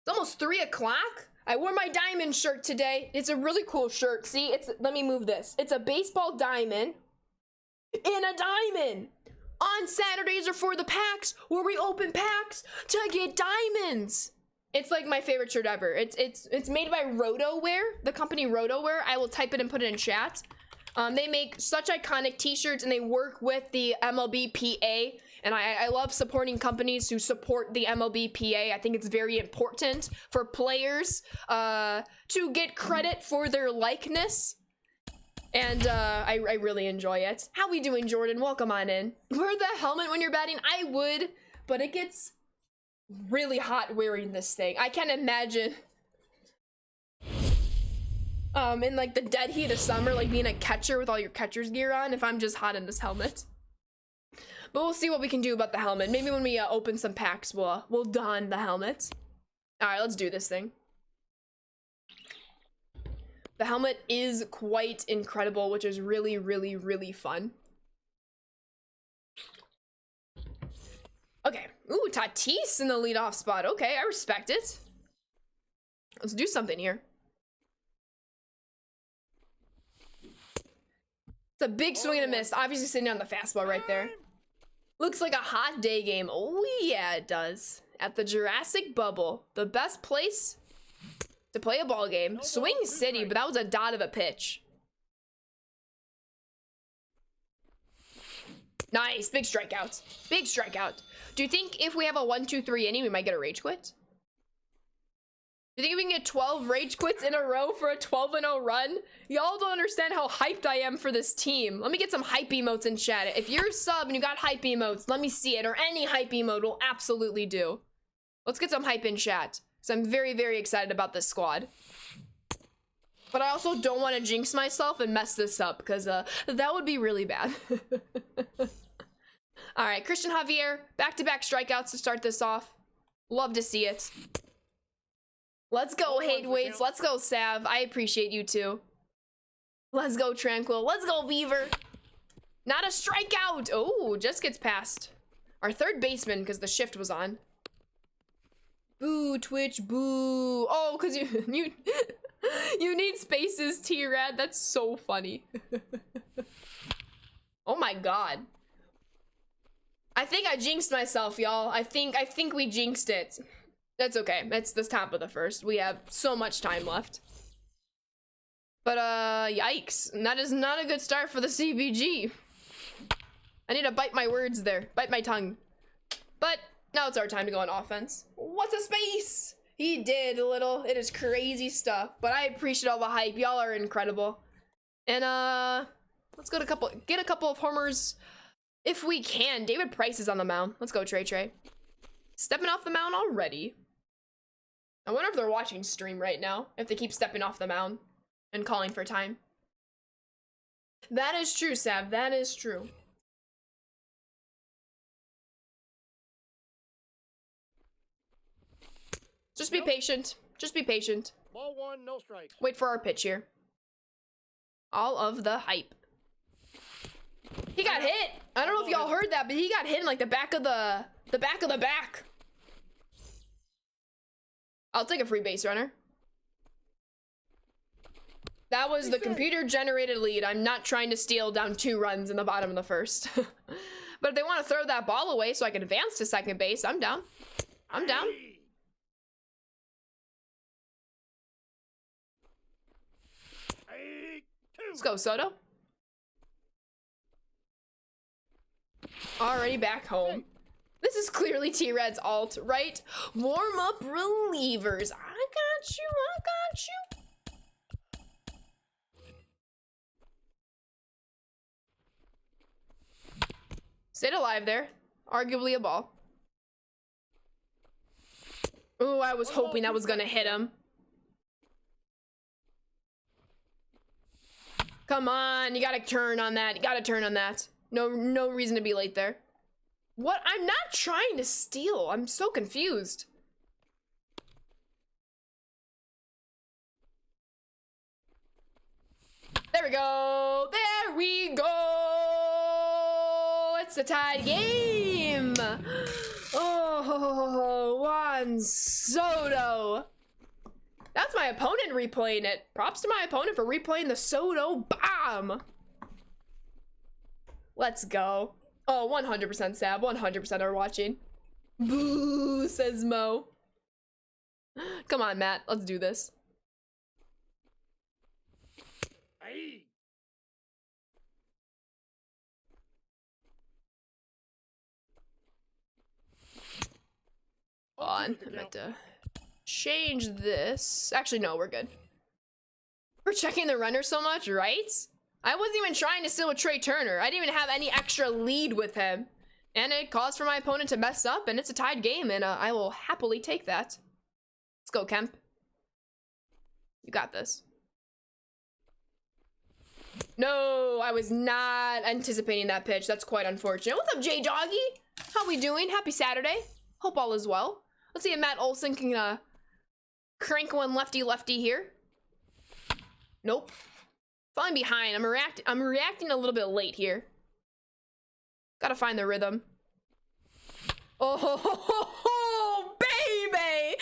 It's almost 3 o'clock. I wore my diamond shirt today. It's a really cool shirt. See, let me move this. It's a baseball diamond in a diamond. On Saturdays are for the packs, where we open packs to get diamonds. It's like my favorite shirt ever. It's made by RotoWear, the company RotoWear. I will type it and put it in chat. They make such iconic t-shirts and they work with the MLBPA. And I love supporting companies who support the MLBPA. I think it's very important for players to get credit for their likeness. And I really enjoy it. How we doing, Jordan? Welcome on in. Wear the helmet when you're batting? I would, but it gets really hot wearing this thing. I can't imagine in like the dead heat of summer, like being a catcher with all your catcher's gear on, if I'm just hot in this helmet. But we'll see what we can do about the helmet. Maybe when we open some packs, we'll don the helmet. All right, let's do this thing. The helmet is quite incredible, which is really, really, really fun. Okay. Ooh, Tatis in the leadoff spot. Okay, I respect it. Let's do something here. It's a big swing and a miss. Obviously sitting on the fastball right there. Looks like a hot day game. Oh, yeah, it does. At the Jurassic Bubble. The best place to play a ball game. Swing City, but that was a dot of a pitch. Nice. Big strikeout. Big strikeout. Do you think if we have a 1-2-3 inning, we might get a rage quit? Do you think we can get 12 rage quits in a row for a 12-0 run? Y'all don't understand how hyped I am for this team. Let me get some hype emotes in chat. If you're a sub and you got hype emotes, let me see it. Or any hype emote will absolutely do. Let's get some hype in chat. Because I'm very, very excited about this squad. But I also don't want to jinx myself and mess this up. Because that would be really bad. Alright, Christian Javier. Back-to-back strikeouts to start this off. Love to see it. Let's go, Hadewaits. Let's go, Sav. I appreciate you too. Let's go, Tranquil. Let's go, Beaver. Not a strikeout. Oh, just gets past our third baseman because the shift was on. Boo, Twitch, boo. Oh, because you need spaces, T-Rad. That's so funny. Oh my god. I think I jinxed myself, y'all. I think we jinxed it. That's okay. It's the top of the first. We have so much time left. But, yikes. And that is not a good start for the CBG. I need to bite my words there. Bite my tongue. But, now it's our time to go on offense. What's a space? He did a little. It is crazy stuff. But I appreciate all the hype. Y'all are incredible. And, let's go to get a couple of homers if we can. David Price is on the mound. Let's go, Trey. Stepping off the mound already. I wonder if they're watching stream right now, if they keep stepping off the mound and calling for time. That is true, Sav. That is true. Just be patient. Just be patient. Ball one, no strike. Wait for our pitch here. All of the hype. He got hit. I don't know if y'all heard that, but he got hit in like the back of the back. I'll take a free base runner. That was the computer-generated lead. I'm not trying to steal down 2 runs in the bottom of the first. But if they want to throw that ball away so I can advance to second base, I'm down. I'm down. Let's go, Soto. Already back home. This is clearly T-Red's alt, right? Warm up relievers. I got you, I got you. Stayed alive there. Arguably a ball. Ooh, I was hoping that was gonna hit him. Come on, you gotta turn on that. You gotta turn on that. No reason to be late there. What? I'm not trying to steal. I'm so confused. There we go. There we go. It's a tied game. Oh, Juan Soto. That's my opponent replaying it. Props to my opponent for replaying the Soto bomb. Let's go. Oh, 100% Sab. 100% are watching. Boo, says Mo. Come on, Matt. Let's do this. Hey. On. I meant to change this. Actually, no, we're good. We're checking the runner so much, right? I wasn't even trying to steal with Trey Turner. I didn't even have any extra lead with him. And it caused for my opponent to mess up, and it's a tied game, and I will happily take that. Let's go, Kemp. You got this. No, I was not anticipating that pitch. That's quite unfortunate. What's up, J Doggy? How we doing? Happy Saturday. Hope all is well. Let's see if Matt Olson can crank one lefty here. Nope. Falling behind. I'm reacting a little bit late here. Gotta find the rhythm. Oh, baby!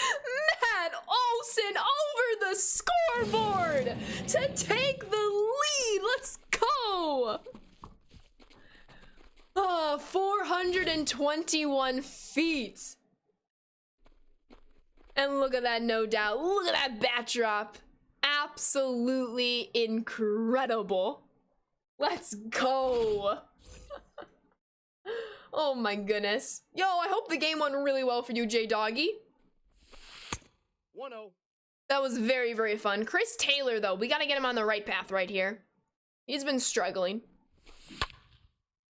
Matt Olson over the scoreboard to take the lead. Let's go! Oh, 421 feet. And look at that, no doubt. Look at that bat drop. Absolutely incredible. Let's go. Oh my goodness. Yo, I hope the game went really well for you, J Doggy. 1-0. That was very, very fun. Chris Taylor, though, we gotta get him on the right path right here. He's been struggling.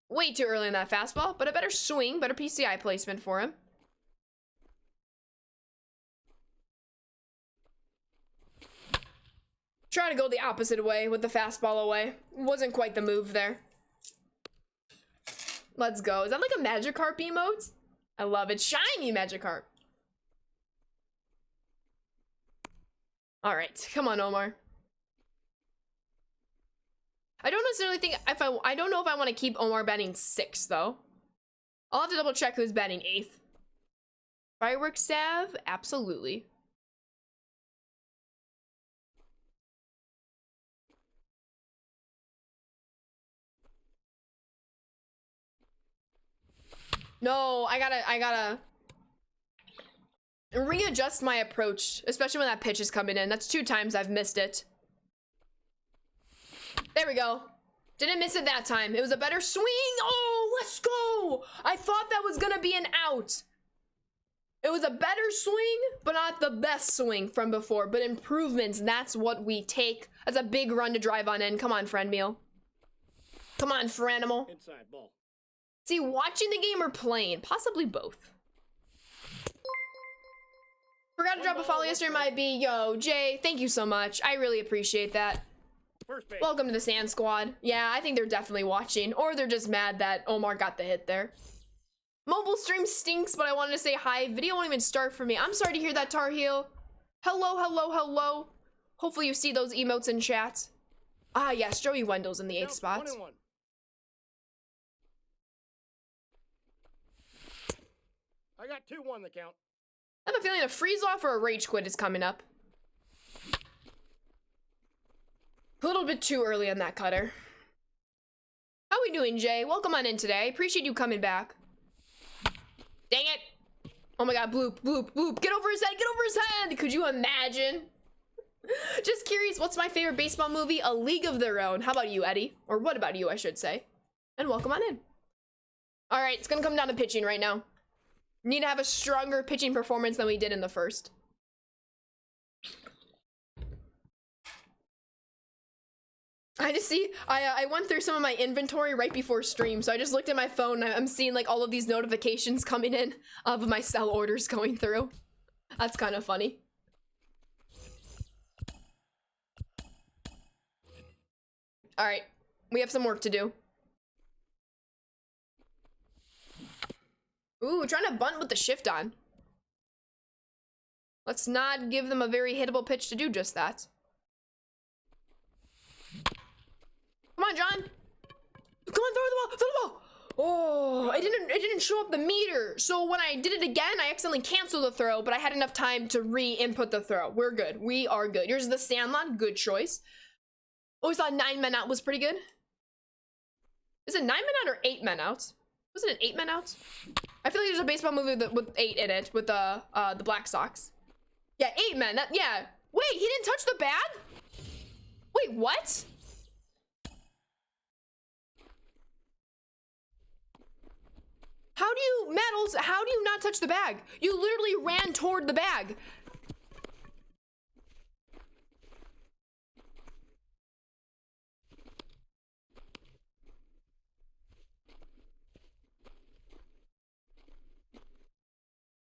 Way too early in that fastball, but a better swing, better PCI placement for him. Try to go the opposite way with the fastball away. Wasn't quite the move there. Let's go. Is that like a Magikarp emote? I love it. Shiny Magikarp. All right, come on, Omar. I don't necessarily think I don't know if I want to keep Omar batting 6th though. I'll have to double check who's batting 8th. Fireworks Sav? Absolutely. No, I gotta readjust my approach, especially when that pitch is coming in. That's 2 times I've missed it. There we go. Didn't miss it that time. It was a better swing. Oh, let's go. I thought that was gonna be an out. It was a better swing, but not the best swing from before. But improvements, that's what we take. That's a big run to drive on in. Come on, friend meal. Come on, Franimal. Inside ball. See, watching the game or playing? Possibly both. Forgot to drop a follow yesterday, might be. Yo, Jay, thank you so much. I really appreciate that. First base. Welcome to the Sand Squad. Yeah, I think they're definitely watching. Or they're just mad that Omar got the hit there. Mobile stream stinks, but I wanted to say hi. Video won't even start for me. I'm sorry to hear that, Tar Heel. Hello, hello, hello. Hopefully you see those emotes in chat. Ah, yes, Joey Wendell's in the 8th spot. 1-1. I got 2-1 the count. I have a feeling a freeze off or a rage quit is coming up. A little bit too early on that cutter. How we doing, Jay? Welcome on in today. Appreciate you coming back. Dang it. Oh my god, bloop, bloop, bloop. Get over his head, get over his head. Could you imagine? Just curious, what's my favorite baseball movie? A League of Their Own. How about you, Eddie? Or what about you, I should say. And welcome on in. All right, it's gonna come down to pitching right now. Need to have a stronger pitching performance than we did in the first. I just see, I went through some of my inventory right before stream, so I just looked at my phone and I'm seeing like all of these notifications coming in of my sell orders going through. That's kind of funny. All right, we have some work to do. Ooh, trying to bunt with the shift on. Let's not give them a very hittable pitch to do just that. Come on, John. Come on, throw the ball, throw the ball. Oh, it didn't show up the meter. So when I did it again, I accidentally canceled the throw, but I had enough time to re-input the throw. We're good. We are good. Here's the Sandlot. Good choice. Always thought 9 men out was pretty good. Is it 9 men out or 8 men out? Was it an 8 men out? I feel like there's a baseball movie with 8 in it with the Black Sox. Yeah, 8 men. Yeah. Wait, he didn't touch the bag? Wait, what? How do you, Metals, how do you not touch the bag? You literally ran toward the bag.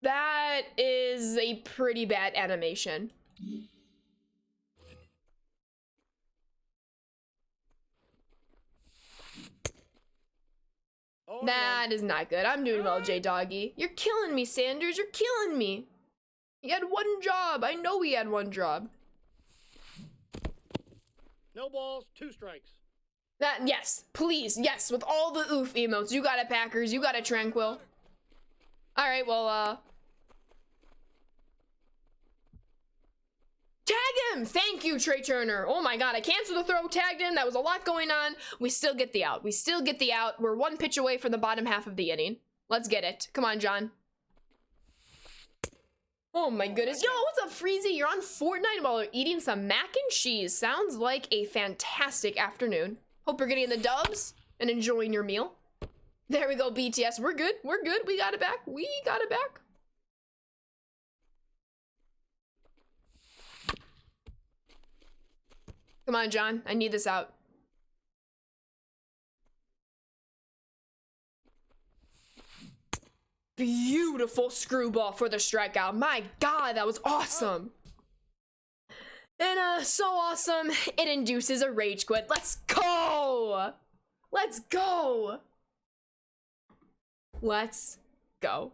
That is a pretty bad animation. Oh, That is not good. I'm doing well, J-Doggy. You're killing me, Sanders. You're killing me. He had one job. I know he had one job. no balls, 2 strikes. That, yes, please, yes, with all the oof emotes. You got it, Packers. You got it, Tranquil. All right, well, tag him! Thank you, Trey Turner. Oh my god, I canceled the throw, tagged him. That was a lot going on. We still get the out. We still get the out. We're 1 pitch away from the bottom half of the inning. Let's get it. Come on, John. Oh my goodness. Yo, what's up, Freezy? You're on Fortnite while eating some mac and cheese. Sounds like a fantastic afternoon. Hope you're getting the dubs and enjoying your meal. There we go, BTS. We're good. We're good. We got it back. We got it back. Come on, John. I need this out. Beautiful screwball for the strikeout. My god, that was awesome. And so awesome, it induces a rage quit. Let's go. Let's go. Let's go.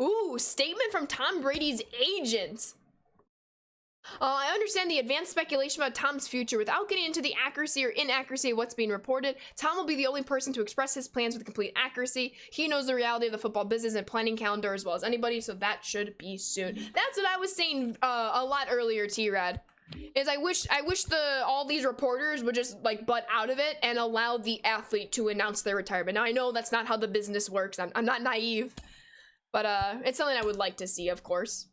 Ooh, statement from Tom Brady's agent. I understand the advanced speculation about Tom's future. Without getting into the accuracy or inaccuracy of what's being reported, Tom will be the only person to express his plans with complete accuracy. He knows the reality of the football business and planning calendar as well as anybody, so that should be soon. That's what I was saying a lot earlier, T-Rad. Is I wish all these reporters would just like butt out of it and allow the athlete to announce their retirement. Now I know that's not how the business works. I'm not naive, but it's something I would like to see, of course.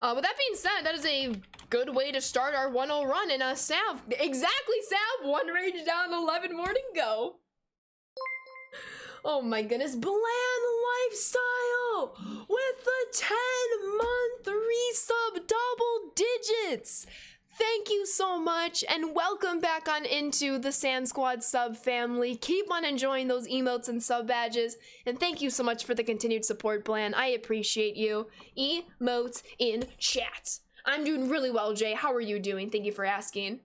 With that being said, that is a good way to start our 1-0 run in a Sav. Exactly, Sav. 1 rage down, 11 more to go. Oh my goodness. Bland Lifestyle with the 10-month resub double digits. Thank you so much, and welcome back on into the Sand Squad sub family. Keep on enjoying those emotes and sub badges, and thank you so much for the continued support, Bland. I appreciate you. Emotes in chat. I'm doing really well, Jay. How are you doing? Thank you for asking.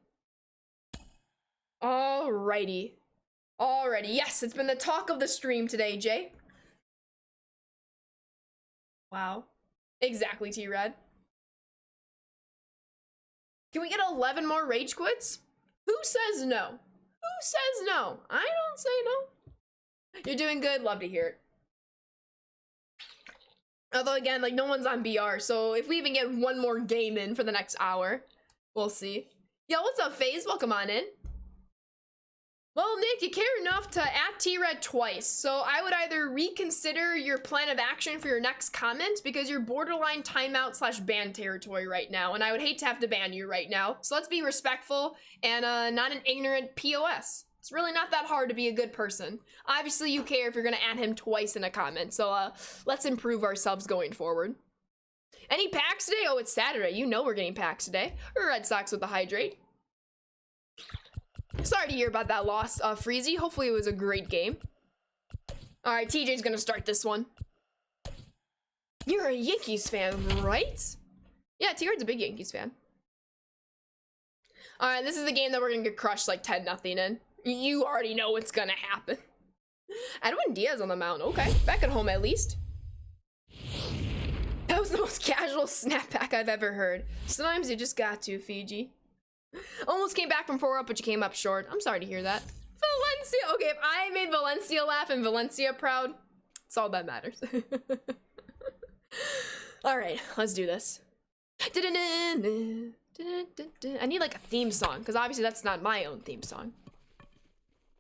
Alrighty. Yes, it's been the talk of the stream today, Jay. Wow. Exactly, T-Rad. Can we get 11 more rage quits? Who says no? Who says no? I don't say no. You're doing good. Love to hear it. Although again, like no one's on BR, so if we even get 1 more game in for the next hour, we'll see. Yo, what's up, FaZe? Welcome on in. Well, Nick, you care enough to at T-Red twice, so I would either reconsider your plan of action for your next comment, because you're borderline timeout / ban territory right now, and I would hate to have to ban you right now. So let's be respectful and not an ignorant POS. It's really not that hard to be a good person. Obviously, you care if you're gonna add him twice in a comment, so let's improve ourselves going forward. Any packs today? Oh, it's Saturday. You know we're getting packs today. Red Sox with the hydrate. Sorry to hear about that loss, Freezy. Hopefully it was a great game. All right, TJ's gonna start this one. You're a Yankees fan, right? Yeah, T-Red's a big Yankees fan. All right, this is the game that we're gonna get crushed like 10-0 in. You already know what's gonna happen. Edwin Diaz on the mound. Okay, back at home at least. That was the most casual snapback I've ever heard. Sometimes you just got to, Fiji. Almost came back from 4 up, but you came up short. I'm sorry to hear that. Valencia. Okay, if I made Valencia laugh and Valencia proud, it's all that matters. All right, let's do this. I need like a theme song, because obviously that's not my own theme song.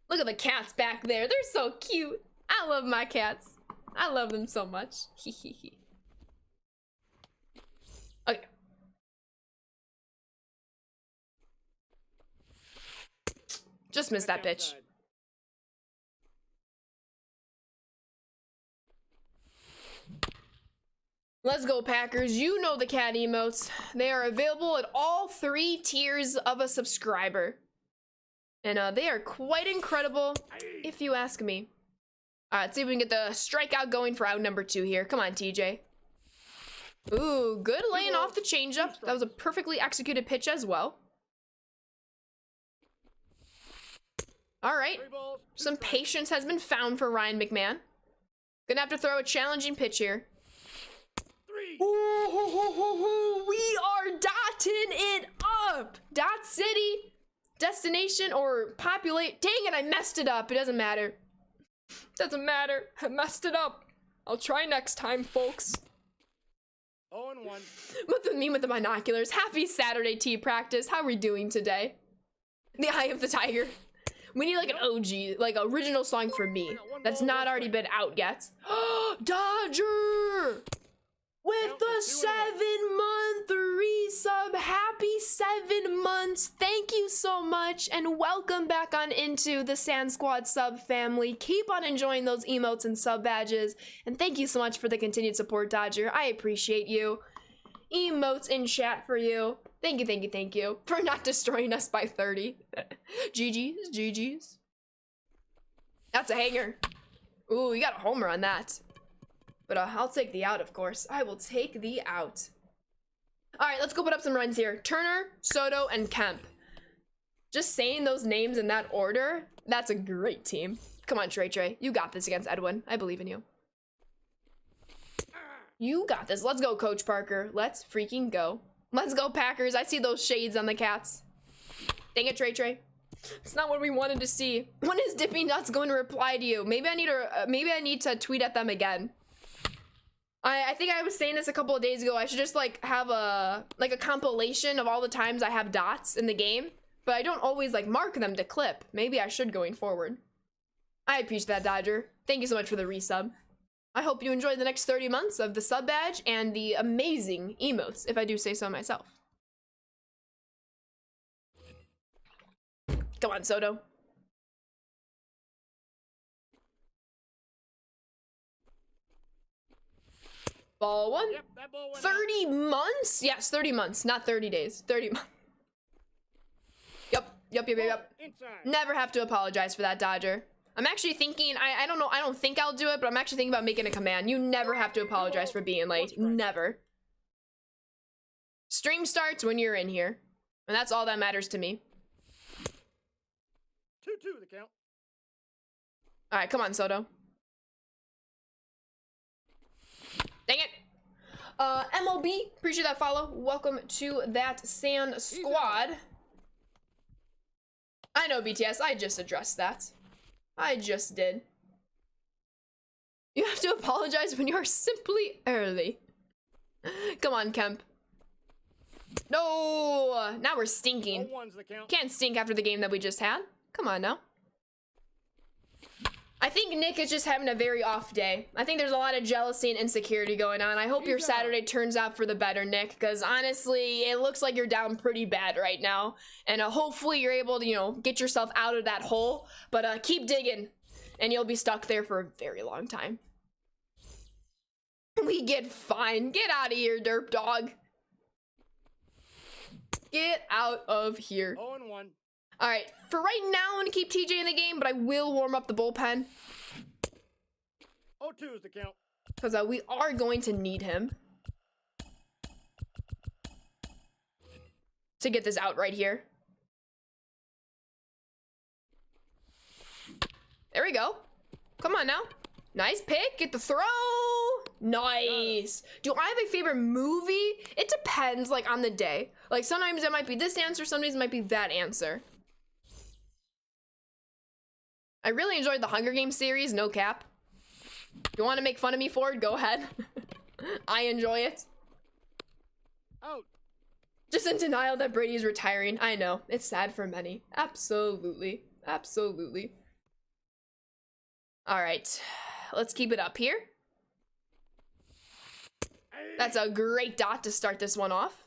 Look at the cats back there. They're so cute. I love my cats. I love them so much. Okay. Just missed that pitch. Let's go, Packers. You know the cat emotes. They are available at all 3 tiers of a subscriber. And they are quite incredible, if you ask me. All right, let's see if we can get the strikeout going for out number 2 here. Come on, TJ. Ooh, good laying off the changeup. That was a perfectly executed pitch as well. All right, some patience has been found for Ryan McMahon. Gonna have to throw a challenging pitch here. Ooh, we are dotting it up. Dot City, destination, or populate. Dang it, I messed it up. It doesn't matter. Doesn't matter. I messed it up. I'll try next time, folks. 0-1. With me with the binoculars. Happy Saturday tea practice. How are we doing today? The Eye of the Tiger. We need like an OG, like original song for me that's not already been out yet. Dodger! With the 7-month resub. Happy 7 months. Thank you so much. And welcome back on into the Sand Squad sub family. Keep on enjoying those emotes and sub badges. And thank you so much for the continued support, Dodger. I appreciate you. Emotes in chat for you. Thank you, thank you, thank you for not destroying us by 30. GG's, GG's. That's a hanger. Ooh, you got a homer on that. But I'll take the out, of course. I will take the out. All right, let's go put up some runs here. Turner, Soto, and Kemp. Just saying those names in that order, that's a great team. Come on, Trey. You got this against Edwin. I believe in you. You got this. Let's go, Coach Parker. Let's freaking go. Let's go, Packers. I see those shades on the cats. Dang it, Trey. It's not what we wanted to see. When is Dippy Nuts going to reply to you? Maybe I need to tweet at them again. I think I was saying this a couple of days ago. I should just like have a compilation of all the times I have dots in the game, but I don't always like mark them to clip. Maybe I should going forward. I appreciate that, Dodger. Thank you so much for the resub. I hope you enjoy the next 30 months of the sub badge and the amazing emotes, if I do say so myself. Come on, Soto. Ball one. Yep, that ball went 30 months? Yes, 30 months, not 30 days. 30 months. Yep. inside. Never have to apologize for that, Dodger. I'm actually thinking, I don't know, I don't think I'll do it, but I'm actually thinking about making a command. You never have to apologize for being late. Never. Stream starts when you're in here. And that's all that matters to me. 2-2 the count. All right, come on, Soto. Dang it. MLB, appreciate that follow. Welcome to that Sand Squad. I know, BTS, I just addressed that. I just did. You have to apologize when you are simply early. Come on, Kemp. No, now we're stinking. 0-1's the count. Can't stink after the game that we just had. Come on now. I think Nick is just having a very off day. I think there's a lot of jealousy and insecurity going on. I hope your Saturday turns out for the better, Nick, because honestly, it looks like you're down pretty bad right now. And hopefully you're able to, you know, get yourself out of that hole. But keep digging, and you'll be stuck there for a very long time. We get fine. Get out of here, derp dog. Get out of here. 0-1. All right, for right now, I'm gonna keep TJ in the game, but I will warm up the bullpen 0-2's the count. because we are going to need him to get this out right here. There we go. Come on now. Nice pick. Get the throw. Nice. Do I have a favorite movie? It depends, like, on the day. Like, sometimes it might be this answer, sometimes it might be that answer. I really enjoyed the Hunger Games series, no cap. If you want to make fun of me for it, go ahead. I enjoy it. Out. Just in denial that Brady is retiring. I know, it's sad for many. Absolutely, absolutely. All right, let's keep it up here. That's a great dot to start this one off.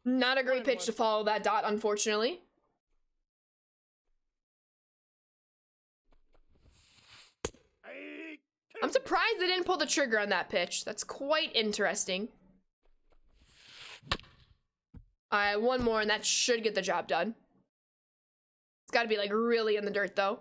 Not a great pitch to follow that dot, unfortunately. I'm surprised they didn't pull the trigger on that pitch. That's quite interesting. All right, one more and that should get the job done. It's gotta be like really in the dirt though.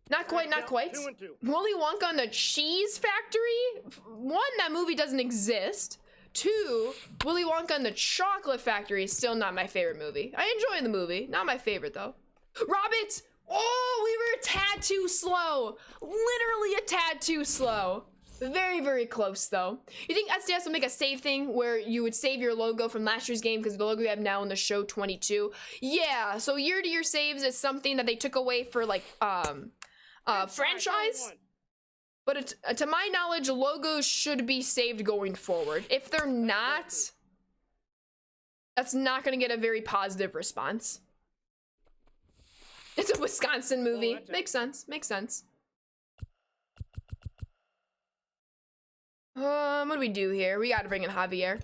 Not quite, not quite. 2-2. Willy Wonka and the Cheese Factory? One, that movie doesn't exist. Two, Willy Wonka and the Chocolate Factory is still not my favorite movie. I enjoy the movie, not my favorite though. Robbit! Oh, we were a tad too slow. Literally a tad too slow. Very, very close though. You think SDS will make a save thing where you would save your logo from last year's game because the logo you have now in the show 22? Yeah, so year-to-year saves is something that they took away for like franchise. But it's, to my knowledge, logos should be saved going forward. If they're not, that's not going to get a very positive response. It's a Wisconsin movie. Makes sense. Makes sense. What do we do here? We got to bring in Javier.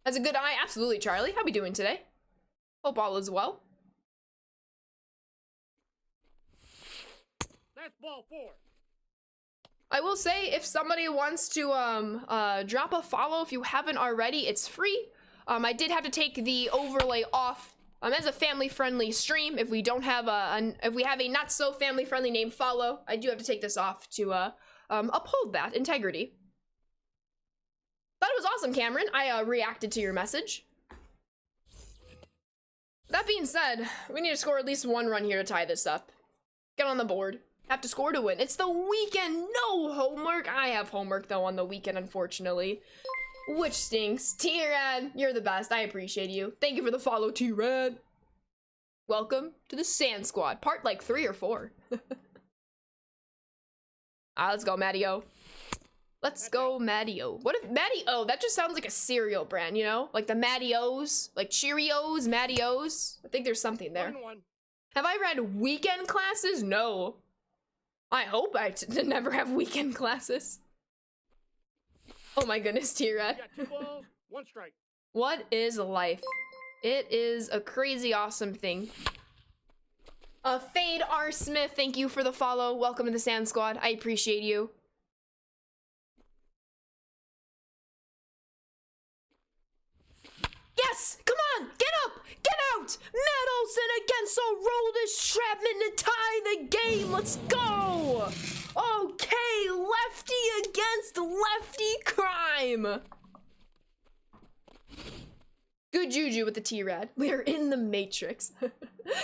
Has a good eye? Absolutely, Charlie. How we doing today? Hope all is well. That's ball 4. I will say, if somebody wants to drop a follow, if you haven't already, it's free. I did have to take the overlay off as a family-friendly stream. If we don't have if we have a not so family-friendly name follow, I do have to take this off to uphold that integrity. Thought it was awesome, Cameron. I reacted to your message. That being said, we need to score at least one run here to tie this up. Get on the board. Have to score to win. It's the weekend. No homework. I have homework though on the weekend, unfortunately, which stinks. T-Rad, you're the best. I appreciate you. Thank you for the follow, T-Rad. Welcome to the Sand Squad, part like 3 or 4. Let's go, Mattio. Let's go, Mattio. What if Mattio? That just sounds like a cereal brand, you know, like the Mattios, like Cheerios, Mattios. I think there's something there. 1-1. Have I read weekend classes? No. I hope I never have weekend classes. Oh my goodness, T-Rad. You got 2 balls, 1 strike. What is life? It is a crazy awesome thing. Fade R. Smith, thank you for the follow. Welcome to the Sand Squad. I appreciate you. Yes! Come on! Get up! Get out! Matt Olson against Aroldis Chapman to tie the game. Let's go! Okay, lefty against lefty crime. Good juju with the T-Rad. We are in the Matrix.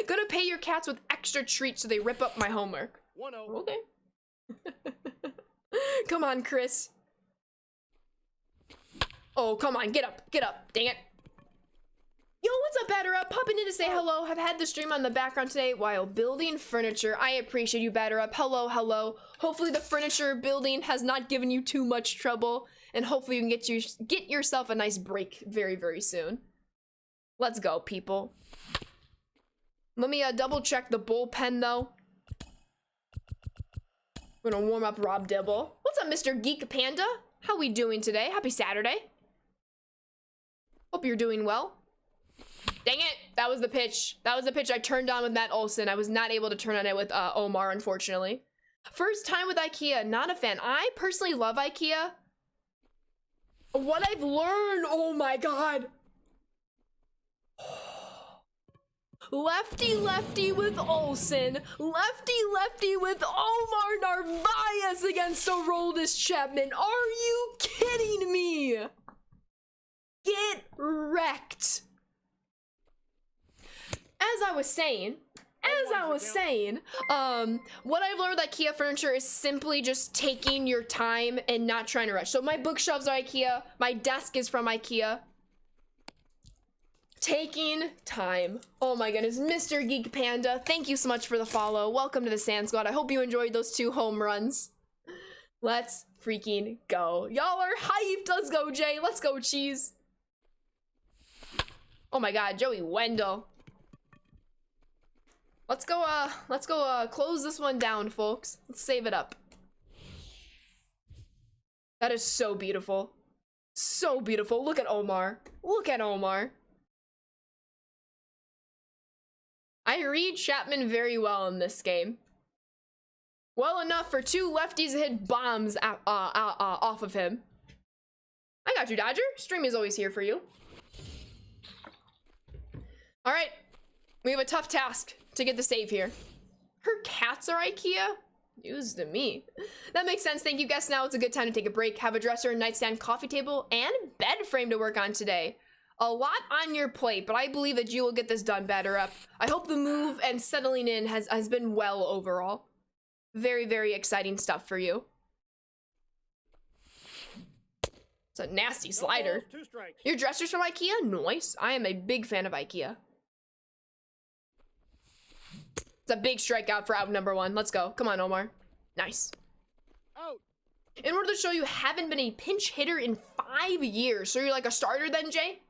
Gonna pay your cats with extra treats so they rip up my homework. 1-0. Okay. Come on, Chris. Oh, come on, get up, dang it. Yo, what's up, Batter Up? Popping in to say hello. Have had the stream on the background today while building furniture. I appreciate you, Batter Up. Hello, hello. Hopefully the furniture building has not given you too much trouble, and hopefully you can get yourself a nice break very, very soon. Let's go, people. Let me double check the bullpen though. We're gonna warm up Rob Dibble. What's up, Mr. Geek Panda? How we doing today? Happy Saturday. Hope you're doing well. Dang it, that was the pitch. That was the pitch I turned on with Matt Olson. I was not able to turn on it with Omar, unfortunately. First time with IKEA, not a fan. I personally love IKEA. What I've learned, oh my god. Lefty lefty with Olsen. Lefty lefty with Omar Narvaez against Aroldis Chapman. Are you kidding me? Get wrecked. As I was saying, what I've learned with IKEA furniture is simply just taking your time and not trying to rush. So my bookshelves are IKEA. My desk is from IKEA. Taking time. Oh my goodness, Mr. Geek Panda, thank you so much for the follow. Welcome to the Sand Squad. I hope you enjoyed those 2 home runs. Let's freaking go. Y'all are hyped. Let's go, Jay. Let's go, Cheese. Oh my god, Joey Wendell. Let's go close this one down, folks. Let's save it up. That is so beautiful. So beautiful. Look at Omar. Look at Omar. I read Chapman very well in this game. Well enough for 2 lefties to hit bombs off of him. I got you, Dodger. Stream is always here for you. All right, we have a tough task to get the save here. Her cats are IKEA? News to me. That makes sense. Thank you, guests. Now it's a good time to take a break. Have a dresser, nightstand, coffee table, and bed frame to work on today. A lot on your plate, but I believe that you will get this done, Batter Up. I hope the move and settling in has been well overall. Very, very exciting stuff for you. It's a nasty slider. 2 strikes. Your dresser's from IKEA? Nice. I am a big fan of IKEA. It's a big strikeout for out number 1. Let's go. Come on, Omar. Nice. Out. In order to show you haven't been a pinch hitter in 5 years. So you're like a starter then, Jay?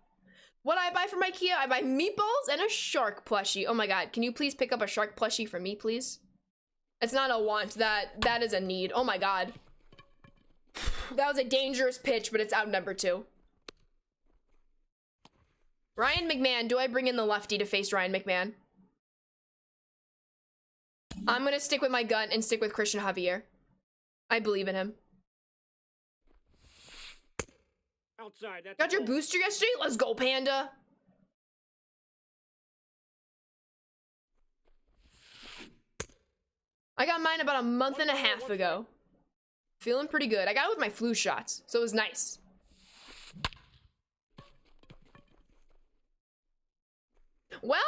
What I buy from IKEA? I buy meatballs and a shark plushie. Oh my god, can you please pick up a shark plushie for me, please? It's not a want, that is a need. Oh my god. That was a dangerous pitch, but it's out number 2. Ryan McMahon, do I bring in the lefty to face Ryan McMahon? I'm gonna stick with my gut and stick with Christian Javier. I believe in him. Outside. That's Got your booster yesterday? Let's go, Panda. I got mine about a month and a half ago. Feeling pretty good. I got it with my flu shots, so it was nice. Well,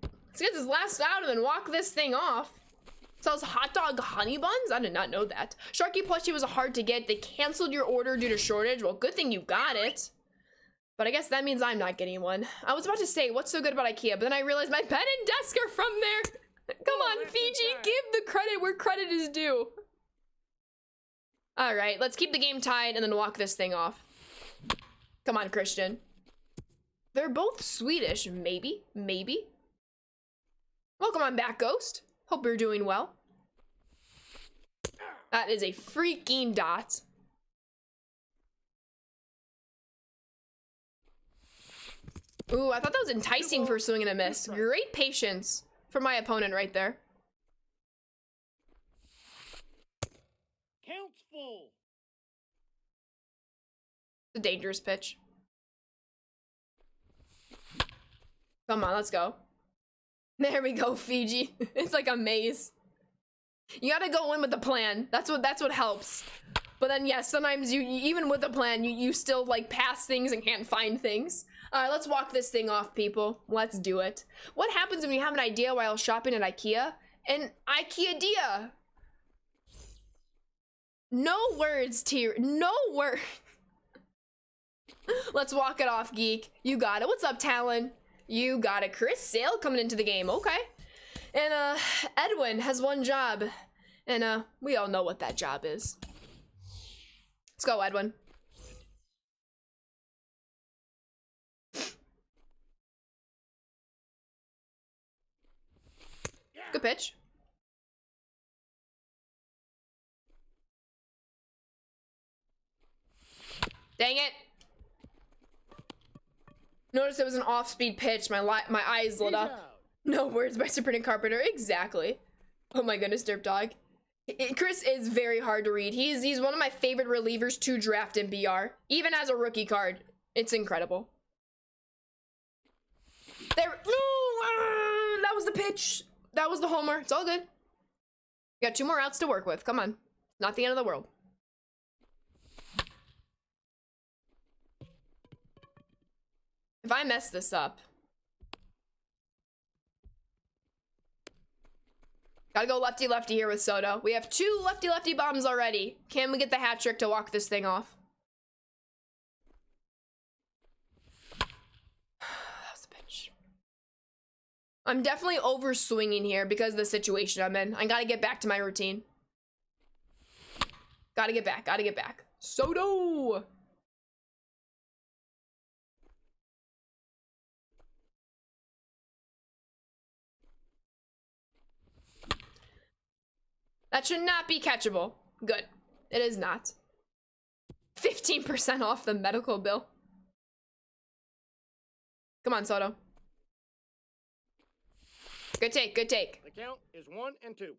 let's get this last out and then walk this thing off. Sells hot dog honey buns? I did not know that. Sharky plushie was hard to get. They canceled your order due to shortage. Well, good thing you got it. But I guess that means I'm not getting one. I was about to say, what's so good about IKEA? But then I realized my bed and desk are from there. Come on, Fiji, give the credit where credit is due. All right, let's keep the game tied and then walk this thing off. Come on, Christian. They're both Swedish, maybe. Welcome on back, Ghost. Hope you're doing well. That is a freaking dot. Ooh, I thought that was enticing for swing and a miss. Great patience for my opponent right there. Counts full. It's a dangerous pitch. Come on, let's go. There we go, Fiji. It's like a maze. You gotta go in with the plan. That's what helps. But then yes, sometimes you even with the plan, you still like pass things and can't find things. All right, let's walk this thing off, people. Let's do it. What happens when you have an idea while shopping at IKEA? An IKEA-dia. No words, Tier. No word. Let's walk it off, Geek. You got it. What's up, Talon? You got it. Chris Sale coming into the game. Okay. And Edwin has one job. And we all know what that job is. Let's go, Edwin. Good pitch. Dang it. Notice it was an off-speed pitch. My eyes lit up. No words by Sabrina Carpenter. Exactly. Oh my goodness, Derp Dog. Chris is very hard to read. He's one of my favorite relievers to draft in BR. Even as a rookie card. It's incredible. There. No! That was the pitch. That was the homer. It's all good. You got 2 more outs to work with. Come on. Not the end of the world. If I mess this up. Gotta go lefty-lefty here with Soto. We have 2 lefty-lefty bombs already. Can we get the hat trick to walk this thing off? That's the pitch. I'm definitely over swinging here because of the situation I'm in. I gotta get back to my routine. Gotta get back. Gotta get back. Soto! That should not be catchable. Good. It is not. 15% off the medical bill. Come on, Soto. Good take, good take. The count is 1-2.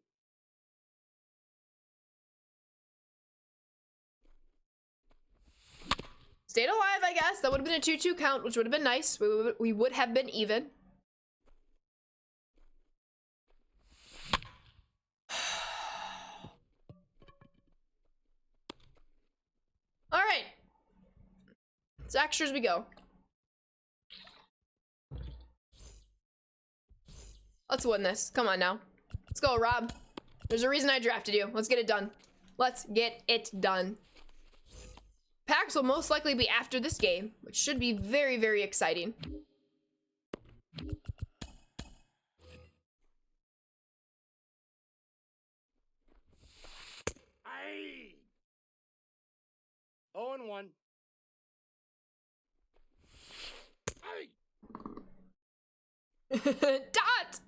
Stayed alive, I guess. That would have been a 2-2 count, which would have been nice. We would have been even. All right. As extra as we go. Let's win this. Come on now. Let's go, Rob. There's a reason I drafted you. Let's get it done. Let's get it done. Packs will most likely be after this game, which should be very, very exciting. Aye. 0-1. Aye. Dot!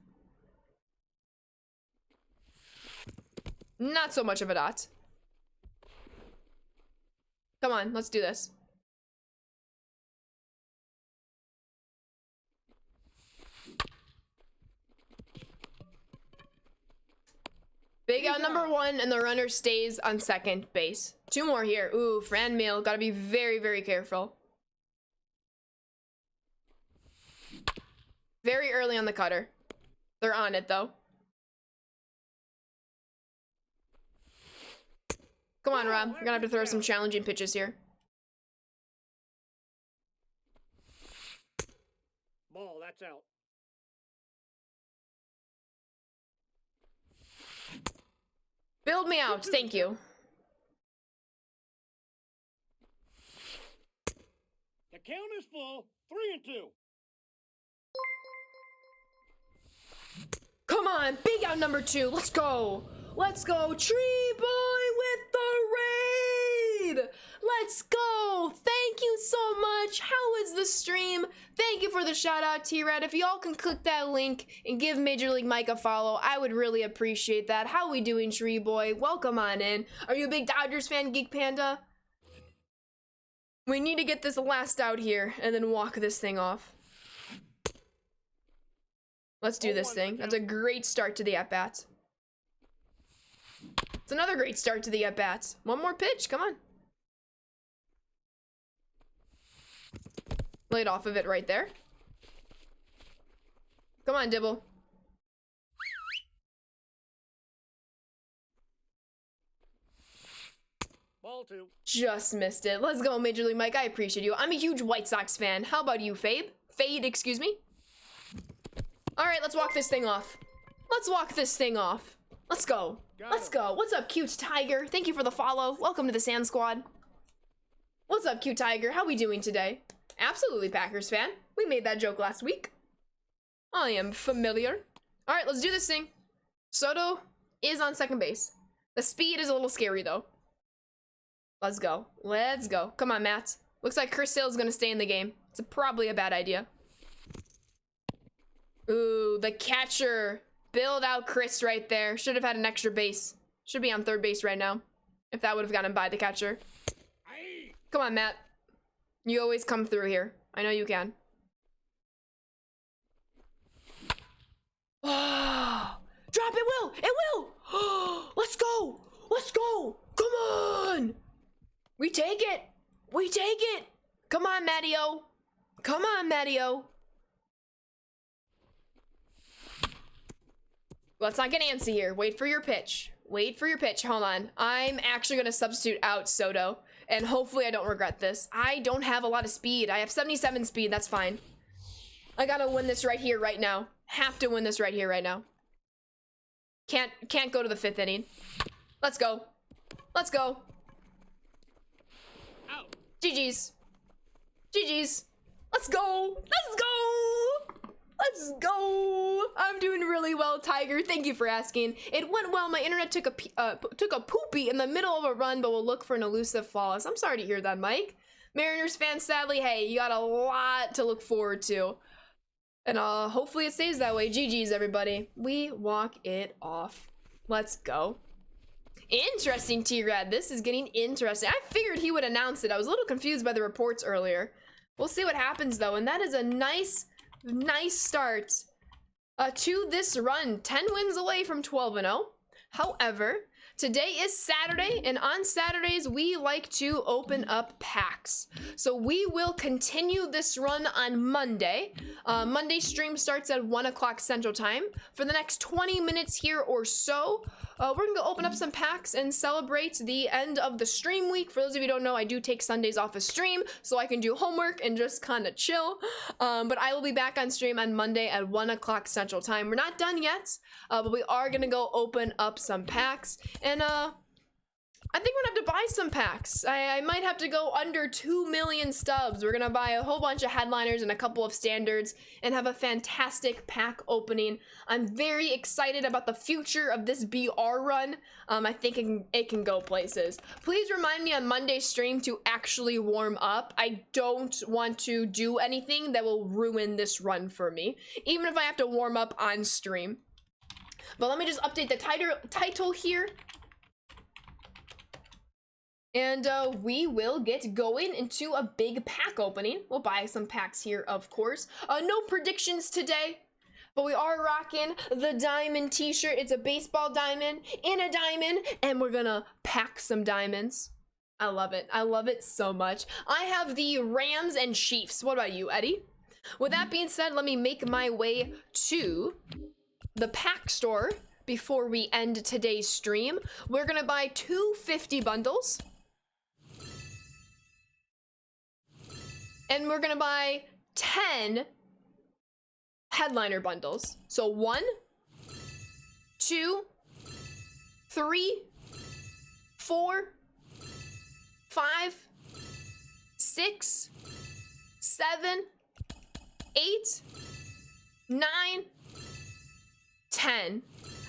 Not so much of a dot. Come on, let's do this. Big out number 1, and the runner stays on second base. 2 more here. Ooh, Fran Mill. Gotta be very, very careful. Very early on the cutter. They're on it, though. Come on, Rob. You're gonna have to throw some challenging pitches here. Ball, that's out. Build me out. Thank you. The count is full. 3-2. Come on, big out number 2. Let's go. Let's go. Tree Boy with the raid. Let's go. Thank you so much. How is the stream? Thank you for the shout out, T-Red. If y'all can click that link and give Major League Mike a follow, I would really appreciate that. How we doing, Tree Boy? Welcome on in. Are you a big Dodgers fan, Geek Panda? We need to get this last out here and then walk this thing off. Let's do this thing. That's a great start to the at-bats. It's another great start to the at-bats. One more pitch, come on. Laid off of it right there. Come on, Dibble. Ball 2. Just missed it. Let's go, Major League Mike. I appreciate you. I'm a huge White Sox fan. How about you, Fabe? Fade, excuse me. All right, let's walk this thing off. Let's walk this thing off. Let's go. Let's go. What's up, Cute Tiger? Thank you for the follow. Welcome to the Sand Squad. What's up, Cute Tiger? How we doing today? Absolutely, Packers fan. We made that joke last week. I am familiar. All right, let's do this thing. Soto is on second base. The speed is a little scary, though. Let's go. Let's go. Come on, Matt. Looks like Chris Sale is going to stay in the game. It's probably a bad idea. Ooh, the catcher. Build out Chris right there. Should have had an extra base. Should be on third base right now. If that would have gotten by the catcher. Come on, Matt. You always come through here. I know you can. Oh, drop it, Will! It will! Let's go! Let's go! Come on! We take it! We take it! Come on, Matteo! Come on, Matteo! Let's not get antsy here. Wait for your pitch. Wait for your pitch. Hold on. I'm actually going to substitute out Soto. And hopefully I don't regret this. I don't have a lot of speed. I have 77 speed. That's fine. I gotta win this right here, right now. Have to win this right here, right now. Can't go to the 5th inning. Let's go. Let's go. Out. GG's. GG's. Let's go. Let's go. Let's go. I'm doing really well, Tiger. Thank you for asking. It went well. My internet took a poopy in the middle of a run, but will look for an elusive flawless. I'm sorry to hear that, Mike. Mariners fans, sadly, hey, you got a lot to look forward to. And hopefully it stays that way. GG's, everybody. We walk it off. Let's go. Interesting, T-Rad. This is getting interesting. I figured he would announce it. I was a little confused by the reports earlier. We'll see what happens, though. And that is a nice start to this run. 10 wins away from 12-0. However, today is Saturday, and on Saturdays, we like to open up packs. So we will continue this run on Monday. Monday stream starts at 1 o'clock Central Time. For the next 20 minutes here or so, we're going to go open up some packs and celebrate the end of the stream week. For those of you who don't know, I do take Sundays off of stream, so I can do homework and just kind of chill. But I will be back on stream on Monday at 1 o'clock Central Time. We're not done yet, but we are going to go open up some packs. And I think we're gonna have to buy some packs. I might have to go under 2 million stubs. We're gonna buy a whole bunch of headliners and a couple of standards and have a fantastic pack opening. I'm very excited about the future of this BR run. I think it can go places. Please remind me on Monday's stream to actually warm up. I don't want to do anything that will ruin this run for me, even if I have to warm up on stream. But let me just update the title here. And we will get going into a big pack opening. We'll buy some packs here, of course. No predictions today, but we are rocking the diamond t-shirt. It's a baseball diamond in a diamond, and we're gonna pack some diamonds. I love it. I love it so much. I have the Rams and Chiefs. What about you, Eddie? With that being said, let me make my way to the pack store before we end today's stream. We're gonna buy 250 bundles. And we're gonna buy 10 headliner bundles. So 1, 2, 3, 4, 5, 6, 7, 8, 9, 10.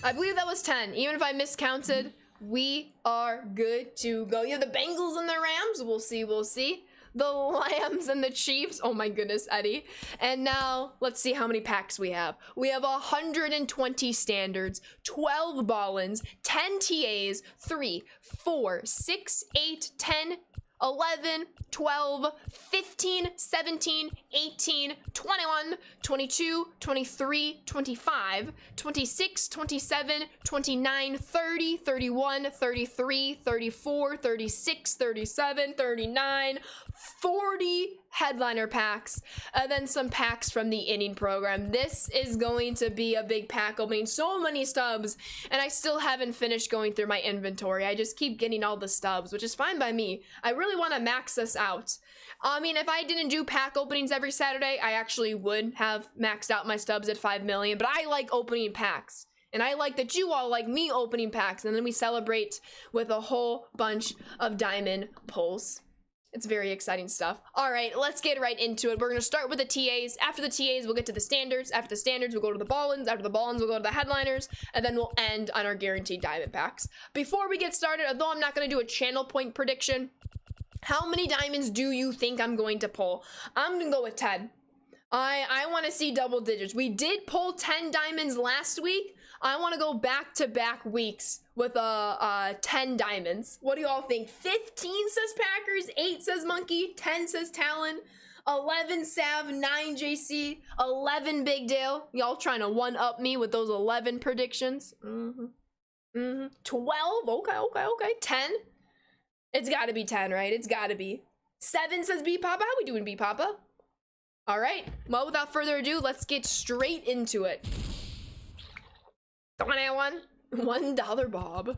I believe that was 10. Even if I miscounted, we are good to go. You have the Bengals and the Rams. We'll see. We'll see. The Lambs and the Chiefs. Oh my goodness, Eddie. And now let's see how many packs we have. We have 120 standards, 12 ball-ins, 10 TAs, 3, 4, 6, 8, 10, 11, 12, 15, 17, 18, 21, 22, 23, 25, 26, 27, 29, 30, 31, 33, 34, 36, 37, 39, 40 headliner packs, and then some packs from the inning program. This is going to be a big pack opening. So many stubs, and I still haven't finished going through my inventory. I just keep getting all the stubs, which is fine by me. I really want to max this out. I mean, if I didn't do pack openings every Saturday, I actually would have maxed out my stubs at 5 million, but I like opening packs. And I like that you all like me opening packs, and then we celebrate with a whole bunch of diamond pulls. It's very exciting stuff. All right, let's get right into it. We're going to start with the TAs. After the TAs, we'll get to the standards. After the standards, we'll go to the ball-ins. After the ball-ins, we'll go to the headliners. And then we'll end on our guaranteed diamond packs. Before we get started, although I'm not going to do a channel point prediction, how many diamonds do you think I'm going to pull? I'm going to go with 10. I want to see double digits. We did pull 10 diamonds last week. I want to go back-to-back weeks with 10 diamonds. What do you all think? 15 says Packers, 8 says Monkey, 10 says Talon, 11 Sav, 9 JC, 11 Big Dale. Y'all trying to one-up me with those 11 predictions? 12? Okay. 10? It's got to be 10, right? It's got to be. 7 says B Papa. How we doing, B Papa? All right. Well, without further ado, let's get straight into it. $1 Bob.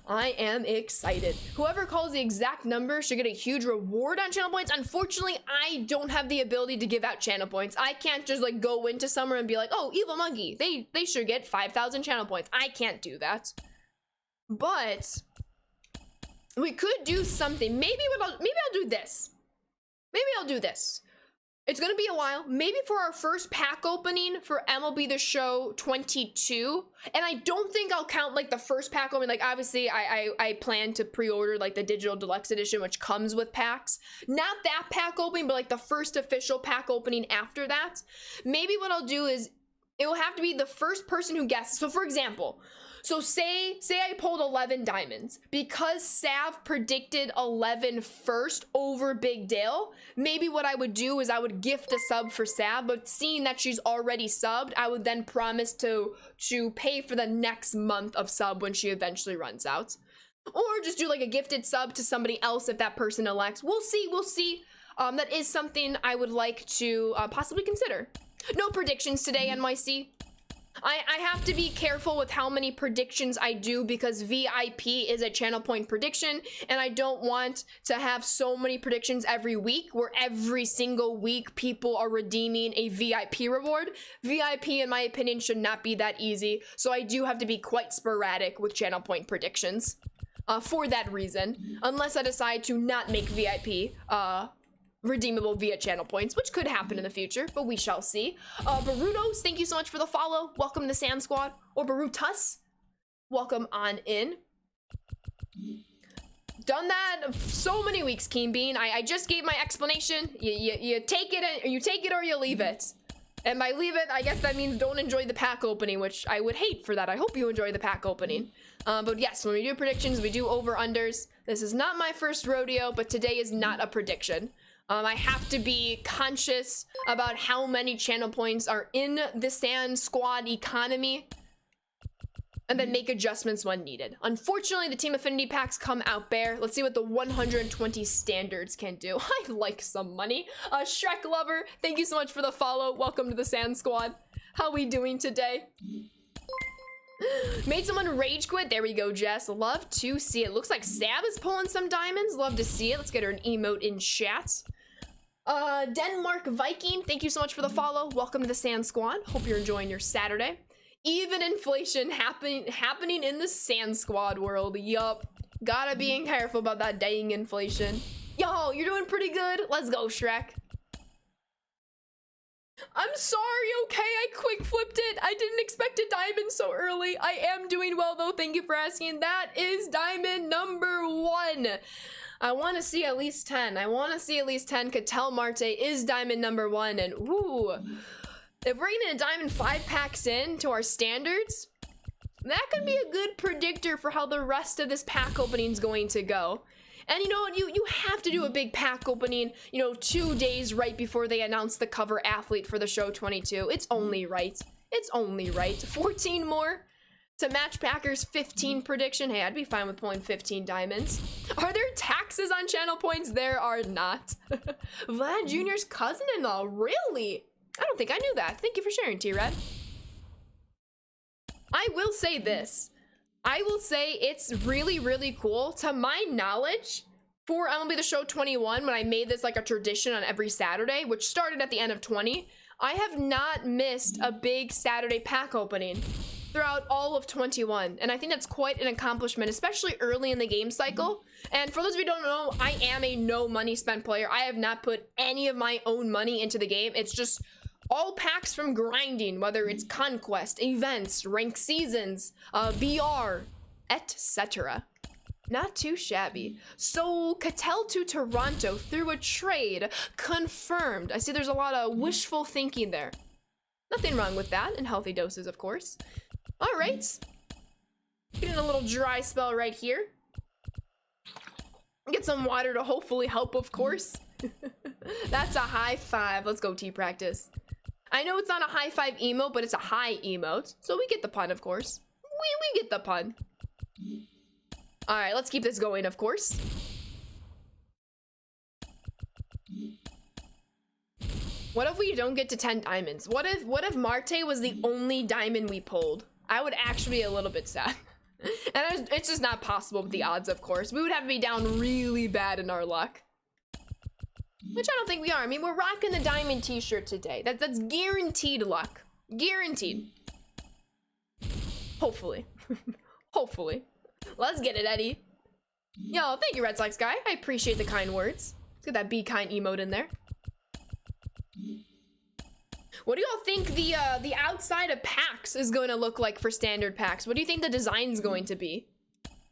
I am excited. Whoever calls the exact number should get a huge reward on channel points. Unfortunately, I don't have the ability to give out channel points. I can't just like go into somewhere and be like, oh, Evil Monkey, they should get 5,000 channel points. I can't do that. But we could do something. Maybe I'll do this. Maybe I'll do this. It's gonna be a while. Maybe for our first pack opening for MLB The Show 22. And I don't think I'll count like the first pack opening. Like obviously I plan to pre-order like the digital deluxe edition, which comes with packs. Not that pack opening, but like the first official pack opening after that. Maybe what I'll do is it will have to be the first person who guesses. So for example, so say I pulled 11 diamonds. Because Sav predicted 11 first over Big Dale, maybe what I would do is I would gift a sub for Sav, but seeing that she's already subbed, I would then promise to pay for the next month of sub when she eventually runs out. Or just do like a gifted sub to somebody else if that person elects. We'll see. That is something I would like to possibly consider. No predictions today, NYC. I have to be careful with how many predictions I do because VIP is a channel point prediction and I don't want to have so many predictions every week where every single week people are redeeming a VIP reward. VIP, in my opinion, should not be that easy, so I do have to be quite sporadic with channel point predictions for that reason, unless I decide to not make VIP redeemable via channel points, which could happen in the future, but we shall see. Barutos, thank you so much for the follow. Welcome to the Sand Squad. Or Barutus, welcome on in. Done that so many weeks, Keen Bean. I just gave my explanation. You take it or you leave it. And by leave it, I guess that means don't enjoy the pack opening, which I would hate for that. I hope you enjoy the pack opening. But yes, when we do predictions, we do over-unders. This is not my first rodeo, but today is not a prediction. I have to be conscious about how many channel points are in the Sand Squad economy and then make adjustments when needed. Unfortunately, the Team Affinity packs come out bare. Let's see what the 120 standards can do. I like some money. Shrek Lover, thank you so much for the follow. Welcome to the Sand Squad. How we doing today? Made someone rage quit. There we go, Jess. Love to see it. Looks like Sav is pulling some diamonds. Love to see it. Let's get her an emote in chat. Denmark Viking, thank you so much for the follow. Welcome to the Sand Squad. Hope you're enjoying your Saturday. Even inflation happening in the Sand Squad world. Yup. Gotta be careful about that dang inflation. Yo, you're doing pretty good. Let's go, Shrek. I'm sorry, okay? I quick flipped it. I didn't expect a diamond so early. I am doing well, though. Thank you for asking. That is diamond number 1. I want to see at least 10. I want to see at least 10. Cattell Marte is diamond number 1. And ooh, if we're getting a diamond 5 packs in to our standards, that could be a good predictor for how the rest of this pack opening is going to go. And you know what, you have to do a big pack opening, 2 days right before they announce the cover athlete for the show 22. It's only right. It's only right. 14 more to match Packers' 15 prediction. Hey, I'd be fine with pulling 15 diamonds. Are there taxes on channel points? There are not. Vlad Jr.'s cousin-in-law, really? I don't think I knew that. Thank you for sharing, T-Red. I will say this. I will say it's really, really cool. To my knowledge, for MLB The Show 21, when I made this like a tradition on every Saturday, which started at the end of 20, I have not missed a big Saturday pack opening. throughout all of 21, and I think that's quite an accomplishment, especially early in the game cycle. And for those of you who don't know, I am a no money spent player. I have not put any of my own money into the game. It's just all packs from grinding, whether it's conquest, events, ranked seasons, BR, etc. Not too shabby. So Cattell to Toronto through a trade, confirmed. I see there's a lot of wishful thinking there. Nothing wrong with that, in healthy doses, of course. All right. Getting a little dry spell right here. Get some water to hopefully help, of course. That's a high five. Let's go, T-Practice. I know it's not a high five emote, but it's a high emote. So we get the pun, of course. We get the pun. All right, let's keep this going, of course. What if we don't get to 10 diamonds? What if Marte was the only diamond we pulled? I would actually be a little bit sad. And it's just not possible with the odds, of course. We would have to be down really bad in our luck. Which I don't think we are. I mean, we're rocking the diamond t-shirt today. That's guaranteed luck. Guaranteed. Hopefully. Hopefully. Let's get it, Eddie. Yo, thank you, Red Sox guy. I appreciate the kind words. Let's get that be kind emote in there. What do y'all think the outside of packs is going to look like for standard packs? What do you think the design's going to be?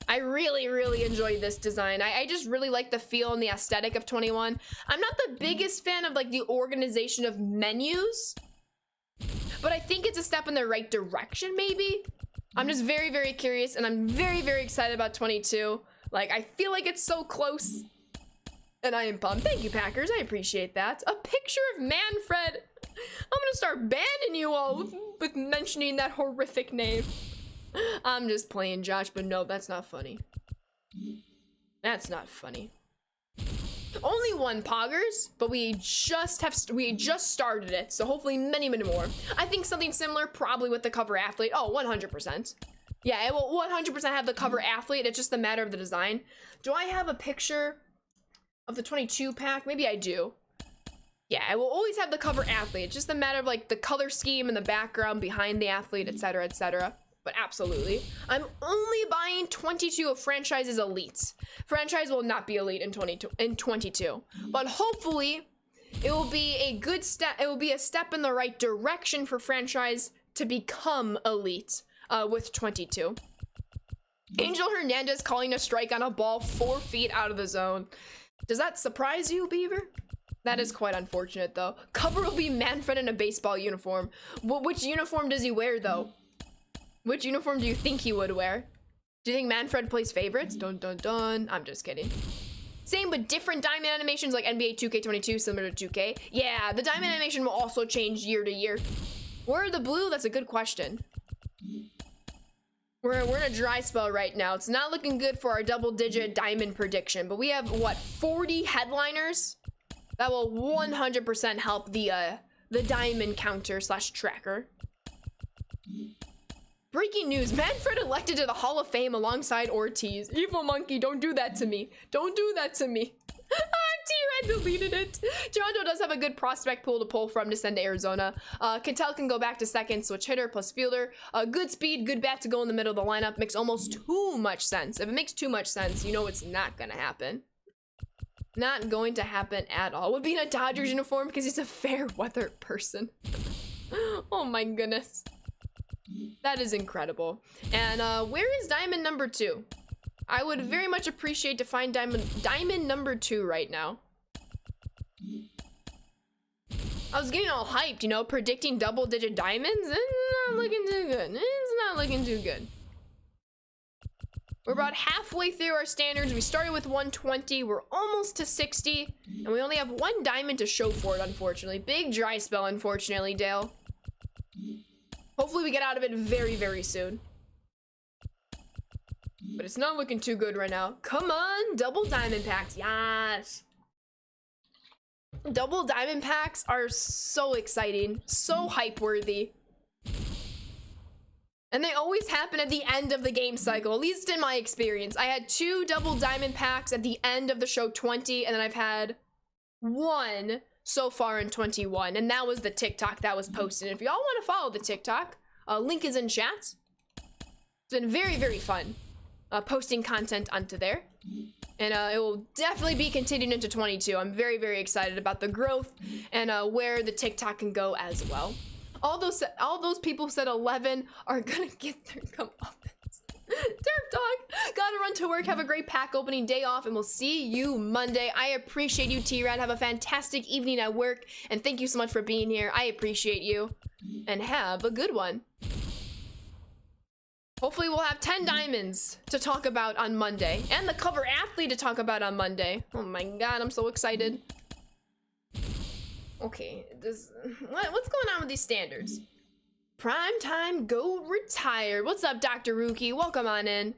I really enjoyed this design. I just really like the feel and the aesthetic of 21. I'm not the biggest fan of like the organization of menus, but I think it's a step in the right direction, maybe. I'm just very curious, and I'm very excited about 22. Like, I feel like it's so close, and I am pumped. Thank you, Packers. I appreciate that. A picture of Manfred. I'm gonna start banning you all with mentioning that horrific name. I'm just playing, Josh, but no, that's not funny. That's not funny. Only one Poggers, but we just started it, so hopefully many more. I think something similar probably with the cover athlete. Oh, 100%. Yeah, it will 100% have the cover athlete. It's just a matter of the design. Do I have a picture of the 22 pack? Maybe I do. Yeah, I will always have the cover athlete. It's just a matter of like the color scheme and the background behind the athlete, etc, etc. But absolutely. I'm only buying 22 of Franchise's elites. Franchise will not be elite in 22. But hopefully it will be a good step. It will be a step in the right direction for Franchise to become elite with 22. Angel Hernandez calling a strike on a ball 4 feet out of the zone. Does that surprise you, Beaver? That is quite unfortunate, though. Cover will be Manfred in a baseball uniform. Which uniform does he wear, though? Which uniform do you think he would wear? Do you think Manfred plays favorites? Dun dun dun. I'm just kidding. Same but different diamond animations like NBA 2K22 similar to 2K. Yeah, the diamond animation will also change year to year. Where are the blue? That's a good question. We're in a dry spell right now. It's not looking good for our double-digit diamond prediction, but we have, what, 40 headliners? That will 100% help the diamond counter / tracker. Breaking news, Manfred elected to the Hall of Fame alongside Ortiz. Evil monkey, don't do that to me. Don't do that to me. T-Red deleted it. Toronto does have a good prospect pool to pull from to send to Arizona. Cattell can go back to second, switch hitter plus fielder. Good speed, good bat to go in the middle of the lineup. Makes almost too much sense. If it makes too much sense, you know it's not gonna happen. Not going to happen at all. Would be in a Dodgers uniform because he's a fair weather person. Oh my goodness. That is incredible. And where is diamond number 2? I would very much appreciate to find diamond number 2 right now. I was getting all hyped, you know, predicting double-digit diamonds. It's not looking too good. It's not looking too good. We're about halfway through our standards. We started with 120. We're almost to 60. And we only have 1 diamond to show for it, unfortunately. Big dry spell, unfortunately, Dale. Hopefully we get out of it very soon. But it's not looking too good right now. Come on, double diamond packs. Yes. Double diamond packs are so exciting. So hype worthy. And they always happen at the end of the game cycle, at least in my experience. I had 2 double diamond packs at the end of the show 20, and then I've had 1 so far in 21, and that was the TikTok that was posted. If y'all want to follow the TikTok, link is in chat. It's been very, very fun posting content onto there. And it will definitely be continued into 22. I'm very, very excited about the growth and where the TikTok can go as well. All those people who said 11 are gonna get their comeuppance. Derp Dog, gotta run to work. Have a great pack opening day off, and we'll see you Monday. I appreciate you, T-Rad. Have a fantastic evening at work, and thank you so much for being here. I appreciate you, and have a good one. Hopefully we'll have 10 diamonds to talk about on Monday, and the cover athlete to talk about on Monday. Oh my god, I'm so excited. Okay, what's going on with these standards? Primetime Goat retired. What's up, Dr. Rookie? Welcome on in.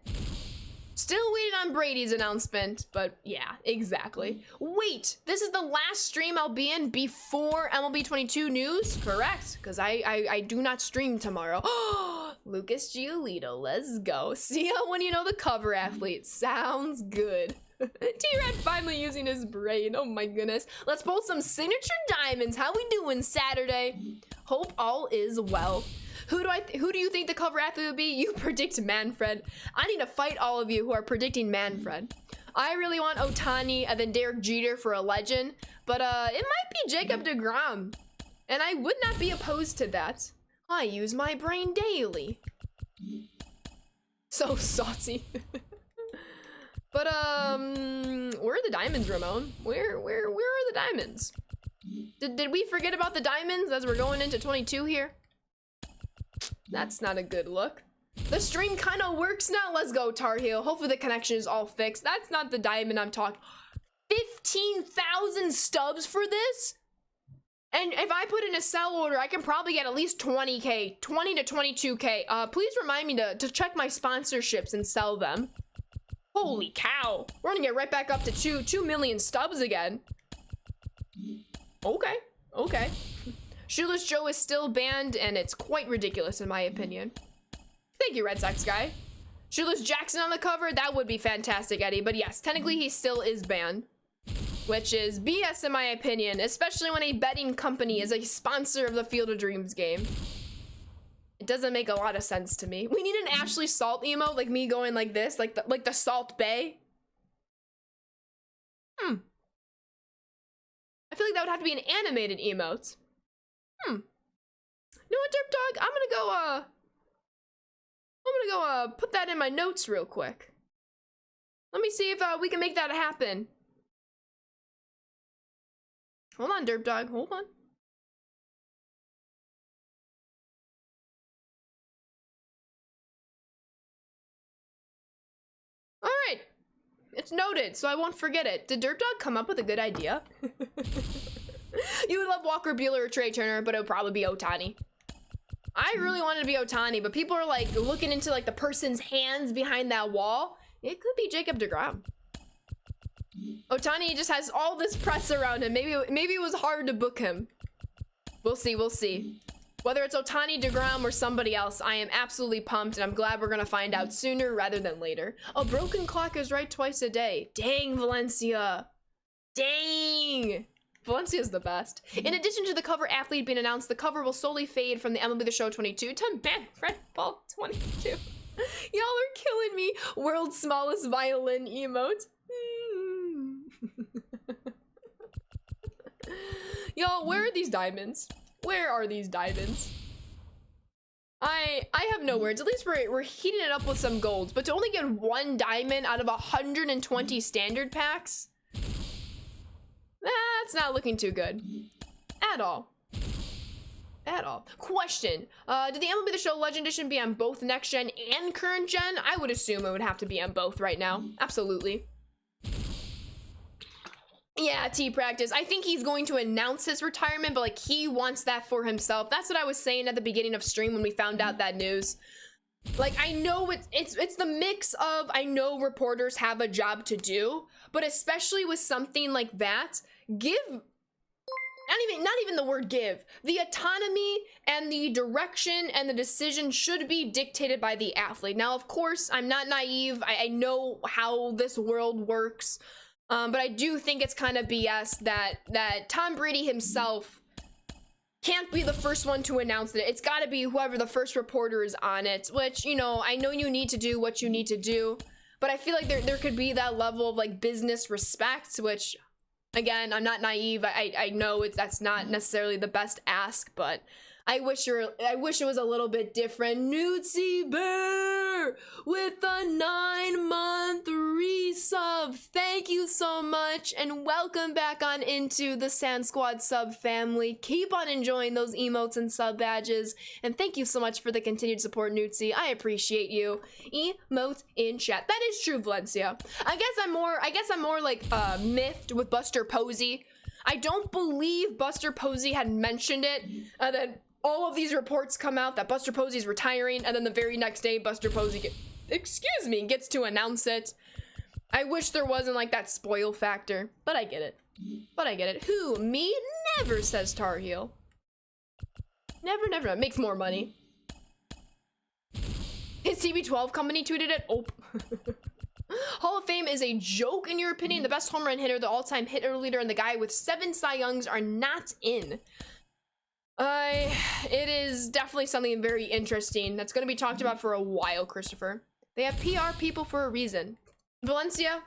Still waiting on Brady's announcement, but yeah, exactly. Wait, this is the last stream I'll be in before MLB 22 news? Correct, because I do not stream tomorrow. Lucas Giolito, let's go. See ya when you know the cover athlete. Sounds good. T-Red finally using his brain. Oh my goodness. Let's pull some signature diamonds. How we doing Saturday? Hope all is well. Who do you think the cover athlete would be? You predict Manfred. I need to fight all of you who are predicting Manfred. I really want Ohtani and then Derek Jeter for a legend, but it might be Jacob deGrom, and I would not be opposed to that. I use my brain daily. So saucy. But where are the diamonds, Ramon? Where are the diamonds? Did we forget about the diamonds as we're going into 22 here? That's not a good look. The stream kind of works now. Let's go, Tar Heel. Hopefully the connection is all fixed. That's not the diamond I'm talking. 15,000 stubs for this? And if I put in a sell order, I can probably get at least 20K, 20 to 22K. Please remind me to check my sponsorships and sell them. Holy cow. We're gonna get right back up to 2 million stubs again. Okay, okay. Shoeless Joe is still banned, and it's quite ridiculous in my opinion. Thank you, Red Sox guy. Shoeless Jackson on the cover, that would be fantastic, Eddie. But yes, technically he still is banned, which is BS in my opinion, especially when a betting company is a sponsor of the Field of Dreams game. It doesn't make a lot of sense to me. We need an Ashley Salt emote, like me going like this, like the Salt Bay. I feel like that would have to be an animated emote. You know what, Derp Dog? I'm gonna go put that in my notes real quick. Let me see if we can make that happen. Hold on, Derp Dog, hold on. All right, it's noted, so I won't forget it. Did Derp Dog come up with a good idea? You would love Walker Buehler or Trey Turner, but it would probably be Ohtani. I really wanted to be Ohtani, but people are like looking into like the person's hands behind that wall. It could be Jacob deGrom. Ohtani just has all this press around him. Maybe it was hard to book him. We'll see, we'll see. Whether it's Ohtani, deGrom, or somebody else, I am absolutely pumped, and I'm glad we're gonna find out sooner rather than later. A broken clock is right twice a day. Dang, Valencia. Dang. Valencia's the best. In addition to the cover athlete being announced, the cover will slowly fade from the MLB The Show 22 to Manfred Ball 22. Y'all are killing me. World's smallest violin emote. Y'all, where are these diamonds? Where are these diamonds? I have no words. At least we're heating it up with some golds, but to only get 1 diamond out of 120 standard packs, that's not looking too good. At all. At all. Question. Did the MLB The Show Legend Edition be on both next gen and current gen? I would assume it would have to be on both right now. Absolutely. Yeah, T-Practice. I think he's going to announce his retirement, but like he wants that for himself. That's what I was saying at the beginning of stream when we found out that news. Like, I know it's the mix of, I know reporters have a job to do, but especially with something like that, give, not even the word give, the autonomy and the direction and the decision should be dictated by the athlete. Now, of course, I'm not naive. I know how this world works, but I do think it's kind of BS that Tom Brady himself can't be the first one to announce it. It's got to be whoever the first reporter is on it, which, you know, I know you need to do what you need to do, but I feel like there could be that level of like business respect, which again, I'm not naive. I know that's not necessarily the best ask, but I wish it was a little bit different. Newtsy Bear with a 9-month resub. Thank you so much, and welcome back on into the Sand Squad sub family. Keep on enjoying those emotes and sub badges, and thank you so much for the continued support, Newtsy. I appreciate you. Emote in chat. That is true, Valencia. I guess I'm more like miffed with Buster Posey. I don't believe Buster Posey had mentioned it, and then all of these reports come out that Buster Posey's retiring, and then the very next day Buster Posey gets to announce it. I wish there wasn't like that spoil factor, but I get it. Who? Me? Never, says Tar Heel. Never. Makes more money. His TB12 company tweeted it. Oh. Hall of Fame is a joke in your opinion. The best home run hitter, the all-time hitter leader, and the guy with 7 Cy Youngs are not in. It is definitely something very interesting that's going to be talked about for a while, Christopher. They have PR people for a reason. Valencia,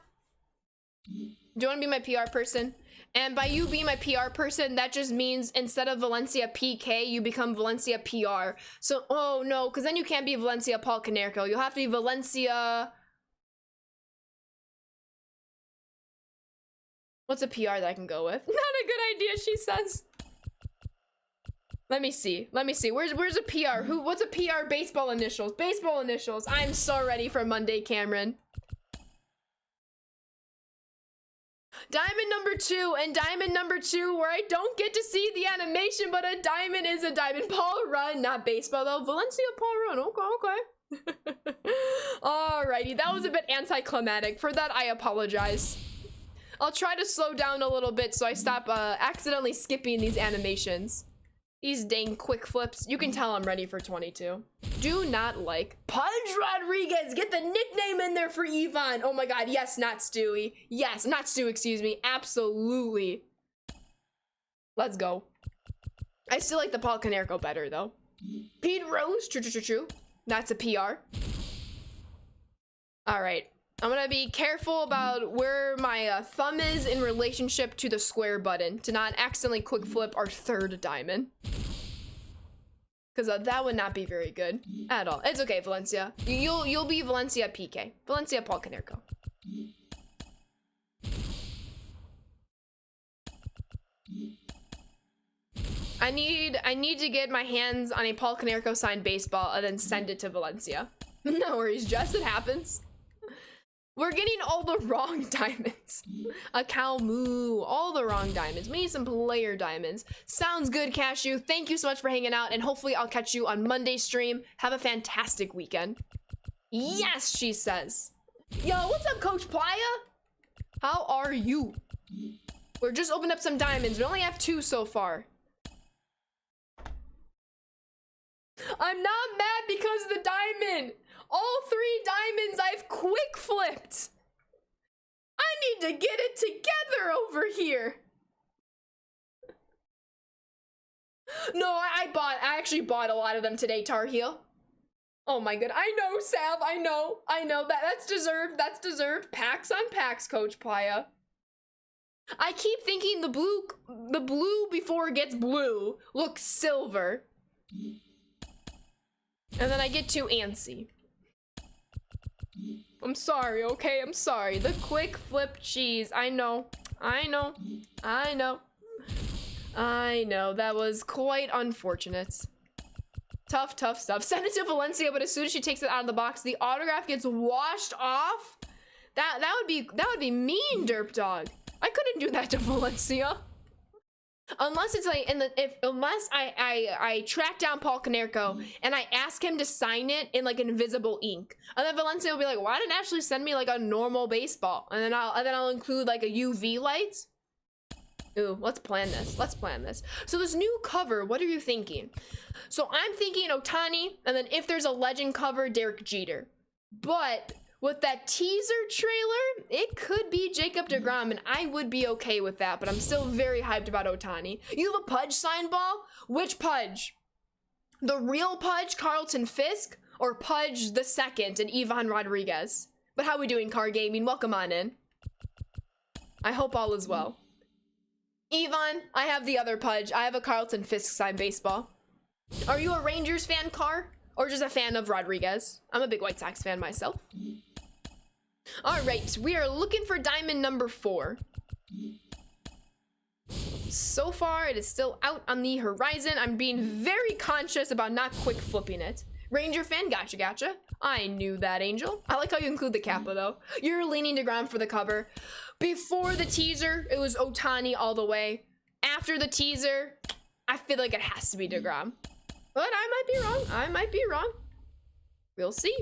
do you want to be my PR person? And by you being my PR person, that just means instead of Valencia PK, you become Valencia PR. So, oh no, because then you can't be Valencia Paul Canerco. You'll have to be Valencia... What's a PR that I can go with? Not a good idea, she says. Let me see. Where's a PR? What's a PR? Baseball initials. I'm so ready for Monday, Cameron. Diamond number 2, and diamond number 2 where I don't get to see the animation, but a diamond is a diamond. Paul Run, not baseball though. Valencia Paul Run. Okay. Alrighty, that was a bit anticlimactic. For that, I apologize. I'll try to slow down a little bit so I stop accidentally skipping these animations. These dang quick flips. You can tell I'm ready for 22. Do not like. Punch Rodriguez, get the nickname in there for Yvonne. Oh my god, yes, not Stewie. Yes, not Stu, excuse me. Absolutely. Let's go. I still like the Paul Canerco better though. Pete Rose, true. That's a PR. All right. I'm gonna be careful about where my thumb is in relationship to the square button to not accidentally quick flip our 3rd diamond. Because that would not be very good at all. It's okay, Valencia. You'll be Valencia PK. Valencia Paul Canerco. I need to get my hands on a Paul Canerco signed baseball and then send it to Valencia. No worries, Jess, it happens. We're getting all the wrong diamonds. A cow moo, all the wrong diamonds. We need some player diamonds. Sounds good, Cashew. Thank you so much for hanging out, and hopefully I'll catch you on Monday's stream. Have a fantastic weekend. Yes, she says. Yo, what's up, Coach Playa? How are you? We're just opened up some diamonds. We only have 2 so far. I'm not mad because of the diamond. All 3 diamonds I've quick flipped. I need to get it together over here. No, I actually bought a lot of them today, Tar Heel. Oh my god, I know, Sav, I know, that's deserved, packs on packs, Coach Playa. I keep thinking the blue before it gets blue looks silver. And then I get too antsy. I'm sorry, okay? I'm sorry. The quick flip cheese. I know. That was quite unfortunate. Tough stuff. Send it to Valencia, but as soon as she takes it out of the box, the autograph gets washed off. That would be mean, Derp Dog. I couldn't do that to Valencia. Unless it's like unless I track down Paul Canerco and I ask him to sign it in like invisible ink, and then Valencia will be like, "Why didn't Ashley send me like a normal baseball?" And then I'll include like a UV light. Ooh, let's plan this. So this new cover, what are you thinking? So I'm thinking Ohtani, and then if there's a legend cover, Derek Jeter. But With that teaser trailer, it could be Jacob deGrom, and I would be okay with that, but I'm still very hyped about Ohtani. You have a Pudge sign ball? Which Pudge? The real Pudge, Carlton Fisk, or Pudge the second and Ivan Rodriguez? But how we doing, Car Gaming? Welcome on in. I hope all is well. Ivan, I have the other Pudge. I have a Carlton Fisk signed baseball. Are you a Rangers fan, Car? Or just a fan of Rodriguez? I'm a big White Sox fan myself. All right, we are looking for diamond number 4. So far, it is still out on the horizon. I'm being very conscious about not quick flipping it. Ranger fan, gotcha. I knew that, Angel. I like how you include the Kappa, though. You're leaning DeGrom for the cover. Before the teaser, it was Ohtani all the way. After the teaser, I feel like it has to be DeGrom. But I might be wrong. We'll see.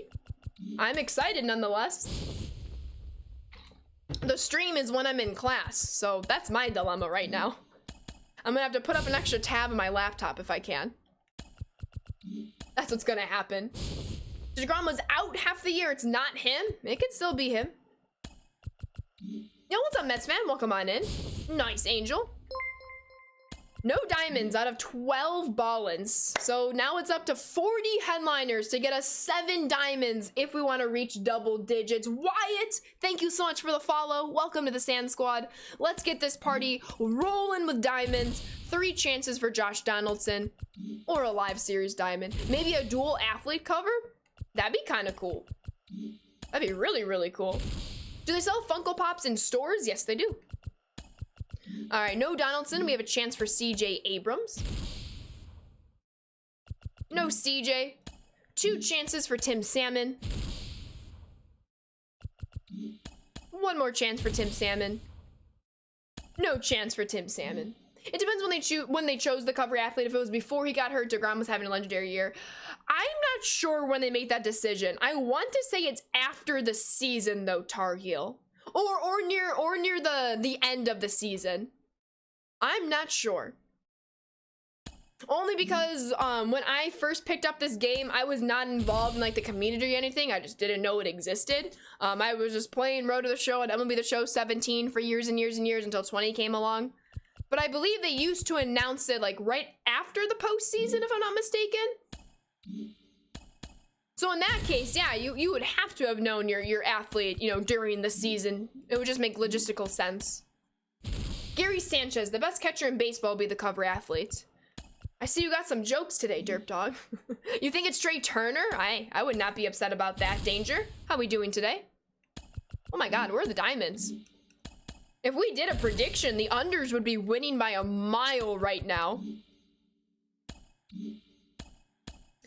I'm excited nonetheless. The stream is when I'm in class, so that's my dilemma right now. I'm gonna have to put up an extra tab on my laptop if I can. That's what's gonna happen. DeGrom was out half the year. It's not him. It could still be him. Yo, what's up, Mets fan? Welcome on in. Nice, Angel. No diamonds out of 12 ball-ins. So now it's up to 40 headliners to get us 7 diamonds if we want to reach double digits. Wyatt, thank you so much for the follow. Welcome to the Sand Squad. Let's get this party rolling with diamonds. 3 chances for Josh Donaldson or a live series diamond. Maybe a dual athlete cover? That'd be kind of cool. That'd be really, really cool. Do they sell Funko Pops in stores? Yes, they do. All right, no Donaldson. We have a chance for CJ Abrams. No CJ. 2 chances for Tim Salmon. 1 more chance for Tim Salmon. No chance for Tim Salmon. It depends when they chose the cover athlete. If it was before he got hurt, DeGrom was having a legendary year. I'm not sure when they made that decision. I want to say it's after the season though, Tar Heel. Or near the end of the season. I'm not sure. Only because when I first picked up this game, I was not involved in like the community or anything. I just didn't know it existed. I was just playing Road to the Show and MLB The Show 17 for years and years and years until 20 came along. But I believe they used to announce it like right after the postseason, if I'm not mistaken. So in that case, yeah, you would have to have known your athlete, you know, during the season. It would just make logistical sense. Gary Sanchez, the best catcher in baseball, will be the cover athlete. I see you got some jokes today, Derp Dog. You think it's Trey Turner? I would not be upset about that. Danger, how we doing today? Oh my God, where are the diamonds? If we did a prediction, the unders would be winning by a mile right now.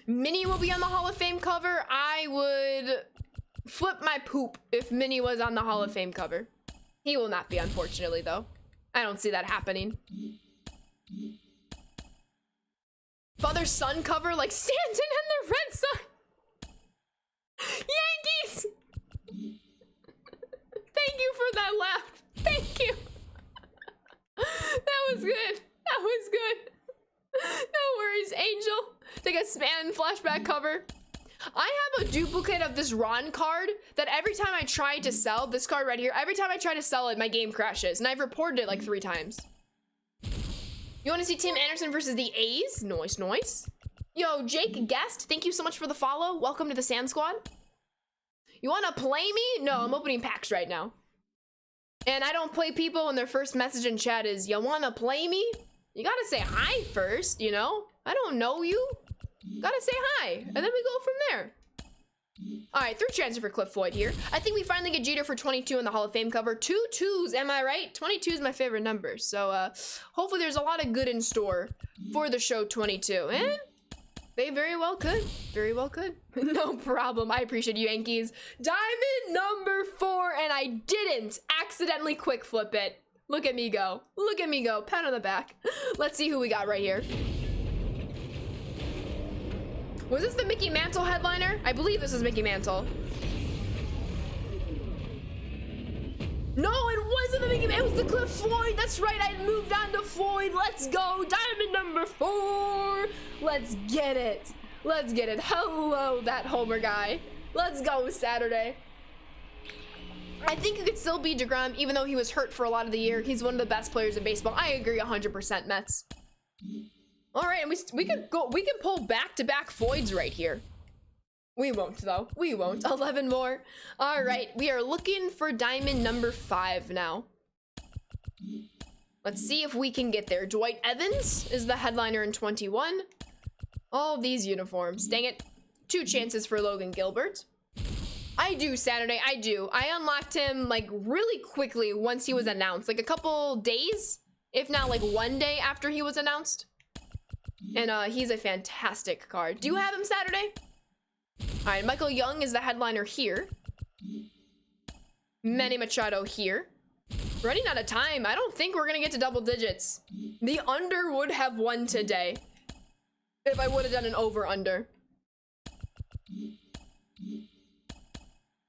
Minnie will be on the Hall of Fame cover. I would flip my poop if Minnie was on the Hall of Fame cover. He will not be, unfortunately, though. I don't see that happening. Father-son cover like Stanton and the Red Sox. Yankees! Thank you for that laugh. Thank you. That was good. That was good. No worries, Angel. Take a Span flashback cover. I have a duplicate of this Ron card that every time I try to sell, this card right here, every time I try to sell it, my game crashes. And I've reported it like 3 times. You want to see Tim Anderson versus the A's? Nice, nice. Yo, Jake Guest, thank you so much for the follow. Welcome to the Sand Squad. You want to play me? No, I'm opening packs right now. And I don't play people when their first message in chat is, you want to play me? You got to say hi first, you know? I don't know you. Gotta say hi, and then we go from there. All right, 3 chances for Cliff Floyd here. I think we finally get Jeter for 22 in the Hall of Fame cover. 2 2s, am I right? 22 is my favorite number. So hopefully there's a lot of good in store for the show 22. And they very well could. Very well could. No problem. I appreciate you, Yankees. Diamond number 4, and I didn't accidentally quick flip it. Look at me go. Look at me go. Pat on the back. Let's see who we got right here. Was this the Mickey Mantle headliner? I believe this is Mickey Mantle. No, it wasn't the Mickey Mantle. It was the Cliff Floyd. That's right. I moved on to Floyd. Let's go. Diamond number 4. Let's get it. Let's get it. Hello, that Homer guy. Let's go, Saturday. I think it could still be DeGrom, even though he was hurt for a lot of the year. He's one of the best players in baseball. I agree 100%, Mets. All right, and we can pull back-to-back Floyds right here. We won't, though. We won't. 11 more. All right, we are looking for diamond number 5 now. Let's see if we can get there. Dwight Evans is the headliner in 21. All these uniforms. Dang it. 2 chances for Logan Gilbert. I do, Saturday. I do. I unlocked him, like, really quickly once he was announced. Like, a couple days, if not, like, 1 day after he was announced. And he's a fantastic card. Do you have him, Saturday? All right, Michael Young is the headliner here. Manny Machado here. Running out of time. I don't think we're gonna get to double digits. The under would have won today if I would have done an over-under.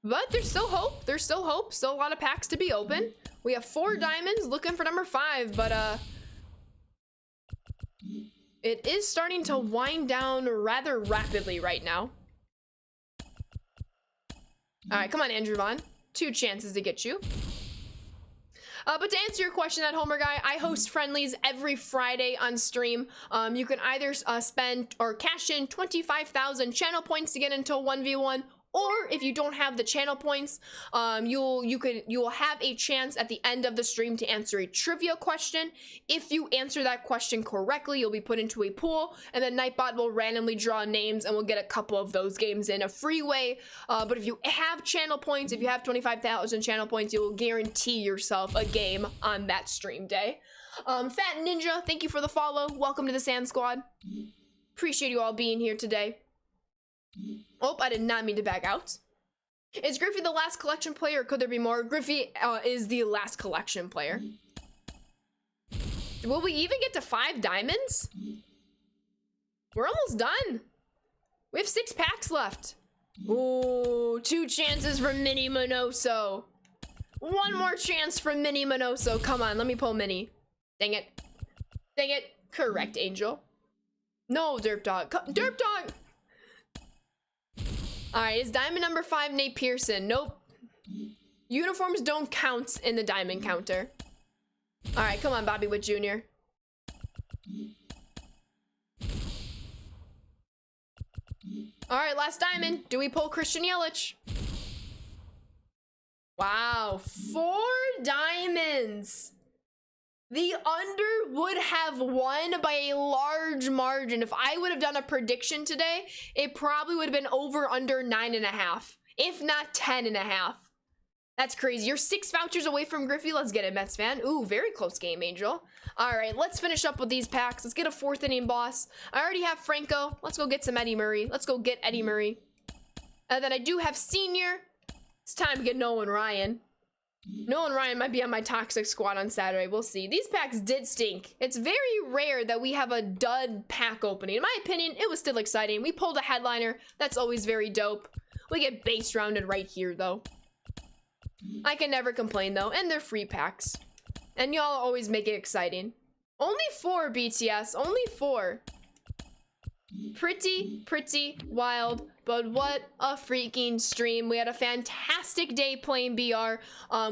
But there's still hope. There's still hope. Still a lot of packs to be open. We have 4 diamonds looking for number 5, but it is starting to wind down rather rapidly right now. All right, come on, Andrew Vaughn. 2 chances to get you. But to answer your question at Homer Guy, I host friendlies every Friday on stream. You can either spend or cash in 25,000 channel points to get into a 1v1, or if you don't have the channel points, you will have a chance at the end of the stream to answer a trivia question. If you answer that question correctly, you'll be put into a pool, and then Nightbot will randomly draw names, and we'll get a couple of those games in a free way. But if you have channel points, if you have 25,000 channel points, you will guarantee yourself a game on that stream day. Fat Ninja, thank you for the follow. Welcome to the Sand Squad. Appreciate you all being here today. Oh, I did not mean to back out. Is Griffey the last collection player, or could there be more? Griffey is the last collection player. Will we even get to 5 diamonds? We're almost done. We have 6 packs left. Ooh, 2 chances for Minnie Minoso. 1 more chance for Minnie Minoso. Come on, let me pull Minnie. Dang it. Dang it. Correct, Angel. No, Derp Dog. Derp Dog! All right, is diamond number 5 Nate Pearson? Nope. Uniforms don't count in the diamond counter. All right, come on, Bobby Witt Jr. All right, last diamond. Do we pull Christian Yelich? Wow, 4 diamonds. The under would have won by a large margin. If I would have done a prediction today, it probably would have been over under 9.5, if not 10.5. That's crazy. You're 6 vouchers away from Griffey. Let's get it, Mets fan. Ooh, very close game, Angel. All right, let's finish up with these packs. Let's get a 4th inning boss. I already have Franco. Let's go get some Eddie Murray. Let's go get Eddie Murray. And then I do have Senior. It's time to get Nolan Ryan. Nolan Ryan might be on my toxic squad on Saturday. We'll see. These packs did stink. It's very rare that we have a dud pack opening. In my opinion, it was still exciting. We pulled a headliner. That's always very dope. We get base rounded right here, though. I can never complain, though. And they're free packs. And y'all always make it exciting. Only 4, BTS. Only 4. Pretty wild, but what a freaking stream. We had a fantastic day playing BR.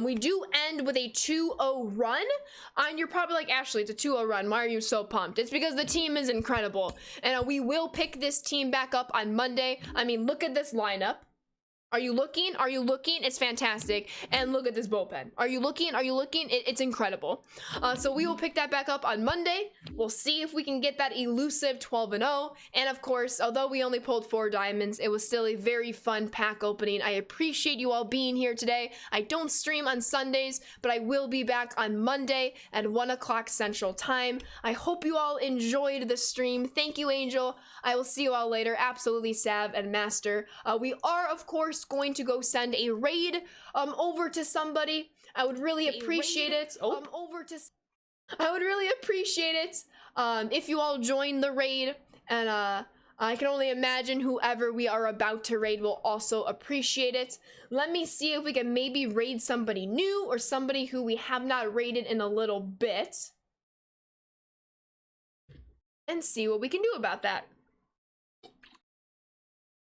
We do end with a 2-0 run, and you're probably like, Ashley, it's a 2-0 run. Why are you so pumped? It's because the team is incredible, and we will pick this team back up on Monday. I mean, look at this lineup. Are you looking? Are you looking? It's fantastic. And look at this bullpen. Are you looking? Are you looking? It's incredible. So we will pick that back up on Monday. We'll see if we can get that elusive 12-0. And of course, although we only pulled 4 diamonds, it was still a very fun pack opening. I appreciate you all being here today. I don't stream on Sundays, but I will be back on Monday at 1 o'clock Central Time. I hope you all enjoyed the stream. Thank you, Angel. I will see you all later. Absolutely, Sav and Master. We are, of course, going to go send a raid over to somebody. I would really appreciate it. I would really appreciate it if you all join the raid, and I can only imagine whoever we are about to raid will also appreciate it. Let me see if we can maybe raid somebody new or somebody who we have not raided in a little bit, and see what we can do about that.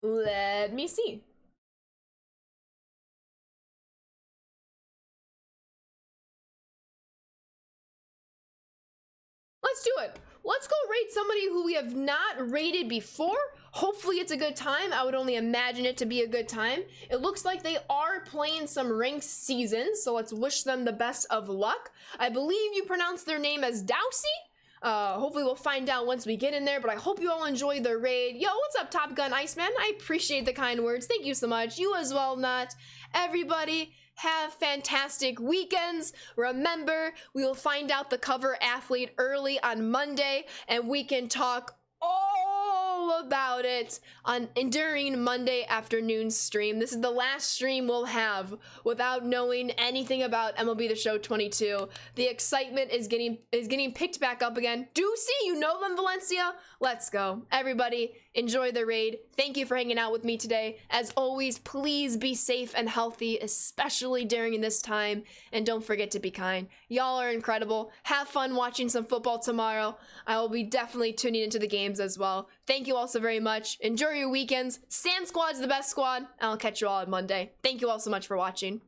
Let me see. let's do it. Let's go rate somebody who we have not rated before. Hopefully it's a good time. I would only imagine it to be a good time. It looks like they are playing some ranked seasons, so let's wish them the best of luck. I believe you pronounce their name as Dowsey. Hopefully we'll find out once we get in there, but I hope you all enjoy the raid. Yo, what's up, Top Gun Iceman? I appreciate the kind words. Thank you so much. You as well, Nut. Everybody, have fantastic weekends. Remember, we will find out the cover athlete early on Monday, and we can talk all about it during Monday afternoon stream. This is the last stream we'll have without knowing anything about MLB The Show 22. The excitement is getting picked back up again. Deucey, you know them, Valencia? Let's go. Everybody, enjoy the raid. Thank you for hanging out with me today. As always, please be safe and healthy, especially during this time. And don't forget to be kind. Y'all are incredible. Have fun watching some football tomorrow. I will be definitely tuning into the games as well. Thank you all so very much. Enjoy your weekends. Sand Squad's the best squad. And I'll catch you all on Monday. Thank you all so much for watching.